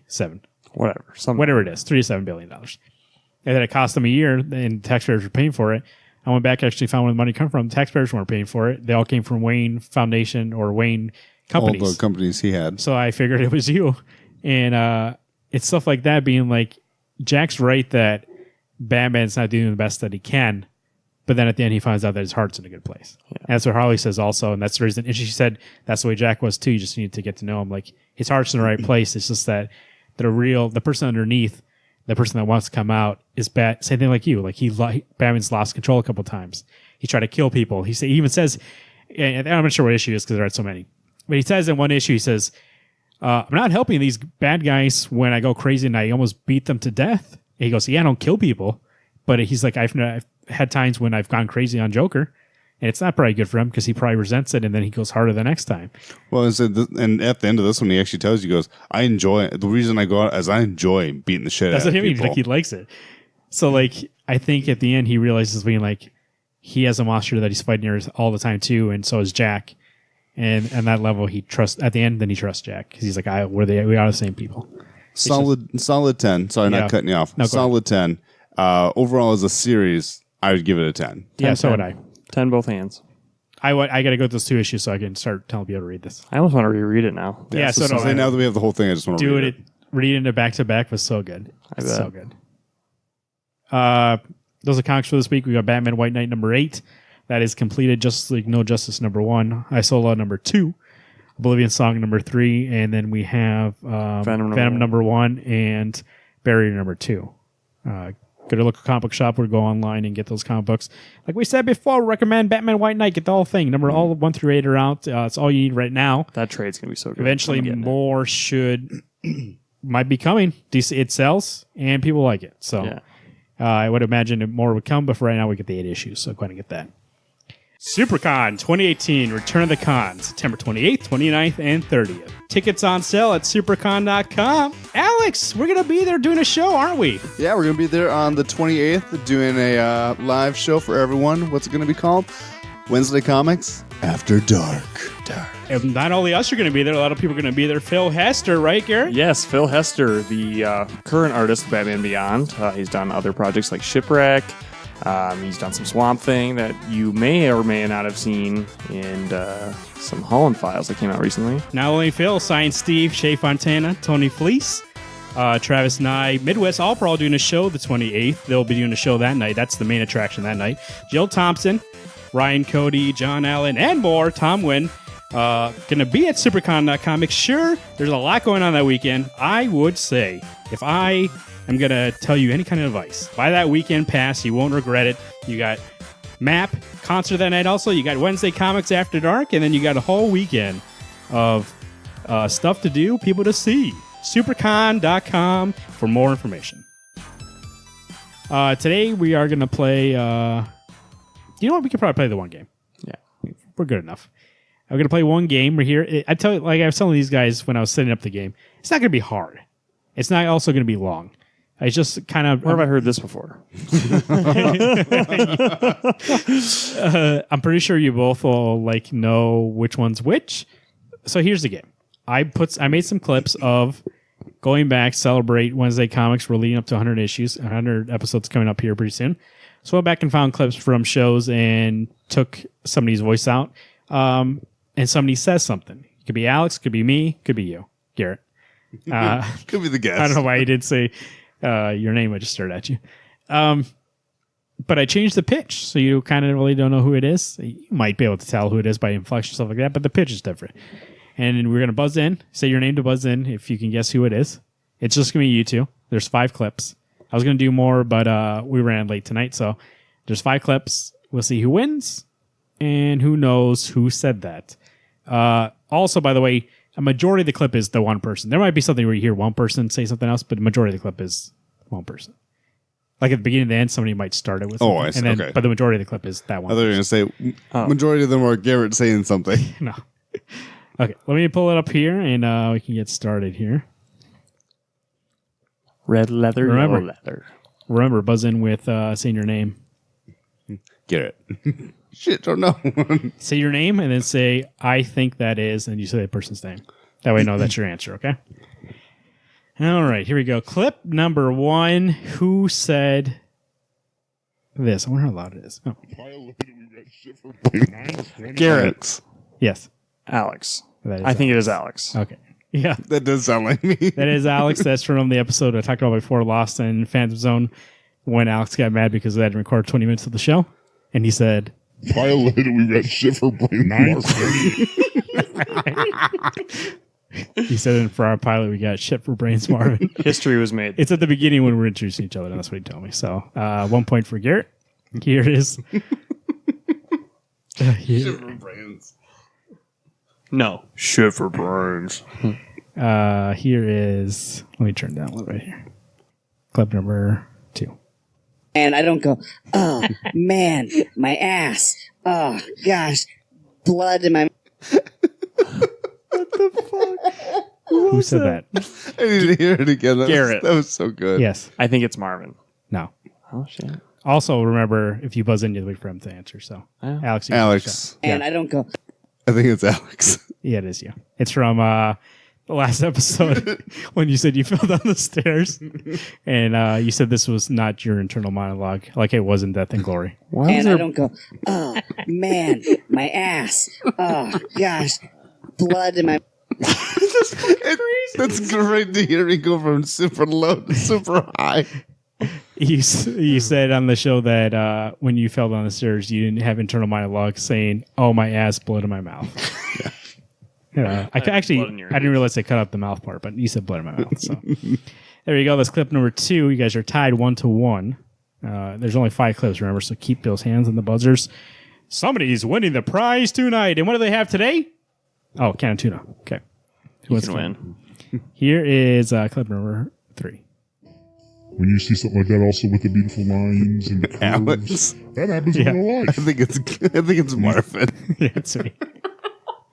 Speaker 1: 7. Whatever it is, $3 to $7 billion. And then it cost them a year, and taxpayers were paying for it. I went back, actually found where the money come from. Taxpayers weren't paying for it. They all came from Wayne Foundation or Wayne companies.
Speaker 4: All the companies he had.
Speaker 1: So I figured it was you. And it's stuff like that being like, Jack's right that Batman's not doing the best that he can. But then at the end, he finds out that his heart's in a good place. Yeah. And that's what Harley says also. And that's the reason. And she said that's the way Jack was too. You just need to get to know him. Like, his heart's in the right place. It's just that the person underneath, the person that wants to come out is bad. Same thing like you. Like, Batman's lost control a couple times. He tried to kill people. He even says, and I'm not sure what issue it is because there are so many. But he says in one issue, he says, I'm not helping these bad guys when I go crazy and I almost beat them to death. And he goes, yeah, I don't kill people. But he's like, I've had times when I've gone crazy on Joker. And it's not probably good for him because he probably resents it and then he goes harder the next time.
Speaker 4: Well, and at the end of this one, he actually tells you, he goes, the reason I go out is I enjoy beating the shit out of people. That's what I mean.
Speaker 1: Like, he likes it. So, like, I think at the end he realizes being like, he has a monster that he's fighting all the time too, and so is Jack. And that level, he trusts, at the end, then he trusts Jack because he's like, we are the same people.
Speaker 4: Solid 10. Sorry, not cutting you off. No, solid 10. Overall, as a series, I would give it a 10.
Speaker 1: Yeah, so would I.
Speaker 2: 10 both hands.
Speaker 1: I got to go with those 2 issues so I can start telling people to read this.
Speaker 2: I almost want to reread it now.
Speaker 1: Yeah, so
Speaker 4: now that we have the whole thing, I just want to read it.
Speaker 1: Reading it back to back was so good. It's so good. Those are comics for this week. We got Batman White Knight number 8. That is completed. Justice League No Justice number 1. Isola number 2. Oblivion Song number 3. And then we have Venom number 1 and Barrier number 2. Go to a local comic book shop or go online and get those comic books. Like we said before, recommend Batman White Knight. Get the whole thing. All 1 through 8 are out. It's all you need right now.
Speaker 2: That trade's going to be so good.
Speaker 1: Eventually, more might be coming. DC, it sells, and people like it. So I would imagine more would come, but for right now, we get the 8 issues. So go ahead and get that. Supercon 2018, Return of the Con, September 28th, 29th, and 30th. Tickets on sale at supercon.com. Alex, we're going to be there doing a show, aren't we?
Speaker 4: Yeah, we're going to be there on the 28th doing a live show for everyone. What's it going to be called? Wednesday Comics After Dark.
Speaker 1: And not only us are going to be there, a lot of people are going to be there. Phil Hester, right, Garrett?
Speaker 2: Yes, Phil Hester, the current artist of Batman Beyond. He's done other projects like Shipwreck. He's done some Swamp Thing that you may or may not have seen, and some Holland Files that came out recently.
Speaker 1: Not only Phil, Science Steve, Shea Fontana, Tony Fleece, Travis Nye, Midwest, all for all doing a show the 28th. They'll be doing a show that night. That's the main attraction that night. Jill Thompson, Ryan Cody, John Allen, and more. Tom Wynn. Going to be at supercon.com. Sure, there's a lot going on that weekend. I would say, if I am going to tell you any kind of advice, buy that weekend pass. You won't regret it. You got MAP concert that night also. You got Wednesday Comics After Dark. And then you got a whole weekend of stuff to do, people to see. Supercon.com for more information. Today we are going to play... you know what? We could probably play the one game. Yeah, we're good enough. I'm going to play one game. We're here. I tell you, like I was telling these guys when I was setting up the game, it's not going to be hard. It's not also going to be long. I just kind of...
Speaker 2: Where have I heard this before?
Speaker 1: I'm pretty sure you both will know which one's which. So here's the game. I made some clips of going back, celebrate Wednesday Comics. We're leading up to 100 issues, 100 episodes coming up here pretty soon. So I went back and found clips from shows and took somebody's voice out. And somebody says something. It could be Alex, could be me, could be you, Garrett.
Speaker 4: Could be the guest.
Speaker 1: I don't know why you did say your name. I just stared at you. But I changed the pitch, so you kind of really don't know who it is. You might be able to tell who it is by inflection, stuff like that, but the pitch is different. And we're going to buzz in, say your name to buzz in if you can guess who it is. It's just going to be you two. There's 5 clips. I was going to do more, but we ran late tonight, so there's 5 clips. We'll see who wins and who knows who said that. Also, by the way, a majority of the clip is the one person. There might be something where you hear one person say something else, but the majority of the clip is one person. Like at the beginning and the end, somebody might start it with something.
Speaker 4: Oh, I see.
Speaker 1: And then,
Speaker 4: okay.
Speaker 1: But the majority of the clip is that one.
Speaker 4: I thought you were going to say majority of them are Garrett saying something.
Speaker 1: No. Okay, let me pull it up here, and we can get started here.
Speaker 2: Red leather, yellow leather.
Speaker 1: Remember, buzz in with saying your name.
Speaker 3: Garrett.
Speaker 4: Shit, don't know.
Speaker 1: Say your name and then say, I think that is, and you say that person's name. That way I know that's your answer, okay? All right, here we go. Clip number 1. Who said this? I wonder how loud it is. Oh.
Speaker 2: Garrett.
Speaker 1: Yes.
Speaker 2: Alex.
Speaker 1: That is
Speaker 2: I think it
Speaker 1: Alex.
Speaker 2: is Alex.
Speaker 1: Okay. Yeah.
Speaker 4: That does sound like me.
Speaker 1: That is Alex. That's from the episode I talked about before, Lost in Phantom Zone, when Alex got mad because they had to record 20 minutes of the show. And he said,
Speaker 5: Pilot, we got shit for brain
Speaker 1: he said for our pilot, we got shit for brains, Marvin.
Speaker 2: History was made.
Speaker 1: It's at the beginning when we're introducing each other. And that's what he told me. So 1 point for Garrett. Here it is.
Speaker 4: Shit for brains.
Speaker 2: No. Shit for brains.
Speaker 1: Here is. Let me turn down a little bit here. Clip number 2.
Speaker 6: And I don't go, oh, man, my ass. Oh, gosh, blood in my...
Speaker 1: Who said that?
Speaker 4: I need to hear it again.
Speaker 2: Garrett.
Speaker 4: That was so good.
Speaker 1: Yes.
Speaker 2: I think it's Marvin.
Speaker 1: No.
Speaker 2: Oh, shit.
Speaker 1: Also, remember, if you buzz in, you have to wait for him to answer. So,
Speaker 2: Yeah.
Speaker 1: Alex. you can take a shot.
Speaker 4: Alex.
Speaker 6: And I don't go,
Speaker 4: I think it's Alex.
Speaker 1: Yeah, it is you. It's from the last episode when you said you fell down the stairs. And you said this was not your internal monologue, like it was in Death and Glory.
Speaker 6: and I don't go, oh, man, my ass. Oh, gosh, blood in my...
Speaker 4: That's great to hear me go from super low to super high.
Speaker 1: You said on the show that when you fell down the stairs, you didn't have internal monologue saying, oh, my ass, blood in my mouth. I didn't realize they cut out the mouth part, but you said blood in my mouth. So there you go. That's clip number 2. You guys are tied 1-1. There's only 5 clips, remember, so keep those hands on the buzzers. Somebody's winning the prize tonight. And what do they have today? Oh, can of tuna. Okay. Who wants to
Speaker 2: win?
Speaker 1: Here is clip number 3.
Speaker 5: When you see something like that, also with the beautiful lines and the curves,
Speaker 4: Alex.
Speaker 5: that happens
Speaker 1: Yeah.
Speaker 5: in real
Speaker 4: I
Speaker 5: life.
Speaker 4: think it's Marvin.
Speaker 1: Yeah, it's me.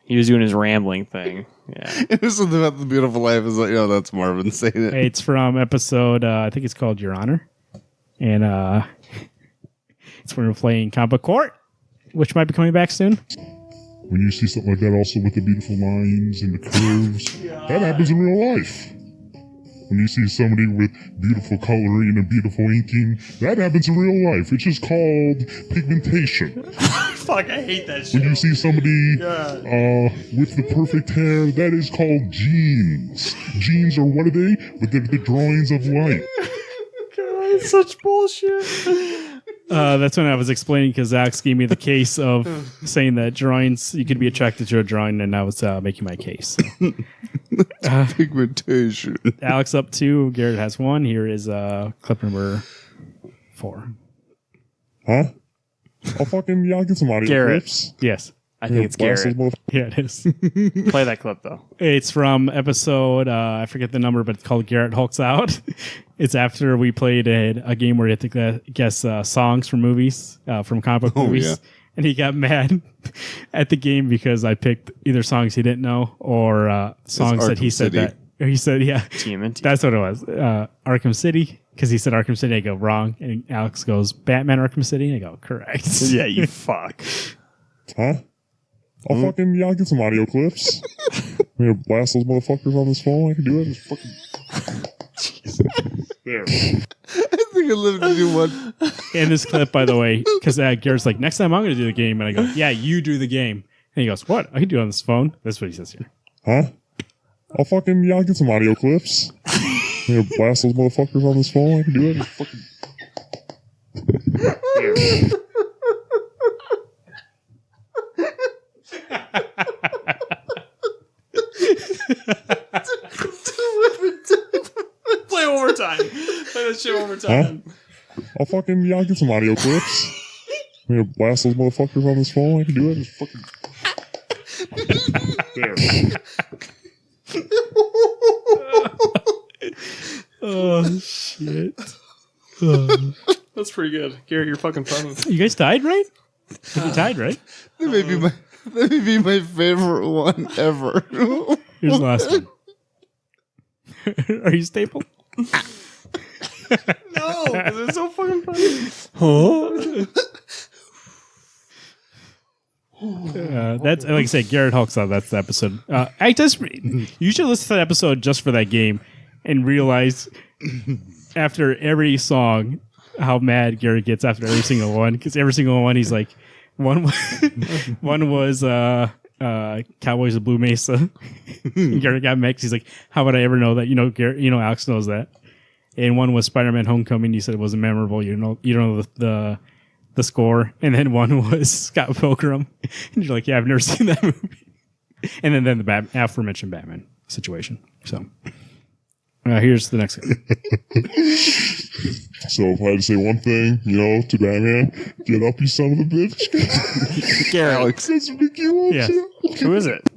Speaker 2: He was doing his rambling thing. Yeah.
Speaker 4: It was something about the beautiful life. Is like, that's Marvin saying it.
Speaker 1: It's from episode, I think it's called Your Honor. And it's when we're playing Combat Court, which might be coming back soon.
Speaker 5: When you see something like that, also with the beautiful lines and the curves, that happens in real life. When you see somebody with beautiful coloring and beautiful inking, that happens in real life. It's just called pigmentation.
Speaker 2: Fuck, I hate that
Speaker 5: When you see somebody with the perfect hair, that is called genes. Genes are what are they? But they're the drawings of light.
Speaker 2: God, it's such bullshit.
Speaker 1: That's when I was explaining because Alex gave me the case of saying that drawings, you could be attracted to a drawing, and I was making my case. So.
Speaker 4: Pigmentation.
Speaker 1: Alex up 2, Garrett has 1. Here is clip number 4.
Speaker 5: Huh? I'll fucking, y'all get some audio
Speaker 2: Garrett.
Speaker 5: clips.
Speaker 1: Yes.
Speaker 2: I think it's Garrett.
Speaker 1: Yeah, it is.
Speaker 2: Play that clip, though.
Speaker 1: It's from episode, I forget the number, but it's called Garrett Hulks Out. It's after we played a game where you have to guess songs from movies, from comic book movies.
Speaker 4: Yeah.
Speaker 1: And he got mad at the game because I picked either songs he didn't know or songs that he
Speaker 4: Arkham
Speaker 1: said
Speaker 4: City.
Speaker 1: that. He said, yeah,
Speaker 2: TMNT.
Speaker 1: that's what it was. Arkham City, because he said Arkham City. I go, wrong. And Alex goes, Batman Arkham City. I go, correct.
Speaker 2: Yeah, you fuck.
Speaker 5: Huh? I'll fucking, y'all get some audio clips. I'm gonna blast those motherfuckers on this phone. I can do it. Just fucking. There.
Speaker 4: I think I lived to do one.
Speaker 1: In this clip, by the way, because Garrett's like, next time I'm going to do the game. And I go, yeah, you do the game. And he goes, what? I can do it on this phone. That's what he says here.
Speaker 5: Huh? I'll fucking, y'all get some audio clips. I'm gonna blast those motherfuckers on this phone. I can do it. Just fucking. There.
Speaker 2: Play it one more time. Play that shit one more time.
Speaker 5: I'll fucking, y'all get some audio clips. I'm gonna blast those motherfuckers on this phone. I can do it. Just fucking. There.
Speaker 1: Oh, shit.
Speaker 2: That's pretty good. Garrett, you're fucking funny.
Speaker 1: You guys tied, right? You tied, right?
Speaker 4: That may be my favorite one ever.
Speaker 1: Here's the last one. Are you Staple?
Speaker 2: No, because it's so fucking funny.
Speaker 1: That's like I said, Garrett Hulk's on. That's the episode. You should listen to that episode just for that game and realize after every song how mad Garrett gets after every single one. Because every single one, he's like, one was Cowboys of Blue Mesa. Garrett got mad 'cause he's like, how would I ever know that? Garrett, Alex knows that. And one was Spider-Man Homecoming. You said it wasn't memorable. You don't know the score. And then one was Scott Pilgrim. And you're like, yeah, I've never seen that movie. And then the aforementioned Batman situation. So here's the next one.
Speaker 5: So if I had to say one thing, to Batman, get up, you son of a bitch.
Speaker 2: Garrett.
Speaker 5: That's ridiculous.
Speaker 1: Yes.
Speaker 2: Who is it?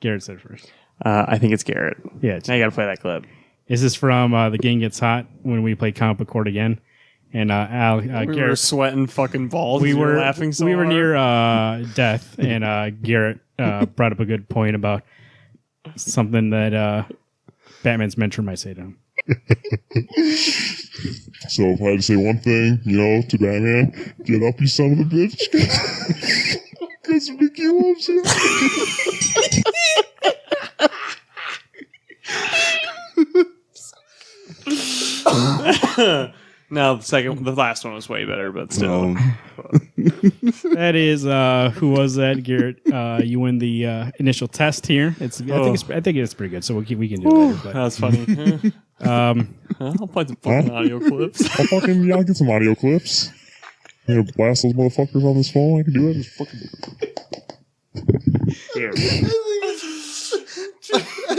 Speaker 1: Garrett said first.
Speaker 2: I think it's Garrett.
Speaker 1: Yeah.
Speaker 2: Now you got to play that clip.
Speaker 1: This is from The Game Gets Hot when we played Comic Book Court again. And
Speaker 2: we were
Speaker 1: Garrett,
Speaker 2: sweating fucking balls.
Speaker 1: we were
Speaker 2: laughing so
Speaker 1: we were
Speaker 2: hard.
Speaker 1: near death, and Garrett brought up a good point about something that Batman's mentor might say to him.
Speaker 5: So if I had to say one thing, to Batman, get up, you son of a bitch. That's ridiculous.
Speaker 2: No, the last one was way better, but still.
Speaker 1: That is who was that, Garrett? You win the initial test here. I think it's pretty good. So we can do it later. But,
Speaker 2: That's funny. I'll play some fucking audio clips.
Speaker 5: I'll get some audio clips. Blast those motherfuckers on this phone. I can do it. Just fucking.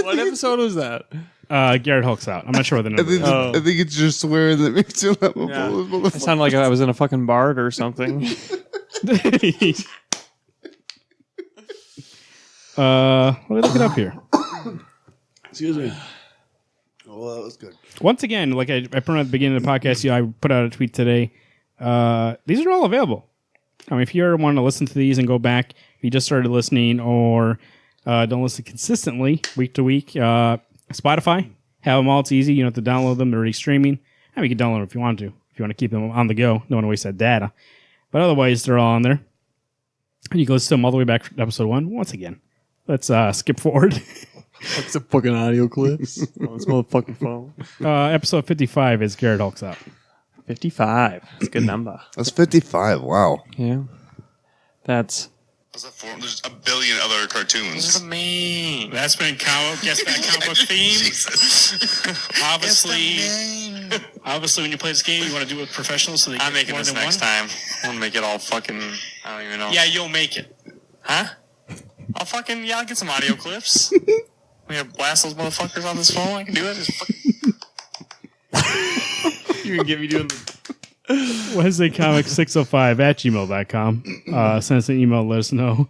Speaker 2: What episode was that?
Speaker 1: Garrett Hulk's out. I'm not sure what the number is.
Speaker 4: I think it's just swearing that makes you laugh.
Speaker 2: It sounded like I was in a fucking bard or something.
Speaker 1: Let me look it up here.
Speaker 4: Excuse me. Oh, that was good.
Speaker 1: Once again, like I put at the beginning of the podcast, I put out a tweet today. These are all available. I mean, if you ever want to listen to these and go back, if you just started listening or don't listen consistently week to week, Spotify, have them all. It's easy. You don't have to download them. They're already streaming. I mean, you can download them if you want to. If you want to keep them on the go, don't want to waste that data. But otherwise, they're all on there. And you can listen to them all the way back to episode 1. Once again, let's skip forward.
Speaker 2: What's the fucking audio clips on this motherfucking phone?
Speaker 1: Episode 55 is Garrett Hulk's out.
Speaker 2: 55. That's a good number.
Speaker 4: That's 55. Wow.
Speaker 2: Yeah. That's...
Speaker 7: There's a billion other cartoons.
Speaker 2: Me.
Speaker 1: That's been guess that comic book theme. Obviously, when you play this game, you want to do it with professionals. So
Speaker 7: I'm making this next time. I'm gonna make it all fucking. I don't even know.
Speaker 1: Yeah, you'll make it.
Speaker 7: Huh? I'll get some audio clips. We gonna blast those motherfuckers on this phone. I can do it. Just
Speaker 2: You can get me doing the...
Speaker 1: WednesdayComics605@gmail.com. Send us an email. Let us know.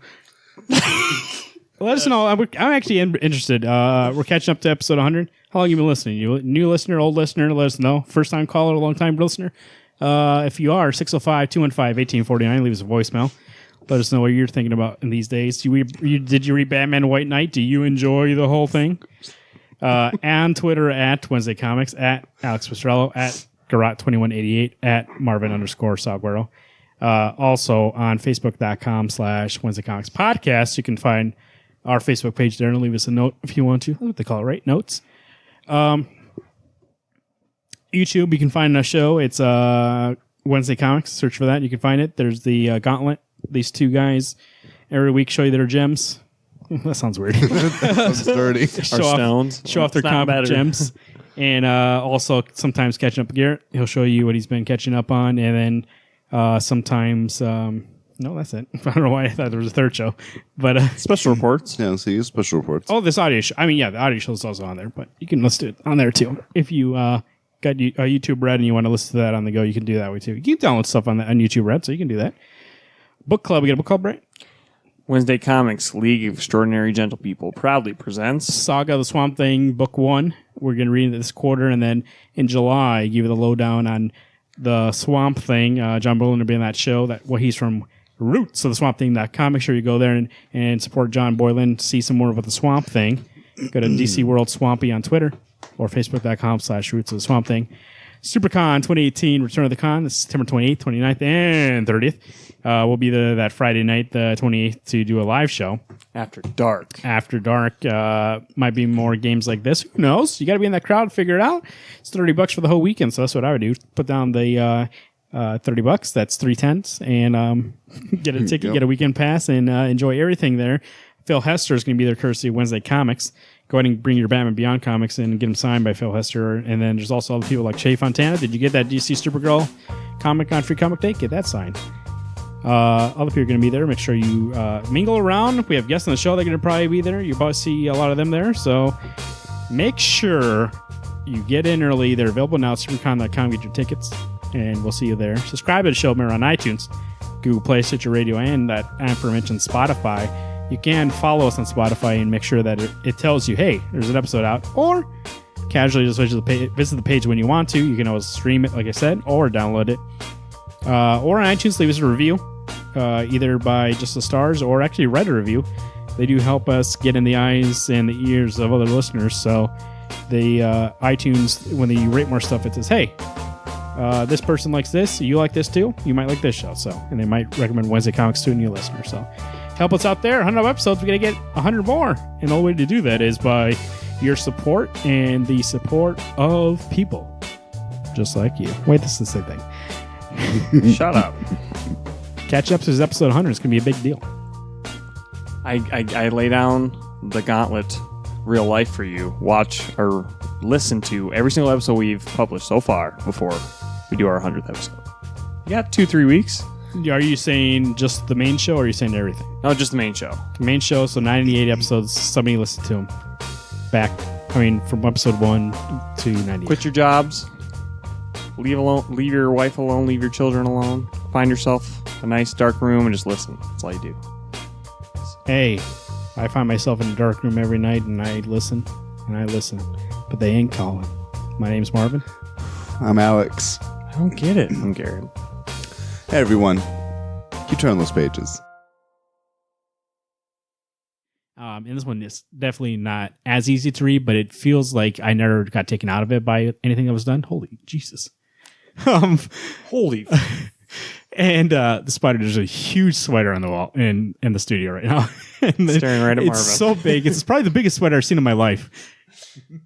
Speaker 1: Let us know. I'm actually interested. We're catching up to episode 100. How long have you been listening? You new listener, old listener? Let us know. First time caller, long time listener. If you are, 605-215-1849. Leave us a voicemail. Let us know what you're thinking about in these days. Did you read Batman White Knight? Do you enjoy the whole thing? On Twitter at Wednesday Comics, at Alex Pastrello, at Garot2188, at Marvin_Salguero. Also on Facebook.com/Wednesday Comics Podcast. You can find our Facebook page there and leave us a note if you want to. That's what they call it, right? Notes. YouTube, you can find our show. It's Wednesday Comics. Search for that. You can find it. There's the Gauntlet. These two guys every week show you their gems. That sounds weird.
Speaker 4: That's dirty.
Speaker 1: show off their comic gems. And also sometimes catching up with Garrett. He'll show you what he's been catching up on. And then sometimes... no, that's it. I don't know why I thought there was a third show. But
Speaker 2: Special reports.
Speaker 4: Yeah, so you special reports.
Speaker 1: this audio show. I mean, yeah, the audio show is also on there. But you can listen to it on there, too. If you got a YouTube Red and you want to listen to that on the go, you can do that way, too. You can download stuff on YouTube Red, so you can do that. Book Club. We got a book club, right?
Speaker 2: Wednesday Comics, League of Extraordinary Gentle People, proudly presents
Speaker 1: Saga of the Swamp Thing, Book 1. We're going to read it this quarter, and then in July, give you the lowdown on the Swamp Thing. John Boylan will be on that show. He's from Roots of the Swamp Thing.com. Make sure you go there and support John Boylan to see some more about the Swamp Thing. Go to DC World Swampy on Twitter or Facebook.com/Roots of the Swamp Thing. Supercon 2018, Return of the Con, this is September 28th, 29th, and 30th. We'll be there that Friday night, the 28th, to do a live show.
Speaker 2: After dark.
Speaker 1: After dark. Might be more games like this. Who knows? You got to be in that crowd, figure it out. It's $30 for the whole weekend, so that's what I would do. Put down the $30. That's 3 tens, and get a ticket, get a weekend pass, and enjoy everything there. Phil Hester is going to be there courtesy of Wednesday Comics. Go ahead and bring your Batman Beyond comics and get them signed by Phil Hester. And then there's also other people like Shay Fontana. Did you get that DC Supergirl comic on Free Comic Day? Get that signed. Other people are going to be there. Make sure you mingle around. We have guests on the show. They're going to probably be there. You'll probably see a lot of them there. So make sure you get in early. They're available now at supercon.com. Get your tickets, and we'll see you there. Subscribe to the show. We're on iTunes, Google Play, Stitcher Radio, and that aforementioned Spotify. You can follow us on Spotify and make sure that it tells you, hey, there's an episode out. Or casually just visit the page when you want to. You can always stream it, like I said, or download it. Or on iTunes, leave us a review, either by just the stars or actually write a review. They do help us get in the eyes and the ears of other listeners. So the iTunes, when they rate more stuff, it says, hey, this person likes this. You like this too? You might like this show. So, and they might recommend Wednesday Comics to a new listener. So help us out there. 100 episodes. We're going to get 100 more. And the only way to do that is by your support and the support of people just like you. Wait, this is the same thing.
Speaker 2: Shut up.
Speaker 1: Catch up to episode 100. It's going to be a big deal.
Speaker 2: I lay down the gauntlet real life for you. Watch or listen to every single episode we've published so far before we do our 100th episode. You got 2-3 weeks.
Speaker 1: Are you saying just the main show, or are you saying everything?
Speaker 2: No, just the main show.
Speaker 1: The main show, so 98 episodes. Somebody listened to them from episode 1 to 98.
Speaker 2: Quit your jobs. Leave your wife alone. Leave your children alone. Find yourself a nice dark room and just listen. That's all you do.
Speaker 1: Hey, I find myself in a dark room every night, and I listen, but they ain't calling. My name's Marvin.
Speaker 4: I'm Alex.
Speaker 2: I don't get it. I'm Garrett.
Speaker 4: Hey, everyone. You turn those pages.
Speaker 1: And this one is definitely not as easy to read, but it feels like I never got taken out of it by anything that was done. Holy Jesus.
Speaker 2: Holy.
Speaker 1: And the spider, there's a huge spider on the wall in the studio right now. And
Speaker 2: staring right at Marvin.
Speaker 1: It's so big. It's probably the biggest spider I've seen in my life.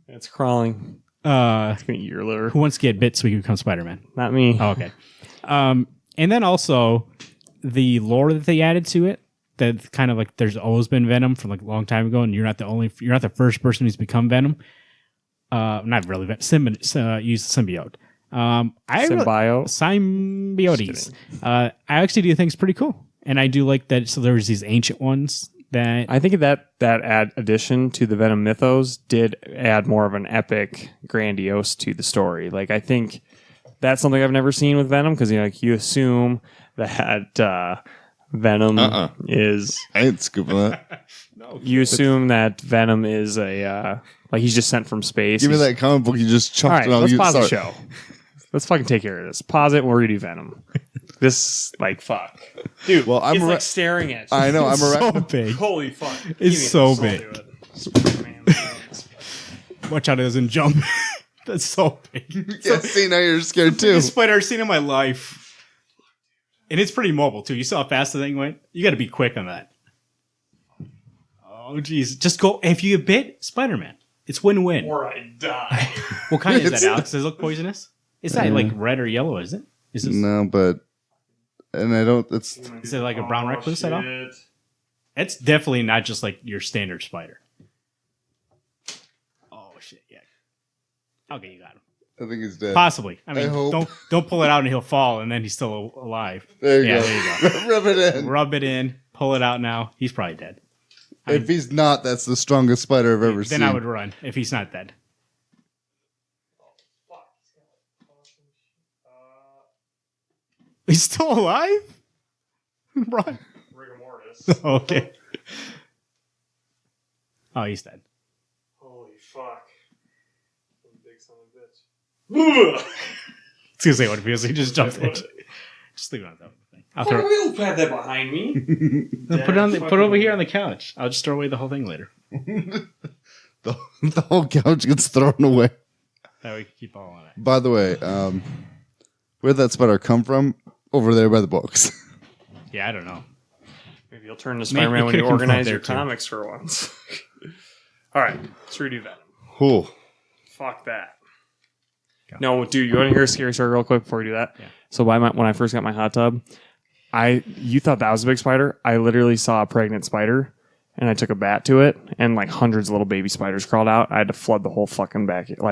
Speaker 2: It's crawling. It's going to eat your liver.
Speaker 1: Who wants to get bit so we can become Spider-Man?
Speaker 2: Not me.
Speaker 1: Oh, okay. And then also the lore that they added to it, that kind of like there's always been Venom from like a long time ago, and you're not the first person who's become Venom. Not really Venom. Use symbiote. Symbiotes. I actually do think it's pretty cool, and I do like that. So there's these ancient ones that
Speaker 2: I think that addition to the Venom mythos did add more of an epic, grandiose to the story. Like I think that's something I've never seen with Venom, because you assume that Venom is.
Speaker 3: I ain't scooping that.
Speaker 2: You assume that Venom is a like he's just sent from space.
Speaker 3: Give me that comic book you just chucked.
Speaker 2: All right, let's pause the show. Let's fucking take care of this. Pause it and we're gonna do Venom. This fuck, dude.
Speaker 3: Well, I'm
Speaker 2: it's staring at you.
Speaker 3: I know. I'm
Speaker 1: so big.
Speaker 2: Holy fuck!
Speaker 1: It's so big. Watch out, it doesn't jump. That's so big.
Speaker 3: Yeah, see, now you're scared too.
Speaker 1: Biggest spider I've seen in my life, and it's pretty mobile too. You saw how fast the thing went. You got to be quick on that. Oh jeez, just go. If you get bit, Spider-Man. It's win-win.
Speaker 2: Or I die.
Speaker 1: What kind is that, Alex? Does it look poisonous? Is that like red or yellow? Is it? Is this?
Speaker 3: No, but and I don't. It's
Speaker 1: Is it like a brown recluse at all? It's definitely not just like your standard spider. Oh shit! Yeah. Okay, you got him.
Speaker 3: I think he's dead.
Speaker 1: Possibly. I mean,
Speaker 3: hope.
Speaker 1: don't pull it out and he'll fall, and then he's still alive.
Speaker 3: There you go.
Speaker 1: There you go.
Speaker 3: Rub it in.
Speaker 1: Rub it in. Pull it out now. He's probably dead.
Speaker 3: If he's not, that's the strongest spider I've ever seen.
Speaker 1: Then I would run if he's not dead. He's still alive? Run.
Speaker 2: Rigor mortis.
Speaker 1: Okay. Oh, he's dead.
Speaker 2: Holy fuck! Big son of a bitch.
Speaker 1: I was gonna say what it feels like. He just jumped in. Just leave it on top of the thing. I'll throw it.
Speaker 2: We'll have that behind me.
Speaker 1: Put it over here on the couch. I'll just throw away the whole thing later.
Speaker 3: The whole couch gets thrown away.
Speaker 1: That we can keep all on it.
Speaker 4: By the way, where'd that spider come from? Over there by the books.
Speaker 1: Yeah, I don't know.
Speaker 2: Maybe you'll turn to
Speaker 1: Maybe
Speaker 2: Spider-Man
Speaker 1: it
Speaker 2: when you
Speaker 1: could've come from
Speaker 2: organize
Speaker 1: there,
Speaker 2: your
Speaker 1: too.
Speaker 2: comics for once. All right, let's redo Venom.
Speaker 4: Cool.
Speaker 2: Fuck that.
Speaker 1: Go.
Speaker 2: No, dude, you want to hear a scary story real quick before we do that?
Speaker 1: Yeah.
Speaker 2: So when I first got my hot tub, you thought that was a big spider. I literally saw a pregnant spider, and I took a bat to it, and like hundreds of little baby spiders crawled out. I had to flood the whole fucking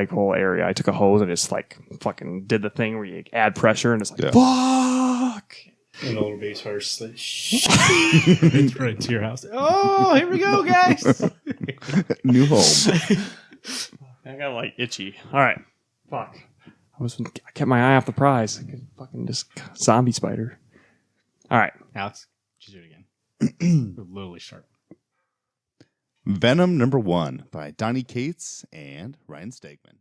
Speaker 2: whole area. I took a hose and just like fucking did the thing where you add pressure and it's like, fuck.
Speaker 1: And the little baby spider slid. It's right into your house. Oh, here we go, guys.
Speaker 4: New home.
Speaker 2: I got like itchy. All right. Fuck. I kept my eye off the prize. I could fucking just zombie spider. All right.
Speaker 1: Alex, just do it again. Literally sharp.
Speaker 4: Venom #1 by Donnie Cates and Ryan Stegman.